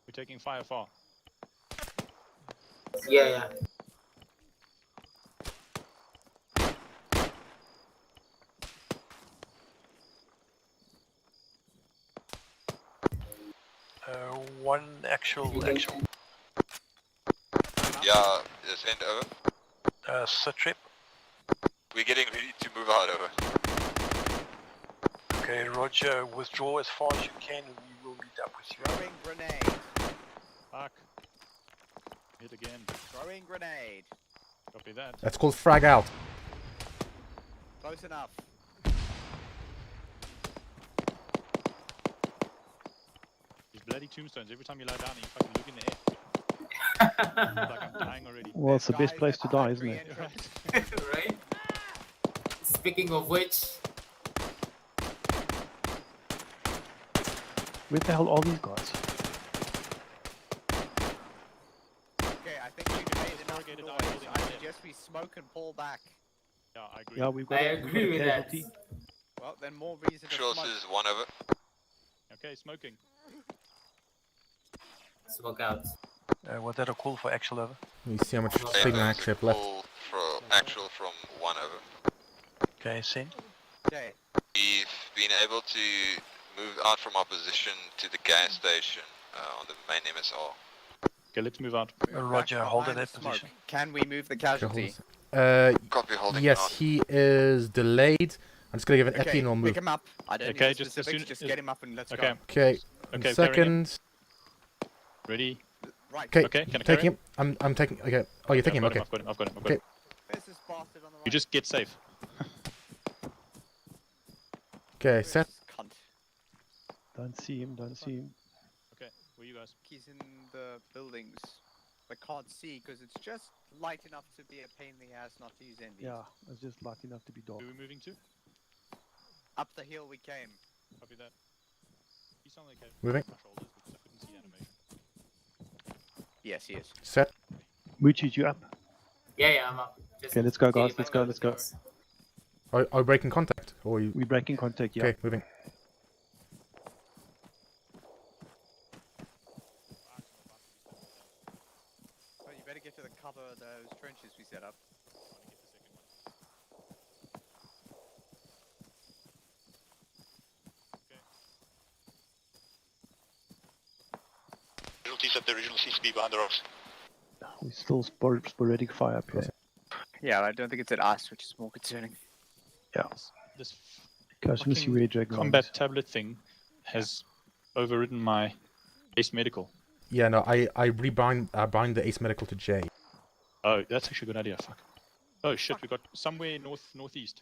C: We're taking fire far.
T: Yeah.
O: One actual.
R: Yeah, send over.
O: Sit rep.
R: We're getting ready to move out over.
O: Okay, Roger, withdraw as far as you can. We will meet up with you.
M: Throwing grenade.
C: Fuck. Hit again.
M: Throwing grenade.
C: Copy that.
J: That's called frag out.
M: Close enough.
C: These bloody tombstones, every time you lie down and you fucking look in the air. Like I'm dying already.
A: Well, it's the best place to die, isn't it?
T: Right? Speaking of which,
A: Where the hell are these guys?
M: Okay, I think we I suggest we smoke and pull back.
C: Yeah, I agree.
A: Yeah, we've got a casualty.
M: Well, then more reason to
R: Actuals
M: smoke.
R: is 1 over.
C: Okay, smoking.
T: Smoke out.
O: Was that a call for actual over?
J: Let me see how much
R: Okay,
J: signal
R: there's
J: actually
R: a
J: have left.
R: call for actual from 1 over.
O: Okay, send.
M: Okay.
R: We've been able to move out from our position to the gas station on the main MSR.
C: Okay, let's move out.
O: Roger, hold at that
M: Smoke.
O: position.
M: Can we move the casualty?
R: Copy, holding
J: yes,
R: out.
J: he is delayed. I'm just gonna give an epi and we'll move.
M: Pick him up. I don't
C: Okay,
M: need the
C: just as
M: specifics,
C: soon
M: just
C: as-
M: get him up and let's
C: Okay.
M: go.
J: Okay.
C: Okay,
J: Second.
C: Ready?
M: Right.
J: Okay.
C: Okay, can I
J: Take
C: carry
J: him. I'm taking. Okay. Oh, you're taking him. Okay.
C: I've got him. I've got him.
J: Okay.
M: There's this bastard on the right.
C: You just get safe.
J: Okay. Set.
M: Cunt.
A: Don't see him. Don't see him.
C: Okay, where you guys?
M: He's in the buildings. I can't see because it's just light enough to be a pain in the ass not to use NDs.
A: Yeah, it's just light enough to be dark.
C: Where are we moving to?
M: Up the hill we came.
C: Copy that. He sounded like
J: Moving.
C: my shoulders because I couldn't see animation.
M: Yes, he is.
J: Set.
A: Moochie, you up?
T: Yeah, I'm up. Just
A: Okay, let's go,
T: getting
A: guys. Let's
T: my
A: go. Let's go.
T: notifications.
J: Are we breaking contact? Or you?
A: We're breaking contact. Yeah.
J: Okay. Moving.
M: Well, you better get to the cover of those trenches we set up.
U: Casualties at the original CCP behind the rocks.
A: We still sporadic fire up here.
M: Yeah, I don't think it's at us, which is more concerning.
A: Yeah.
C: This
A: Guys, let me see where Dragon
C: combat tablet thing has overridden my base medical.
J: Yeah. No. I bind the ace medical to J.
C: Oh, that's actually a good idea. Fuck. Oh shit, we got somewhere northeast.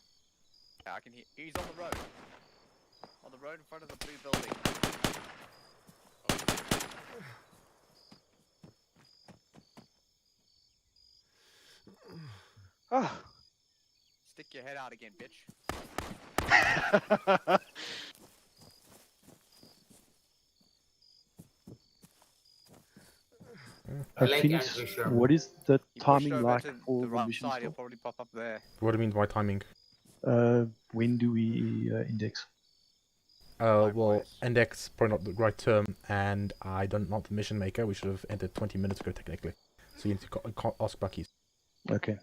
M: Yeah, I can hear. He's on the road. On the road in front of the blue building.
A: Ah.
M: Stick your head out again, bitch.
T: I like
A: Phoenix,
T: Andrew Sherman.
A: what is the
M: You push
A: timing
M: over
A: like
M: to
A: for
M: the
A: the
M: right
A: mission
M: side, he'll
A: still?
M: probably pop up there.
J: What do you mean by timing?
A: When do we index?
J: Well, index probably not the right term, and I don't not the mission maker. We should have entered 20 minutes ago technically. So you need to ask Bucky's.
A: Okay.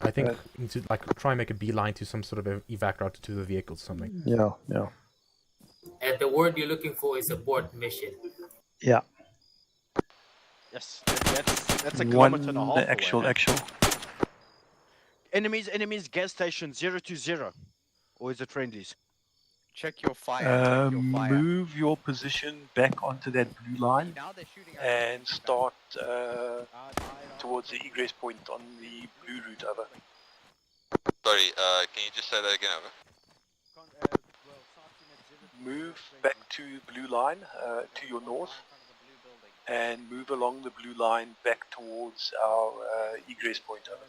J: I think you need to like try and make a beeline to some sort of evac route to the vehicles or something.
A: Yeah, yeah.
T: And the word you're looking for is abort mission.
A: Yeah.
N: Yes, that's a kilometer and a half
O: The actual,
N: away.
O: actual.
N: Enemies, gas station 020. Or is it friendlies?
M: Check your fire. Check your fire.
O: Move your position back onto that blue line
M: Now they're shooting at
O: and start towards the egress point on the blue route over.
R: Sorry, can you just say that again, over?
O: Move back to blue line to your north and move along the blue line back towards our egress point over.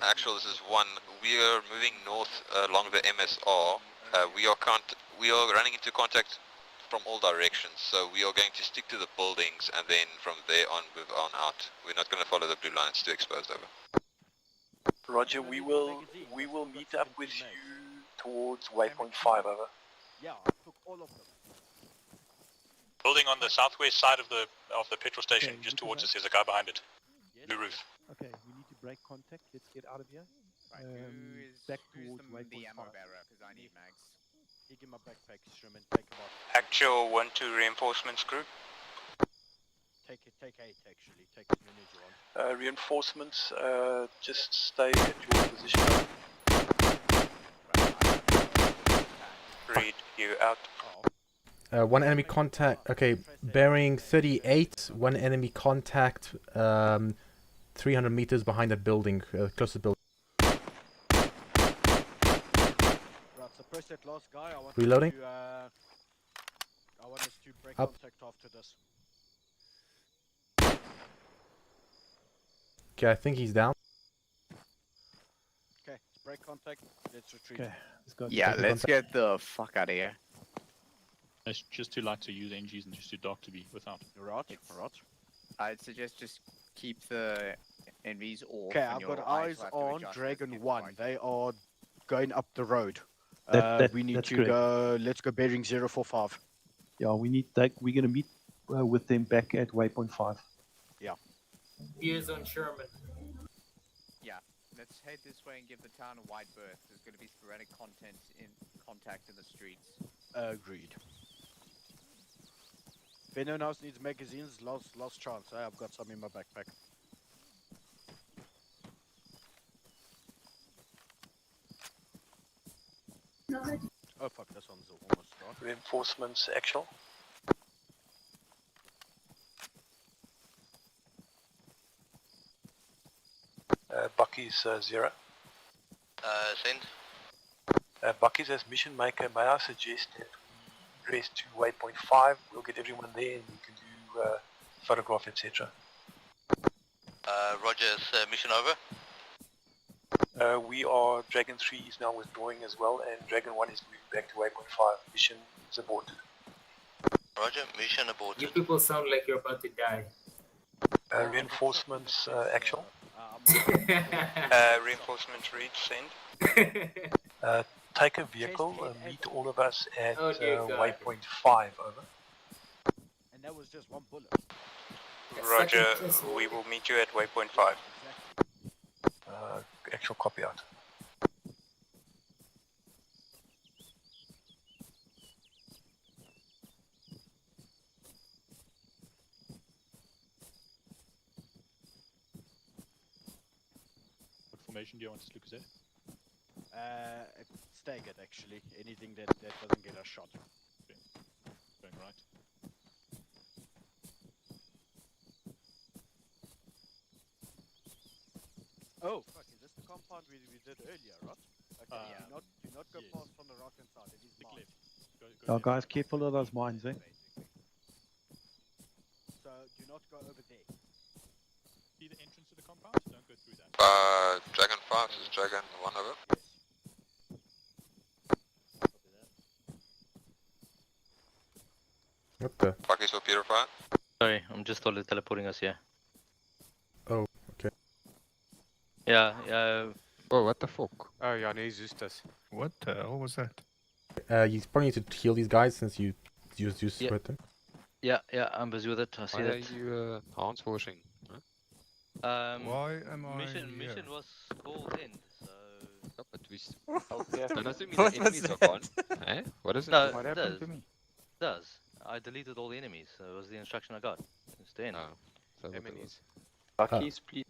R: Actual, this is 1. We are moving north along the MSR. We are running into contact from all directions, so we are going to stick to the buildings and then from there on move on out. We're not going to follow the blue line, it's too exposed over.
O: Roger, we will meet up with you towards Waypoint 5 over.
N: Yeah, I took all of them.
U: Building on the southwest side of the petrol station, just towards us, there's a guy behind it. Blue roof.
P: Okay, we need to break contact. Let's get out of here.
M: Right,
P: Back
M: who's
P: towards
M: the
P: Waypoint
M: ammo
P: 5.
M: bearer? Because I need mags.
N: Take him a backpack, Sherman. Take him out.
D: Actual 1-2 reinforcements group.
N: Take 8 actually. Take as many as you want.
O: Reinforcements, just stay at your position.
D: Read you out.
J: One enemy contact. Okay, bearing 38. One enemy contact. 300 meters behind that building, close to the building.
N: Right, suppress that last guy. I want
J: Reloading.
N: I want us to break
J: Up.
N: contact after this.
J: Okay, I think he's down.
N: Okay, let's break contact. Let's retreat.
A: Okay, let's go.
M: Yeah,
A: take
M: let's
A: contact.
M: get the fuck out of here.
C: It's just too light to use NGs and just too dark to be without.
N: Right, right.
M: I'd suggest just keep the enemies off.
N: Okay,
M: and
N: I've
M: your
N: got eyes
M: will have to
N: on
M: adjust as
N: Dragon
M: it
N: 1. They are going up the road.
A: That-
N: We need
A: that's
N: to
A: correct.
N: go. Let's go bearing 045.
A: Yeah, we need that. We're going to meet with them back at Waypoint 5.
N: Yeah.
T: Ears on Sherman.
M: Yeah, let's head this way and give the town a wide berth. There's going to be sporadic contact in the streets.
N: Agreed. If anyone else needs magazines, last chance. I've got some in my backpack. Oh fuck, this one's almost gone.
O: Reinforcements actual. Bucky's 0.
Q: Send.
O: Bucky's as mission maker, may I suggest that we rest to Waypoint 5, we'll get everyone there and we can do photograph, etc.
Q: Roger's mission over.
O: We are, Dragon 3 is now withdrawing as well, and Dragon 1 is moving back to Waypoint 5. Mission is aborted.
Q: Roger, mission aborted.
T: You people sound like you're about to die.
O: Reinforcements actual.
S: Reinforcements reach, send.
O: Take a vehicle, meet all of us at
T: Oh, dear God.
O: Waypoint 5, over.
N: And that was just one bullet.
S: Roger, we will meet you at waypoint 5.
O: Actual copy out.
C: What formation do you want us to look at?
N: Staggered actually. Anything that doesn't get us shot.
C: Going right.
N: Oh fuck, is this the compound we did earlier, right? Okay,
C: Yeah.
N: do not go past on the right hand side, it is mine.
A: Oh, guys, careful of those mines, eh?
N: So do not go over there.
C: See the entrance to the compound? Don't go through that.
R: Dragon 5 is Dragon 1, over.
J: What the?
R: Bucky's will purify.
I: Sorry, I'm just teleporting us here.
J: Oh, okay.
I: Yeah, yeah.
E: Oh, what the fuck?
L: Oh, yeah, no, he's used us.
E: What the hell was that?
J: You probably need to heal these guys since you used
I: Yeah.
J: with them.
I: Yeah, I'm busy with it. I see
E: Why
I: that.
E: are you hands forcing? Huh?
I: Why
E: am I
I: mission
E: here?
I: was called in, so.
E: Oh, but we.
I: Yeah.
E: Don't assume
I: What
E: the
I: was
E: enemies are
I: that?
E: gone. Eh? What is it?
I: No,
E: What
I: it
E: happened
I: does.
E: to me?
I: Does. I deleted all the enemies. So it was the instruction I got. It's the end.
E: Oh, so what it was.
I: Bucky's,
E: please.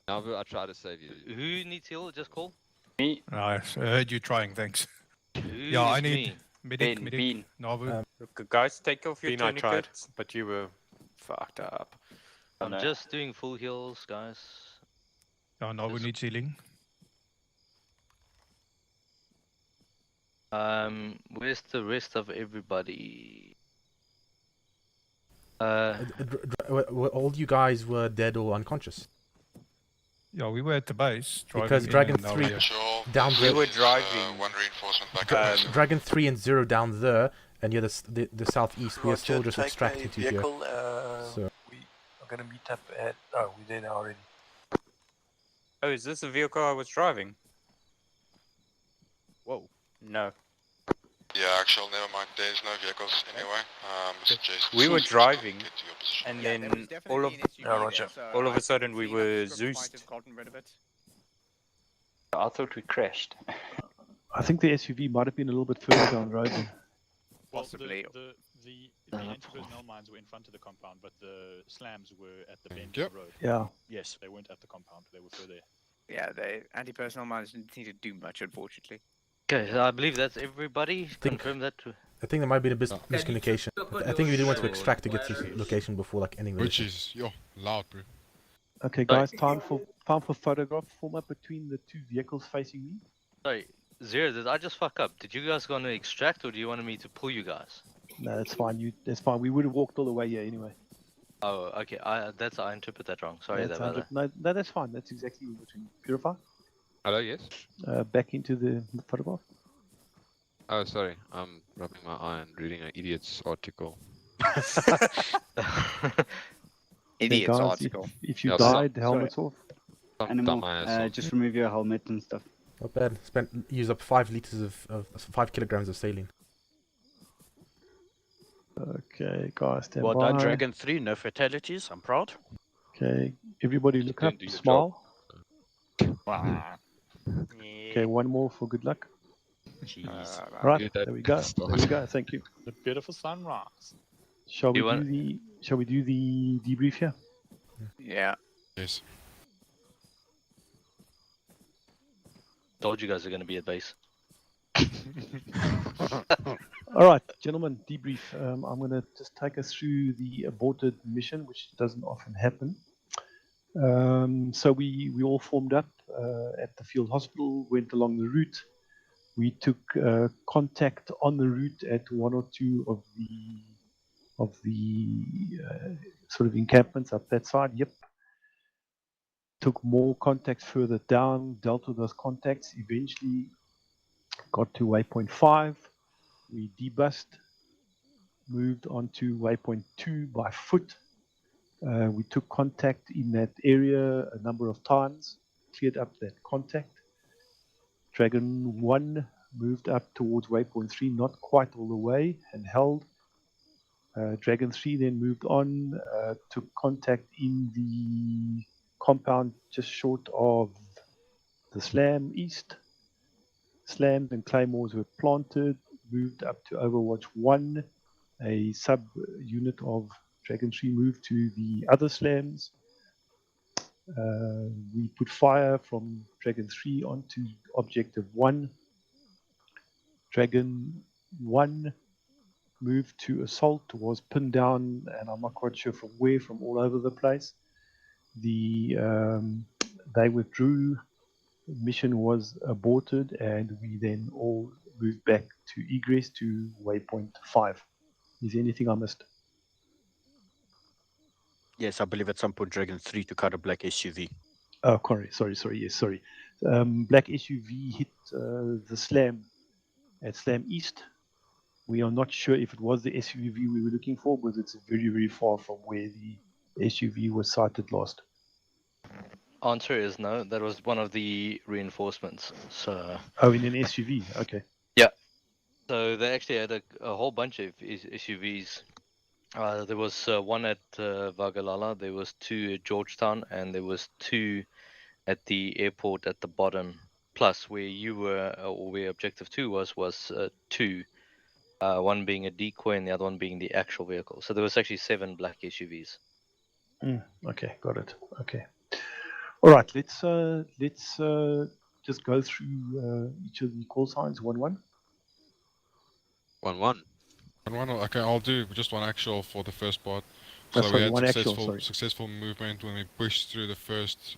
E: Now I try to save you.
I: Who needs heal? Just call.
V: Me.
E: I heard you trying, thanks.
I: Who
E: Yeah, I
I: is
E: need
I: me?
E: medic, medic. Navu.
L: Look, guys, take off your
M: Bean, I tried,
L: tourniquet, but you were fucked up.
I: I'm just doing full heals, guys.
E: Yeah, Navu needs healing.
I: Where's the rest of everybody?
J: All you guys were dead or unconscious.
E: Yeah, we were at the base.
J: Because
E: driving
J: Dragon
E: in, and
J: 3
E: now we are-
J: down
L: We
J: there.
L: were driving.
R: One reinforcement back.
J: Dragon 3 and 0 down there, and you're the southeast. We are still just
O: take
J: extracting
O: a
J: to here.
O: vehicle,
J: So
O: we are going to meet up at... Oh, we're there now already.
L: Oh, is this the vehicle I was driving?
N: Whoa.
L: No.
R: Yeah, actual, never mind. There's no vehicles anyway. Suggest
L: We were driving,
R: get to your position.
L: and
M: Yeah, there was
L: then
M: definitely
L: all of
M: an SUV there, so
L: all of
M: I
L: a sudden we
M: think
L: were
M: I've might
L: Zeused.
M: have gotten rid of it.
V: I thought we crashed.
A: I think the SUV might have been a little bit further down the road. then.
C: Well,
M: Possibly.
C: The anti-personnel mines were in front of the compound, but the slams were at the bend
R: you.
C: of the road.
A: Yeah.
N: Yes.
C: They weren't at the compound, they were further.
M: Yeah, the anti-personnel mines didn't need to do much, unfortunately.
I: Okay, so I believe that's everybody. Confirm that.
J: I think there might be a miscommunication. I think we do want to extract to get to this location before like ending the
B: Which
J: mission.
B: is, yo, loud, bro.
A: Okay, guys, time for photograph. Form up between the two vehicles facing me.
I: Sorry, Zero, did I just fuck up? Did you guys going to extract, or do you want me to pull you guys?
A: No, that's fine. That's fine. We would have walked all the way here anyway.
I: Oh, okay. I interpret that wrong. Sorry
A: That's
I: about that.
A: no, that's fine. That's exactly what we purify.
E: Hello, yes?
A: Back into the photograph.
E: Oh, sorry. I'm rubbing my eye and reading an idiot's article.
M: Idiot's
A: guys,
M: article.
A: if you
E: Yeah,
A: died,
F: Sorry.
A: helmets off.
F: Animal,
E: dumbass.
F: just remove your helmet and stuff.
J: Not bad. Use up 5 liters of 5 kilograms of saline.
A: Okay, guys, stand
N: Well
A: by.
N: done, Dragon 3. No fatalities. I'm proud.
A: Okay, everybody look up,
E: do your
A: smile.
N: Wow.
A: Okay, one more for good luck.
N: Jeez.
A: All right,
B: Get that
A: there we go.
B: started.
A: There we go. Thank you.
C: The beautiful sunrise.
A: Shall we
I: You want-
A: do the debrief here?
M: Yeah.
B: Yes.
I: Told you guys are going to be at base.
A: All right, gentlemen, debrief. I'm going to just take us through the aborted mission, which doesn't often happen. So we all formed up at the field hospital, went along the route. We took contact on the route at one or two of the sort of encampments up that side. Yep. Took more contacts further down, dealt with those contacts. Eventually got to waypoint 5. We debussed, moved on to waypoint 2 by foot. We took contact in that area a number of times, cleared up that contact. Dragon 1 moved up towards waypoint 3, not quite all the way, and held. Dragon 3 then moved on, took contact in the compound just short of the slam east. Slams and claymores were planted, moved up to Overwatch 1. A sub-unit of Dragon 3 moved to the other slams. We put fire from Dragon 3 onto Objective 1. Dragon 1 moved to assault, was pinned down, and I'm not quite sure from where, from all over the place. They withdrew, mission was aborted, and we then all moved back to egress to waypoint 5. Is there anything I missed?
N: Yes, I believe at some point Dragon 3 took out a black SUV.
A: Oh, sorry, yes, sorry. Black SUV hit the slam at Slam East. We are not sure if it was the SUV we were looking for, because it's very, very far from where the SUV was sighted last.
I: Answer is no. That was one of the reinforcements. So.
A: Oh, in an SUV. Okay.
I: Yeah. So they actually had a whole bunch of SUVs. There was one at Vagalala, there was 2 at Georgetown, and there was 2 at the airport at the bottom. Plus, where you were, or where Objective 2 was 2. One being a decoy and the other one being the actual vehicle. So there was actually 7 black SUVs.
A: Okay, got it. Okay. All right, let's just go through each of the call signs 1-1.
E: 1-1.
B: 1-1. Okay, I'll do just one actual for the first part.
A: Oh,
B: So
A: sorry,
B: we had
A: one actual, sorry.
B: successful movement when we pushed through the first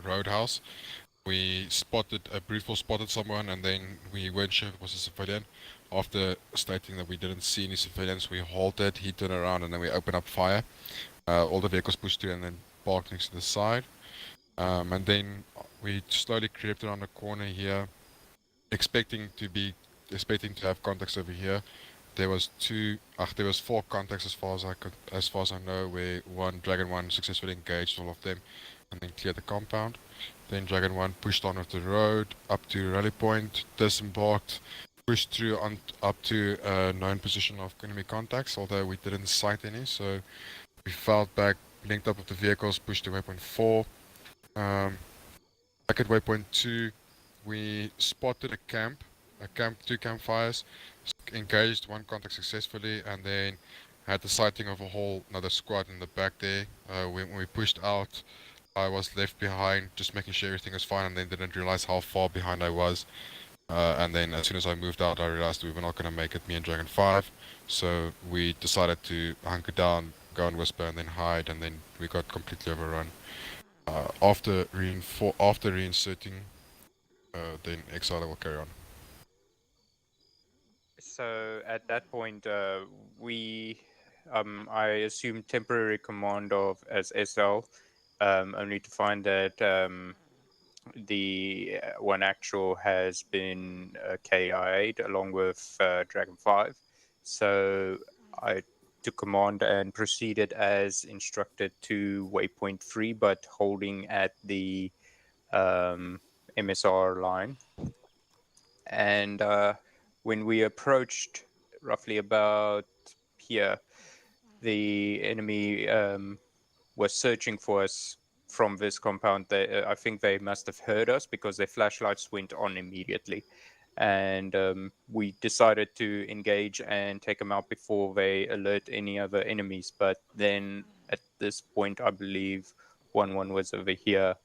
B: roadhouse. We briefly spotted someone, and then we weren't sure if it was a civilian. After stating that we didn't see any civilians, we halted, he turned around, and then we opened up fire. All the vehicles pushed through and then parked next to the side. And then we slowly crept around the corner here, expecting to have contacts over here. There was 4 contacts as far as I know, where Dragon 1 successfully engaged all of them and then cleared the compound. Then Dragon 1 pushed on with the road up to Rally Point, disembarked, pushed through up to a known position of enemy contacts, although we didn't sight any, so we fell back, linked up with the vehicles, pushed to waypoint 4. Back at waypoint 2, we spotted 2 campfires, engaged 1 contact successfully, and then had the sighting of another squad in the back there. When we pushed out, I was left behind, just making sure everything was fine, and then didn't realize how far behind I was. And then as soon as I moved out, I realized we were not going to make it, me and Dragon 5. So we decided to hunker down, go and whisper, and then hide, and then we got completely overrun. After reinserting, then Exile will carry on.
D: So at that point, I assumed temporary command as SL, only to find that the one actual has been KI'd along with Dragon 5. So I took command and proceeded as instructed to Waypoint 3, but holding at the MSR line. And when we approached roughly about here, the enemy was searching for us from this compound. I think they must have heard us because their flashlights went on immediately. And we decided to engage and take them out before they alert any other enemies. But then at this point, I believe 1-1 was over here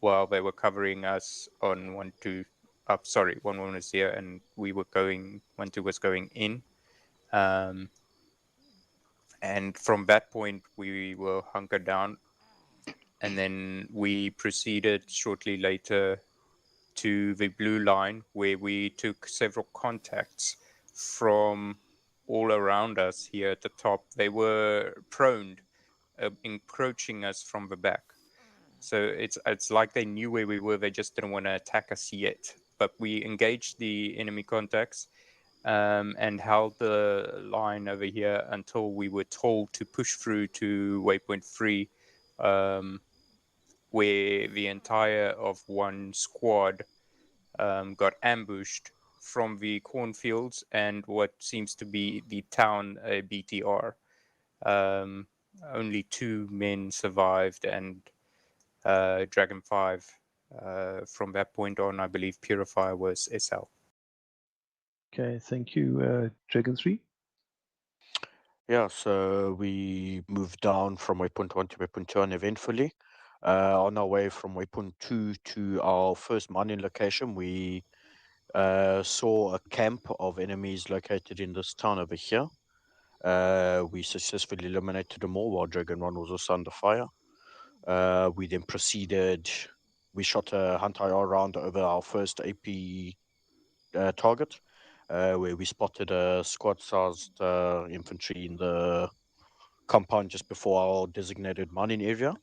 D: while they were covering us on 1-2. Sorry, 1-1 was here and we were going, 1-2 was going in. And from that point, we were hunkered down. And then we proceeded shortly later to the blue line, where we took several contacts from all around us here at the top. They were pruned, encroaching us from the back. So it's like they knew where we were, they just didn't want to attack us yet. But we engaged the enemy contacts and held the line over here until we were told to push through to Waypoint 3, where the entire of one squad got ambushed from the cornfields and what seems to be the town BTR. Only 2 men survived, and Dragon 5 from that point on, I believe Purifier was SL.
A: Okay, thank you, Dragon 3.
G: Yeah, so we moved down from Waypoint 1 to Waypoint 2 uneventfully. On our way from Waypoint 2 to our first mining location, we saw a camp of enemies located in this town over here. We successfully eliminated them all while Dragon 1 was also under fire. We then proceeded, we shot a Hunter round over our first AP target, where we spotted a squad-sized infantry in the compound just before our designated mining area.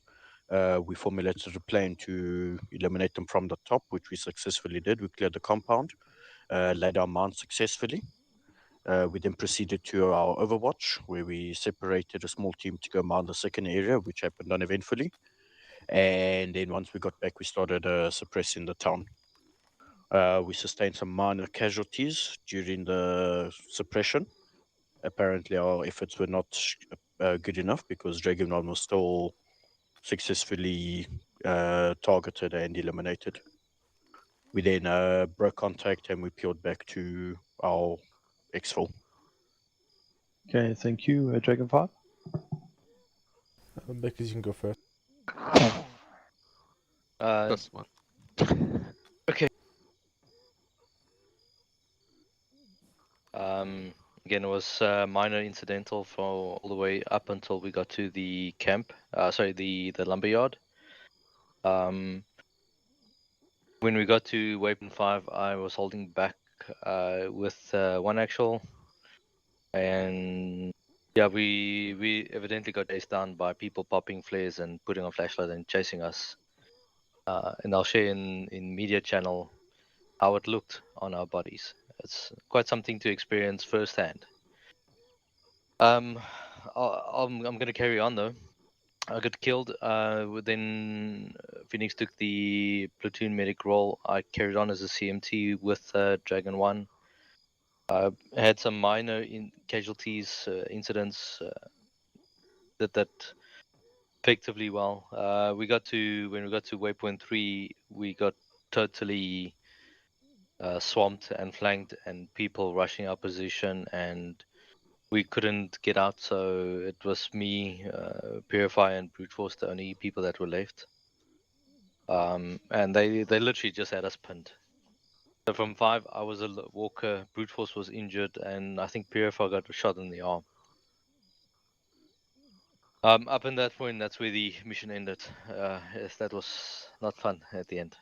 G: We formulated a plan to eliminate them from the top, which we successfully did. We cleared the compound, laid our mount successfully. We then proceeded to our Overwatch, where we separated a small team to go mount the second area, which happened uneventfully. And then once we got back, we started suppressing the town. We sustained some minor casualties during the suppression. Apparently, our efforts were not good enough because Dragon 1 was still successfully targeted and eliminated. We then broke contact and we peeled back to our Exfil.
A: Okay, thank you, Dragon 5.
J: Because you can go first.
E: That's one.
I: Okay. Again, it was minor incidental for all the way up until we got to the camp. The lumberyard. When we got to Waypoint 5, I was holding back with one actual, and yeah, we evidently got chased down by people popping flares and putting on flashlight and chasing us. And I'll share in media channel how it looked on our bodies. It's quite something to experience firsthand. I'm gonna carry on though. I got killed. Then Pheonix took the platoon medic role. I carried on as a CMT with Dragon 1. I had some minor casualties, incidents. Did that effectively well. When we got to Waypoint 3, we got totally swamped and flanked, and people rushing our position, and we couldn't get out. So it was me, Purifier, and Brute Force, the only people that were left. And they literally just had us pinned. So from 5, I was a walker, Brute Force was injured, and I think Purifier got a shot in the arm. Up in that point, that's where the mission ended. Yes, that was not fun at the end.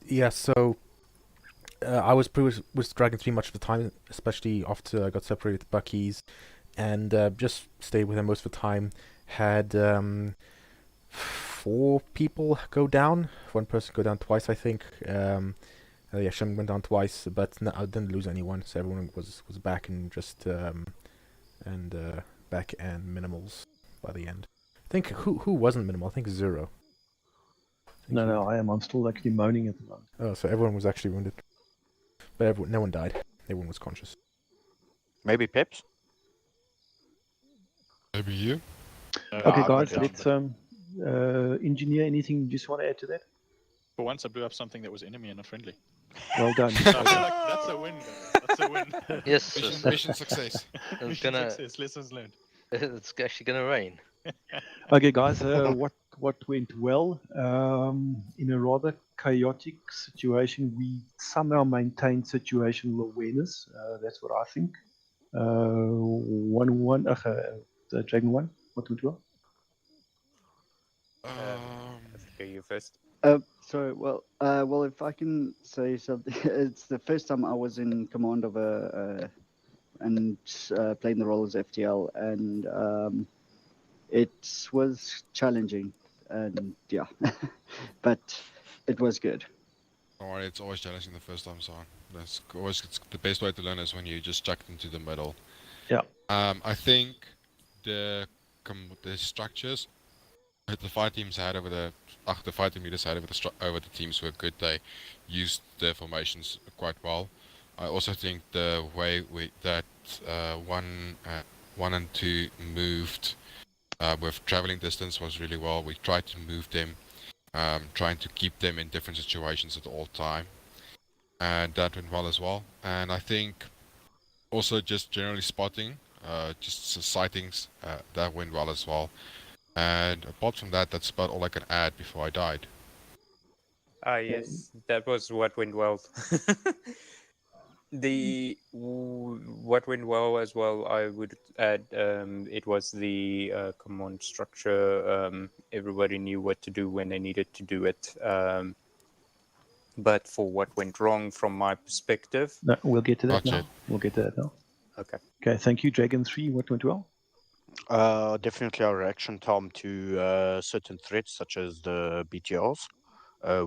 J: Yeah, so I was with Dragon 3 much of the time, especially after I got separated with Bucky's, and just stayed with him most of the time. Had 4 people go down, 1 person go down twice, I think. Yeah, Shem went down twice, but no, I didn't lose anyone, so everyone was back and just and back and minimals by the end. I think who wasn't minimal? I think Zero.
A: No, I am. I'm still actually moaning at the moment.
J: Oh, so everyone was actually wounded, but no one died. Everyone was conscious.
G: Maybe Peps.
B: Maybe you.
A: Okay, guys, let's engineer. Anything you just want to add to that?
C: For once, I blew up something that was enemy and not friendly.
A: Well done.
C: So I feel like that's a win, guys. That's a win.
I: Yes.
B: Mission success.
C: Mission success. Lessons learned.
I: It's actually gonna rain.
A: Okay, guys, what went well? In a rather chaotic situation, we somehow maintained situational awareness. That's what I think. 1-1, the Dragon 1, what went well?
D: You first.
F: Well, if I can say something, it's the first time I was in command of and playing the role as FTL, and it was challenging, and yeah, but it was good.
B: Don't worry, it's always challenging the first time, so that's always the best way to learn is when you just chucked into the middle.
A: Yeah.
B: I think the structures that the fight teams had over the fight team leaders had over the teams were good. They used the formations quite well. I also think the way that 1 and 2 moved with traveling distance was really well. We tried to move them, trying to keep them in different situations at all time, and that went well as well. And I think also just generally spotting, just sightings, that went well as well. And apart from that, that's about all I can add before I died.
D: Yes, that was what went well. What went well as well, I would add, it was the command structure. Everybody knew what to do when they needed to do it. But for what went wrong from my perspective...
A: No, we'll get to that now. We'll get to that now.
D: Okay.
A: Okay, thank you. Dragon 3, what went well?
G: Definitely our reaction time to certain threats, such as the BTRs.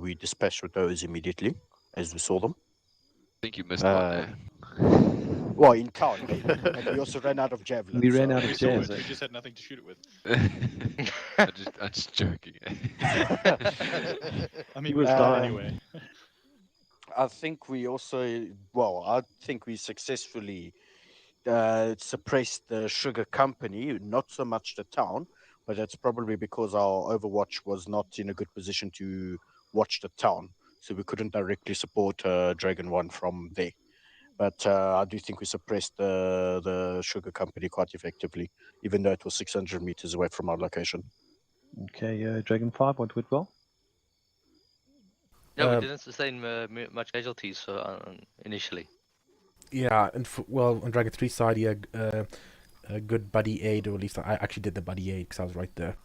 G: We dispatched with those immediately as we saw them.
E: I think you missed one there.
G: Well, in town, maybe. And we also ran out of javelins.
A: We ran out of
C: We
A: javelins.
C: we just had nothing to shoot it with.
E: I'm just joking.
C: I mean, we died anyway.
G: I think we also, I think we successfully suppressed the sugar company, not so much the town, but that's probably because our Overwatch was not in a good position to watch the town, so we couldn't directly support Dragon 1 from there. But I do think we suppressed the sugar company quite effectively, even though it was 600 meters away from our location.
A: Okay, Dragon 5, what went well?
I: No, we didn't sustain much casualties initially.
J: Yeah, and on Dragon 3 side, yeah, a good buddy aid, or at least I actually did the buddy aid because I was right there.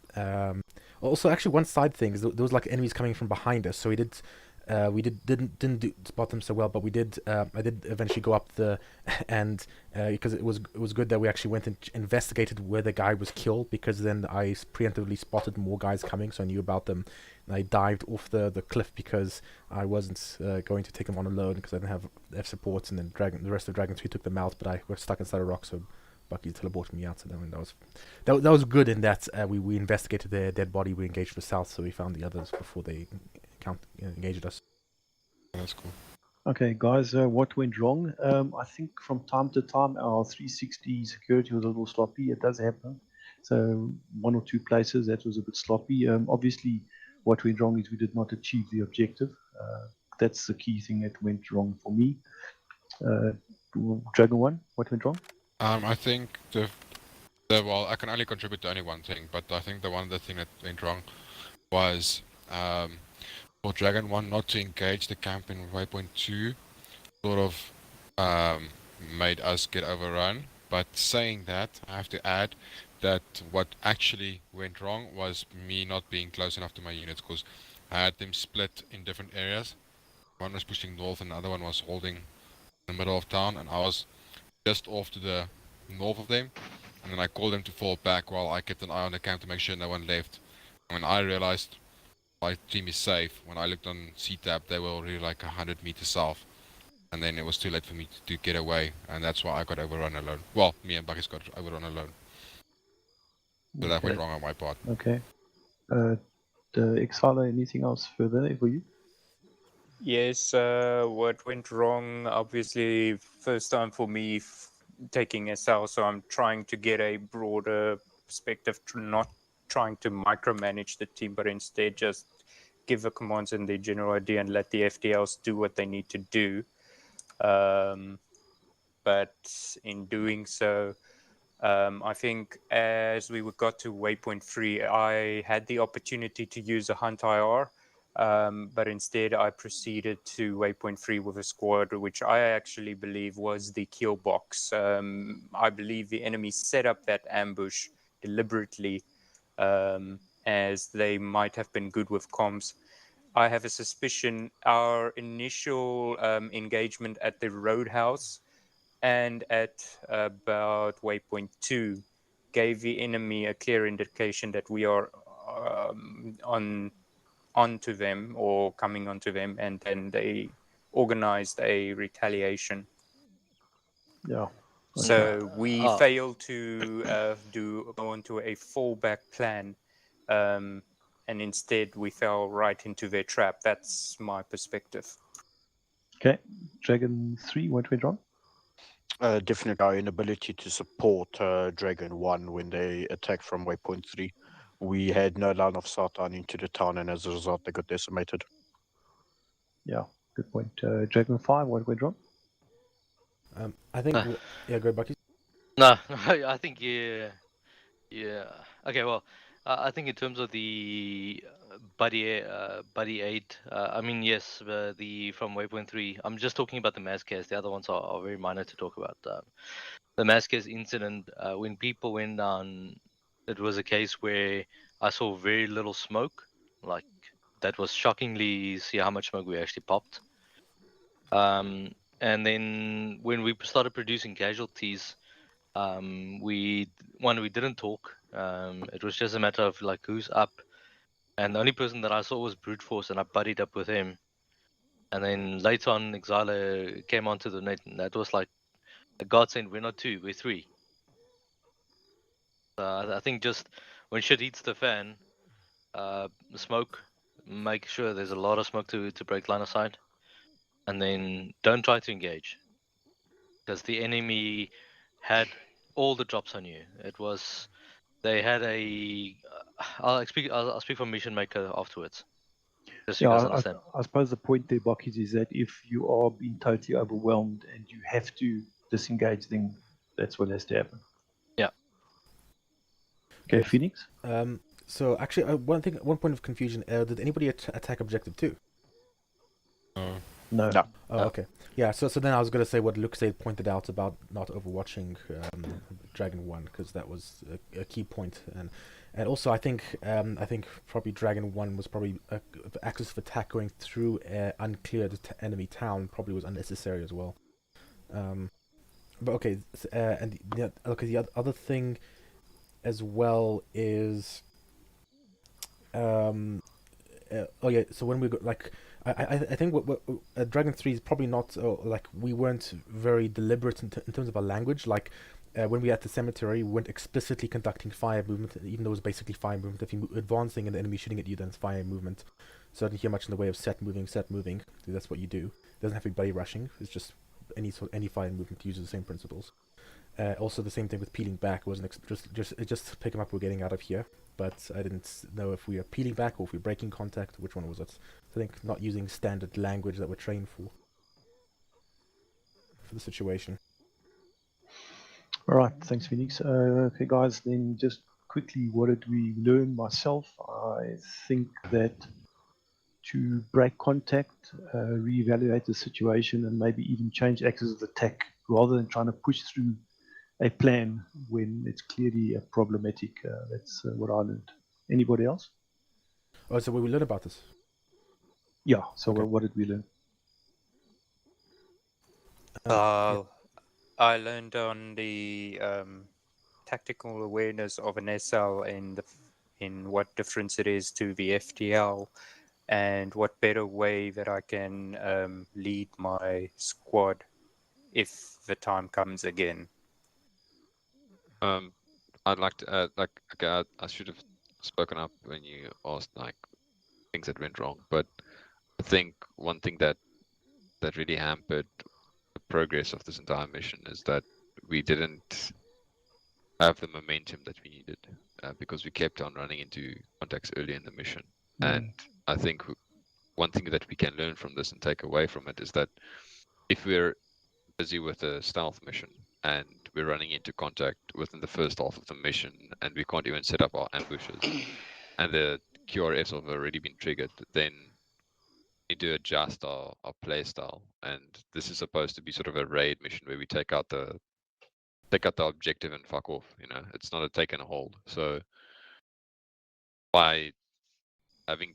J: Also, actually, one side thing is there was like enemies coming from behind us, so we didn't spot them so well, but we did. I did eventually go up and because it was good that we actually went and investigated where the guy was killed, because then I preemptively spotted more guys coming, so I knew about them. And I dived off the cliff because I wasn't going to take them on alone because I didn't have F supports, and then the rest of Dragon 3 took them out, but I was stuck inside a rock, so Bucky teleported me out. So that was good in that we investigated their dead body, we engaged the south, so we found the others before they engaged us.
B: That's cool.
A: Okay, guys, what went wrong? I think from time to time our 360 security was a little sloppy. It does happen. So 1 or 2 places that was a bit sloppy. Obviously, what went wrong is we did not achieve the objective. That's the key thing that went wrong for me. Dragon 1, what went wrong?
B: I think I can only contribute to only one thing, but I think the thing that went wrong was for Dragon 1 not to engage the camp in Waypoint 2 sort of made us get overrun. But saying that, I have to add that what actually went wrong was me not being close enough to my units, because I had them split in different areas. One was pushing north and the other one was holding in the middle of town, and I was just off to the north of them, and then I called them to fall back while I kept an eye on the camp to make sure no one left. And when I realized my team is safe, when I looked on CTAB, they were already like 100 meters south. and then it was too late for me to get away, and that's why I got overrun alone. Well, me and Bucky's got overrun alone. So that went wrong on my part.
A: Okay. The Exfil, anything else further for you?
D: Yes, what went wrong? Obviously, first time for me taking SL, so I'm trying to get a broader perspective, not trying to micromanage the team, but instead just give the commands and the general idea and let the FDLs do what they need to do. But in doing so, I think as we got to Waypoint 3, I had the opportunity to use a Hunt IR, but instead I proceeded to Waypoint 3 with a squad, which I actually believe was the kill box. I believe the enemy set up that ambush deliberately, as they might have been good with comms. I have a suspicion our initial engagement at the Roadhouse and at about Waypoint 2 gave the enemy a clear indication that we are onto them or coming onto them, and then they organized a retaliation.
A: Yeah.
D: So we failed to go into a fallback plan, and instead we fell right into their trap. That's my perspective.
A: Okay. Dragon 3, what went wrong?
G: Definitely our inability to support Dragon 1 when they attacked from Waypoint 3. We had no line of sight down into the town, and as a result, they got decimated.
A: Yeah, good point. Dragon 5, what went wrong?
J: I think. Yeah, go Bucky.
I: No, I think yeah. Okay, well, I think in terms of the buddy aid, I mean yes, the from Waypoint 3. I'm just talking about the Mazcast. The other ones are very minor to talk about. The Mazcast incident, when people went down, it was a case where I saw very little smoke. Like that was shockingly see how much smoke we actually popped. And then when we started producing casualties, we didn't talk. It was just a matter of like who's up, and the only person that I saw was Brute Force, and I buddied up with him. And then later on, Exile came onto the net, and that was like a godsend. We're not two, we're three. I think just when shit hits the fan, smoke, make sure there's a lot of smoke to break line of sight, and then don't try to engage, because the enemy had all the drops on you. It was they had a. I'll speak for Mission Maker afterwards. Just so you guys understand.
A: I suppose the point there, Buckies, is that if you are being totally overwhelmed and you have to disengage, then that's what has to happen.
I: Yeah.
A: Okay, Pheonix.
J: So actually, one point of confusion. Did anybody attack objective 2?
A: No.
J: Oh, okay. Yeah. So then I was gonna say what Luxade pointed out about not overwatching Dragon 1, because that was a key point, and also I think probably Dragon 1 was probably access of attack going through uncleared enemy town probably was unnecessary as well. But okay, and the other thing as well is oh yeah, so when we got like I think what Dragon 3 is probably not like we weren't very deliberate in terms of our language. Like when we were at the cemetery, we weren't explicitly conducting fire movement, even though it was basically fire movement. If you're advancing and the enemy shooting at you, then it's fire movement. So I didn't hear much in the way of set moving. That's what you do. It doesn't have to be buddy rushing. It's just any fire movement uses the same principles. Also, the same thing with peeling back. It wasn't just pick them up. We're getting out of here. But I didn't know if we are peeling back or if we're breaking contact. Which one was it? I think not using standard language that we're trained for the situation.
A: All right, thanks, Phoenix. Okay, guys, then just quickly, what did we learn? Myself, I think that to break contact, reevaluate the situation, and maybe even change axis of attack rather than trying to push through a plan when it's clearly problematic. That's what I learned. Anybody else?
J: Oh, so what we learned about this?
A: Yeah, so okay. What did we learn?
D: I learned on the tactical awareness of an SL and in what difference it is to the FTL. And what better way that I can lead my squad if the time comes again?
E: I'd like to add, like, okay, I should have spoken up when you asked like things that went wrong, but I think one thing that really hampered the progress of this entire mission is that we didn't have the momentum that we needed because we kept on running into contacts early in the mission. And I think one thing that we can learn from this and take away from it is that if we're busy with a stealth mission and we're running into contact within the first half of the mission and we can't even set up our ambushes and the QRS have already been triggered, then we need to adjust our play style. And this is supposed to be sort of a raid mission where we take out the objective and fuck off, you know. It's not a take and a hold. So by having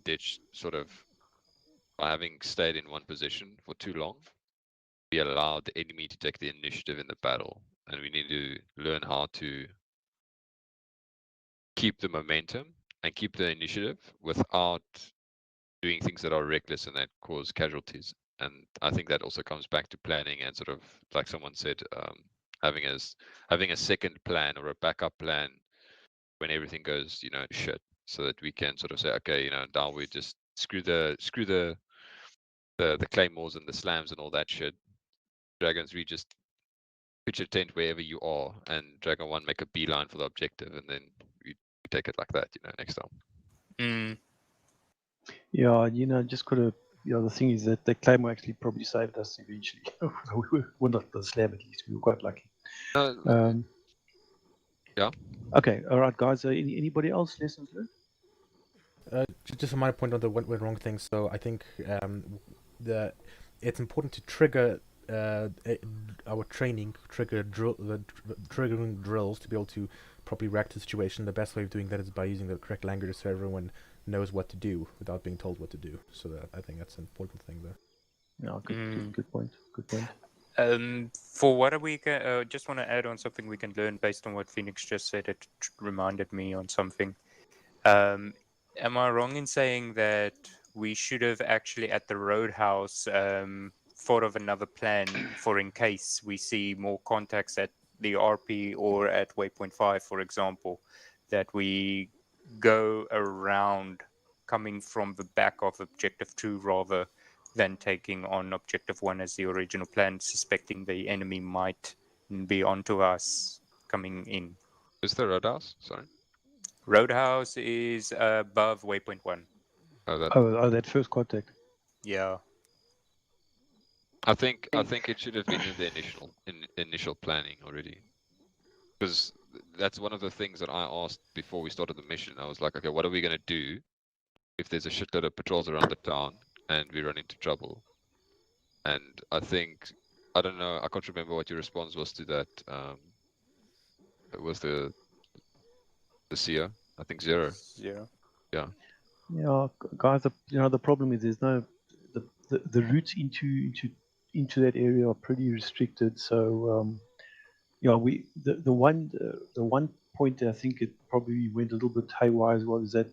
E: stayed in one position for too long, we allowed the enemy to take the initiative in the battle, and we need to learn how to keep the momentum and keep the initiative without doing things that are reckless and that cause casualties. And I think that also comes back to planning and sort of, like someone said, having a second plan or a backup plan when everything goes, you know, shit, so that we can sort of say, okay, you know, now we just screw the claymores and the slams and all that shit. Dragons, we just pitch a tent wherever you are, and Dragon 1 make a beeline for the objective, and then we take it like that, you know, next time.
A: Yeah, you know, just gotta. You know, the thing is that the claymore actually probably saved us eventually. Well, not the slam, at least. We were quite lucky.
E: Yeah.
A: Okay. All right, guys. Anybody else lessons learned?
J: Just a minor point on the went wrong thing. So I think it's important to trigger our training, triggering drills to be able to properly react to the situation. The best way of doing that is by using the correct language so everyone knows what to do without being told what to do. So I think that's an important thing there.
A: Yeah, good point. Good point.
D: For what are we just want to add on something we can learn based on what Pheonix just said. It reminded me on something. Am I wrong in saying that we should have actually at the Roadhouse thought of another plan for in case we see more contacts at the RP or at Waypoint 5, for example, that we go around coming from the back of Objective 2 rather than taking on Objective 1 as the original plan, suspecting the enemy might be onto us coming in.
E: Is the Roadhouse? Sorry.
D: Roadhouse is above Waypoint 1.
A: That first contact.
D: Yeah.
E: I think it should have been in the initial planning already, because that's one of the things that I asked before we started the mission. I was like, okay, what are we gonna do if there's a shitload of patrols around the town and we run into trouble? And I think, I don't know, I can't remember what your response was to that. It was the Seer, I think 0.
D: Yeah.
A: Yeah, guys. The problem is there's no the routes into that area are pretty restricted. So the one point I think it probably went a little bit haywire as well is that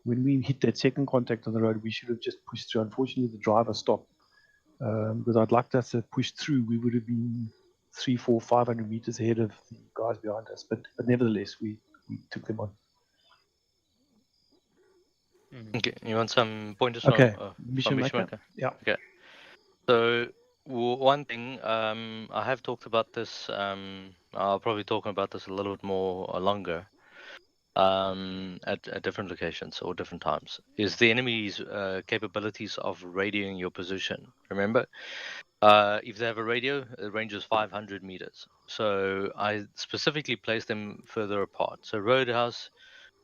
A: when we hit that second contact on the road, we should have just pushed through. Unfortunately, the driver stopped because I'd like us to push through. We would have been 300, 400, 500 meters ahead of the guys behind us, but nevertheless, we took them on.
I: Okay, you want some pointers
A: Okay,
I: from
A: mission maker? Yeah.
I: Okay. So one thing, I have talked about this. I'll probably talk about this a little bit more longer. At different locations or different times, is the enemy's capabilities of radioing your position. Remember, if they have a radio, the range is 500 meters. So I specifically placed them further apart. So Roadhouse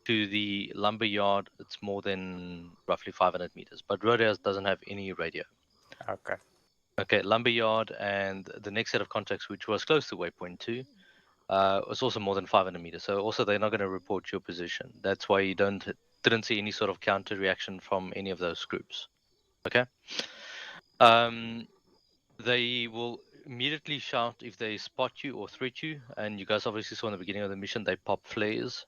I: to the lumber yard, it's more than roughly 500 meters. But Roadhouse doesn't have any radio.
D: Okay.
I: Okay, lumber yard and the next set of contacts, which was close to Waypoint 2. Was also more than 500 meters. So also they're not going to report your position. That's why you didn't see any sort of counter reaction from any of those groups. Okay. They will immediately shout if they spot you or threat you. And you guys obviously saw in the beginning of the mission they pop flares.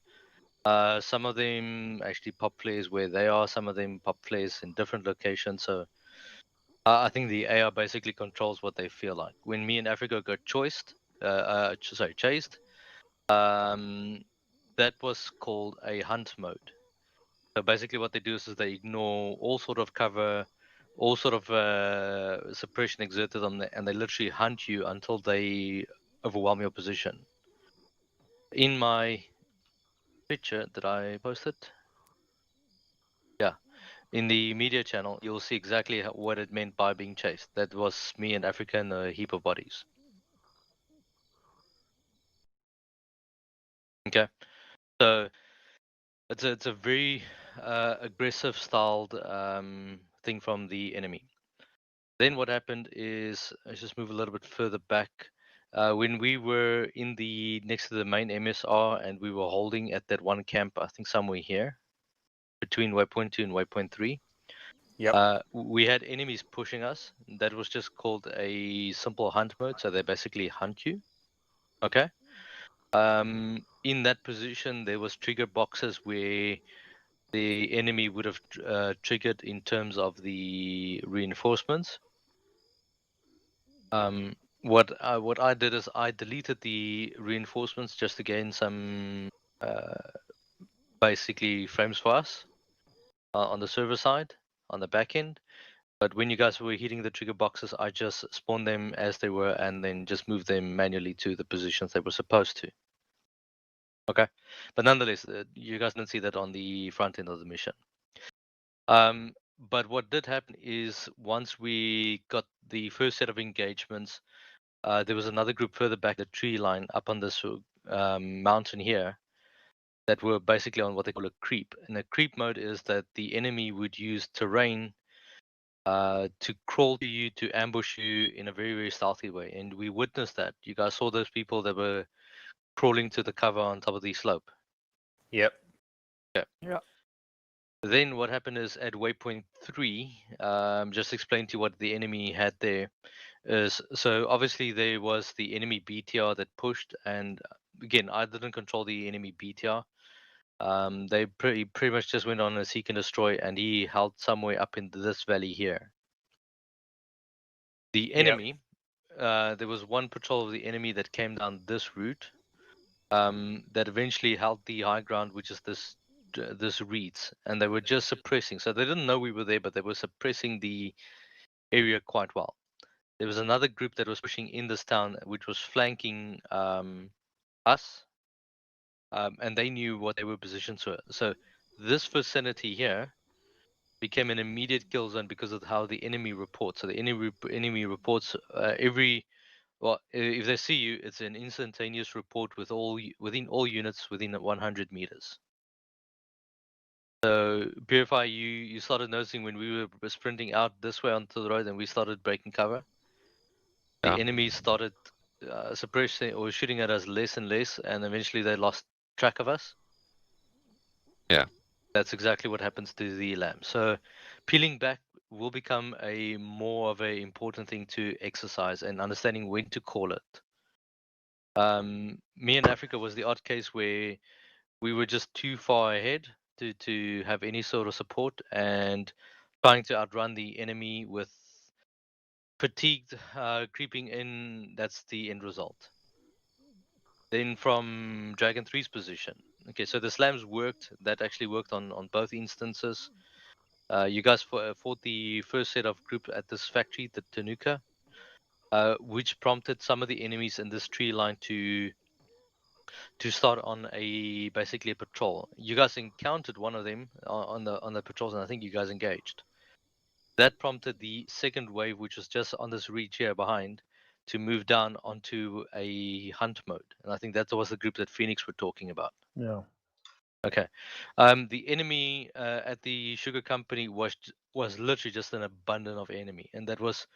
I: Some of them actually pop flares where they are. Some of them pop flares in different locations. So I think the AR basically controls what they feel like. When me and Africa got chased, that was called a hunt mode. So basically what they do is they ignore all sort of cover, all sort of suppression exerted on them, and they literally hunt you until they overwhelm your position. In my picture that I posted, yeah, in the media channel, you'll see exactly what it meant by being chased. That was me and Africa and a heap of bodies. Okay, so it's a very aggressive styled thing from the enemy. Then what happened is, let's just move a little bit further back. When we were in the next to the main MSR and we were holding at that one camp, I think somewhere here, between Waypoint 2 and Waypoint 3.
L: Yep.
I: We had enemies pushing us. That was just called a simple hunt mode, so they basically hunt you. Okay. In that position, there was trigger boxes where the enemy would have triggered in terms of the reinforcements. What I did is I deleted the reinforcements just to gain some basically frames for us on the server side, on the back end. But when you guys were hitting the trigger boxes, I just spawned them as they were and then just moved them manually to the positions they were supposed to. Okay, but nonetheless, you guys didn't see that on the front end of the mission. But what did happen is once we got the first set of engagements, there was another group further back the tree line up on this mountain here that were basically on what they call a creep. And a creep mode is that the enemy would use terrain to crawl to you, to ambush you in a very, very stealthy way. And we witnessed that. You guys saw those people that were crawling to the cover on top of the slope.
L: Yep.
I: Yeah. Then what happened is at waypoint 3, just explain to you what the enemy had there. Is so obviously there was the enemy BTR that pushed, and again I didn't control the enemy BTR. They pretty much just went on a seek and destroy, and he held somewhere up in this valley here. The enemy, there was one patrol of the enemy that came down this route, that eventually held the high ground, which is this reeds, and they were just suppressing. So they didn't know we were there, but they were suppressing the area quite well. There was another group that was pushing in this town, which was flanking us, and they knew what they were positioned to. So this vicinity here became an immediate kill zone because of how the enemy reports. So the enemy reports if they see you, it's an instantaneous report within all units within 100 meters. So Purify, you started noticing when we were sprinting out this way onto the road and we started breaking cover. The enemy started suppressing or shooting at us less and less, and eventually they lost track of us.
E: Yeah.
I: That's exactly what happens to the lamb. So peeling back will become more of a important thing to exercise and understanding when to call it. Me and Africa was the odd case where we were just too far ahead to have any sort of support, and trying to outrun the enemy with fatigued creeping in. That's the end result. Then from Dragon 3's position, okay, so the slams worked. That actually worked on both instances. You guys fought the first set of group at this factory, the Taneka, which prompted some of the enemies in this tree line to start on basically a patrol. You guys encountered one of them on the patrols, and I think you guys engaged. That prompted the second wave, which was just on this reach here behind, to move down onto a hunt mode. And I think that was the group that Pheonix were talking about.
A: Yeah.
I: Okay. The enemy at the sugar company was literally just an abundance of enemy, and that was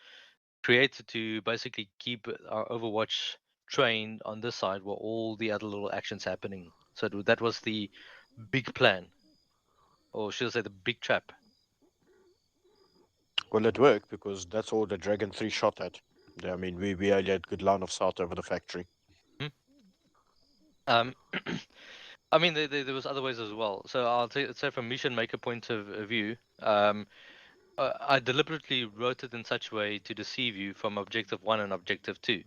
I: created to basically keep our Overwatch trained on this side where all the other little actions happening. So that was the big plan, or should I say the big trap.
G: Well, it worked because that's all the Dragon 3 shot at. I mean, we only had good line of sight over the factory.
I: I mean, there was other ways as well. So I'll say from mission maker point of view, I deliberately wrote it in such a way to deceive you from objective 1 and objective 2.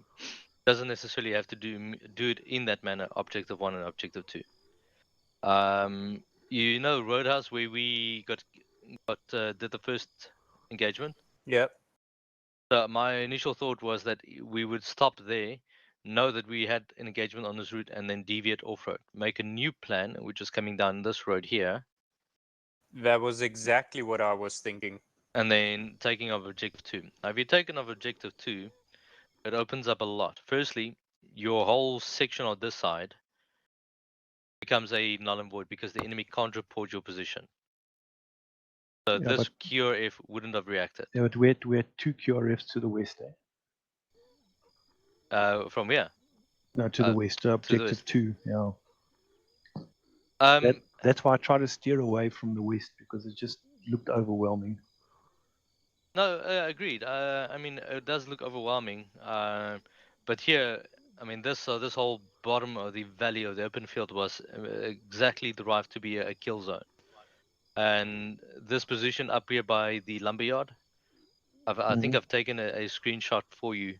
I: Doesn't necessarily have to do it in that manner, objective 1 and objective 2. You know Roadhouse, where we did the first engagement?
L: Yep.
I: So my initial thought was that we would stop there, know that we had an engagement on this route, and then deviate off-road. Make a new plan, which is coming down this road here.
D: That was exactly what I was thinking.
I: And then taking of objective 2. Now, if you take of objective 2, it opens up a lot. Firstly, your whole section on this side becomes a null and void because the enemy can't report your position. So
A: Yeah,
I: this
A: but-
I: QRF wouldn't have reacted.
A: Yeah, but we had 2 QRFs to the west,
I: From here?
A: No, to the west. Objective
I: west.
A: 2, yeah.
I: Um,
A: That's why I try to steer away from the west, because it just looked overwhelming.
I: No, agreed. I mean, it does look overwhelming. But here, I mean, this whole bottom of the valley of the open field was exactly derived to be a kill zone. And this position up here by the lumberyard, I think
A: Mhm.
I: I've taken a screenshot for you.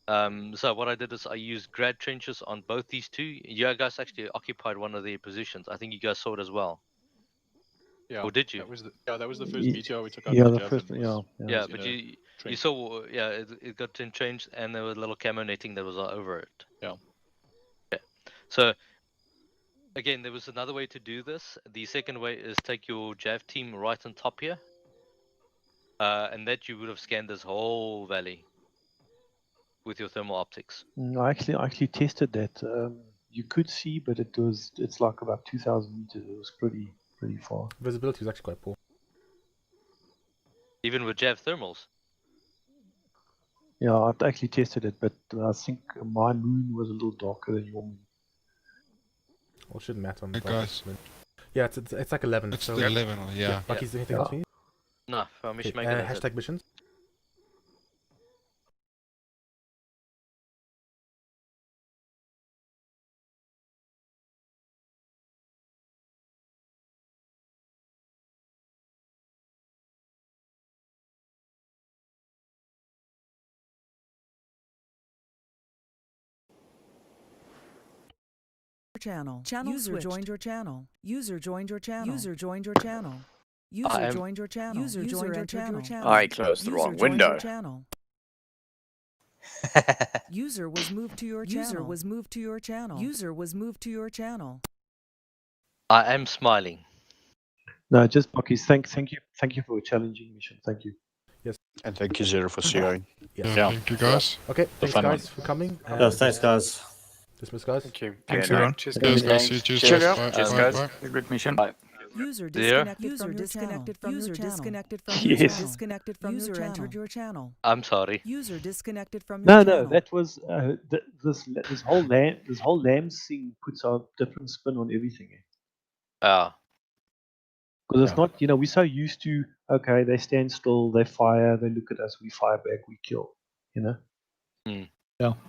I: So what I did is I used grad trenches on both these two. You guys actually occupied one of their positions. I think you guys saw it as well.
C: Yeah.
I: Or did you?
C: That was the first
A: Ye-
C: meteor we took out.
A: yeah,
C: of
A: the
C: Jav
A: first-
C: and
A: yeah,
C: was-
A: yeah.
I: Yeah,
C: was
I: but
C: in a
I: you
C: trench.
I: saw, yeah, it got changed, and there was a little camo netting that was over it.
C: Yeah.
I: Okay. So again, there was another way to do this. The second way is take your Jav team right on top here, and that you would have scanned this whole valley with your thermal optics.
A: I actually tested that. You could see, but it's like about 2,000 meters. It was pretty far.
J: Visibility is actually quite poor.
I: Even with Jav thermals.
A: Yeah, I've actually tested it, but I think my moon was a little darker than your moon.
J: Well, it shouldn't matter on the
B: Hey,
J: darkest
B: guys.
J: moon. Yeah, it's like 11.
B: It's
J: so
B: the 11, yeah.
J: Bucky's anything else we need?
I: No, for mission
J: Okay,
I: maker. that's it.
J: hashtag missions.
H: Channel.
K: Channel
H: User
K: switched.
H: joined your channel. User joined your channel. User joined your channel.
I: I
H: User
I: am-
H: joined your channel. User joined your channel.
M: I closed the
H: User
M: wrong
H: joined
M: window.
H: your channel. User was moved to your channel. User was moved to your channel. User was moved to your channel.
I: I am smiling.
A: No, just Bucky's. Thank you for a challenging mission. Thank you.
J: Yes.
G: And thank you, Zero, for sharing.
J: Yes.
B: Yeah, thank you, guys.
J: Okay,
G: The
J: thanks
G: fun
J: guys
G: one.
J: for coming.
W: Yes, thanks, guys.
J: Dismiss, guys.
L: Thank you.
W: Thanks,
L: Yeah, no,
W: everyone.
L: cheers,
B: Cheers,
L: guys.
B: guys. See you Tuesday.
L: Cheers,
B: Bye,
L: cheers,
B: bye,
L: guys.
B: bye.
W: A good mission.
L: Bye.
H: User
I: There?
H: disconnected User from your disconnected channel. from your User channel. disconnected from
A: Yes.
H: your channel. Disconnected from your channel. Entered your channel.
I: I'm sorry.
H: User disconnected from your
A: No,
H: channel.
A: no, that was this whole lambs thing puts a different spin on everything.
I: Ah.
A: Because it's not, we're so used to, okay, they stand still, they fire, they look at us, we fire back, we kill,
I: Mm.
W: Yeah.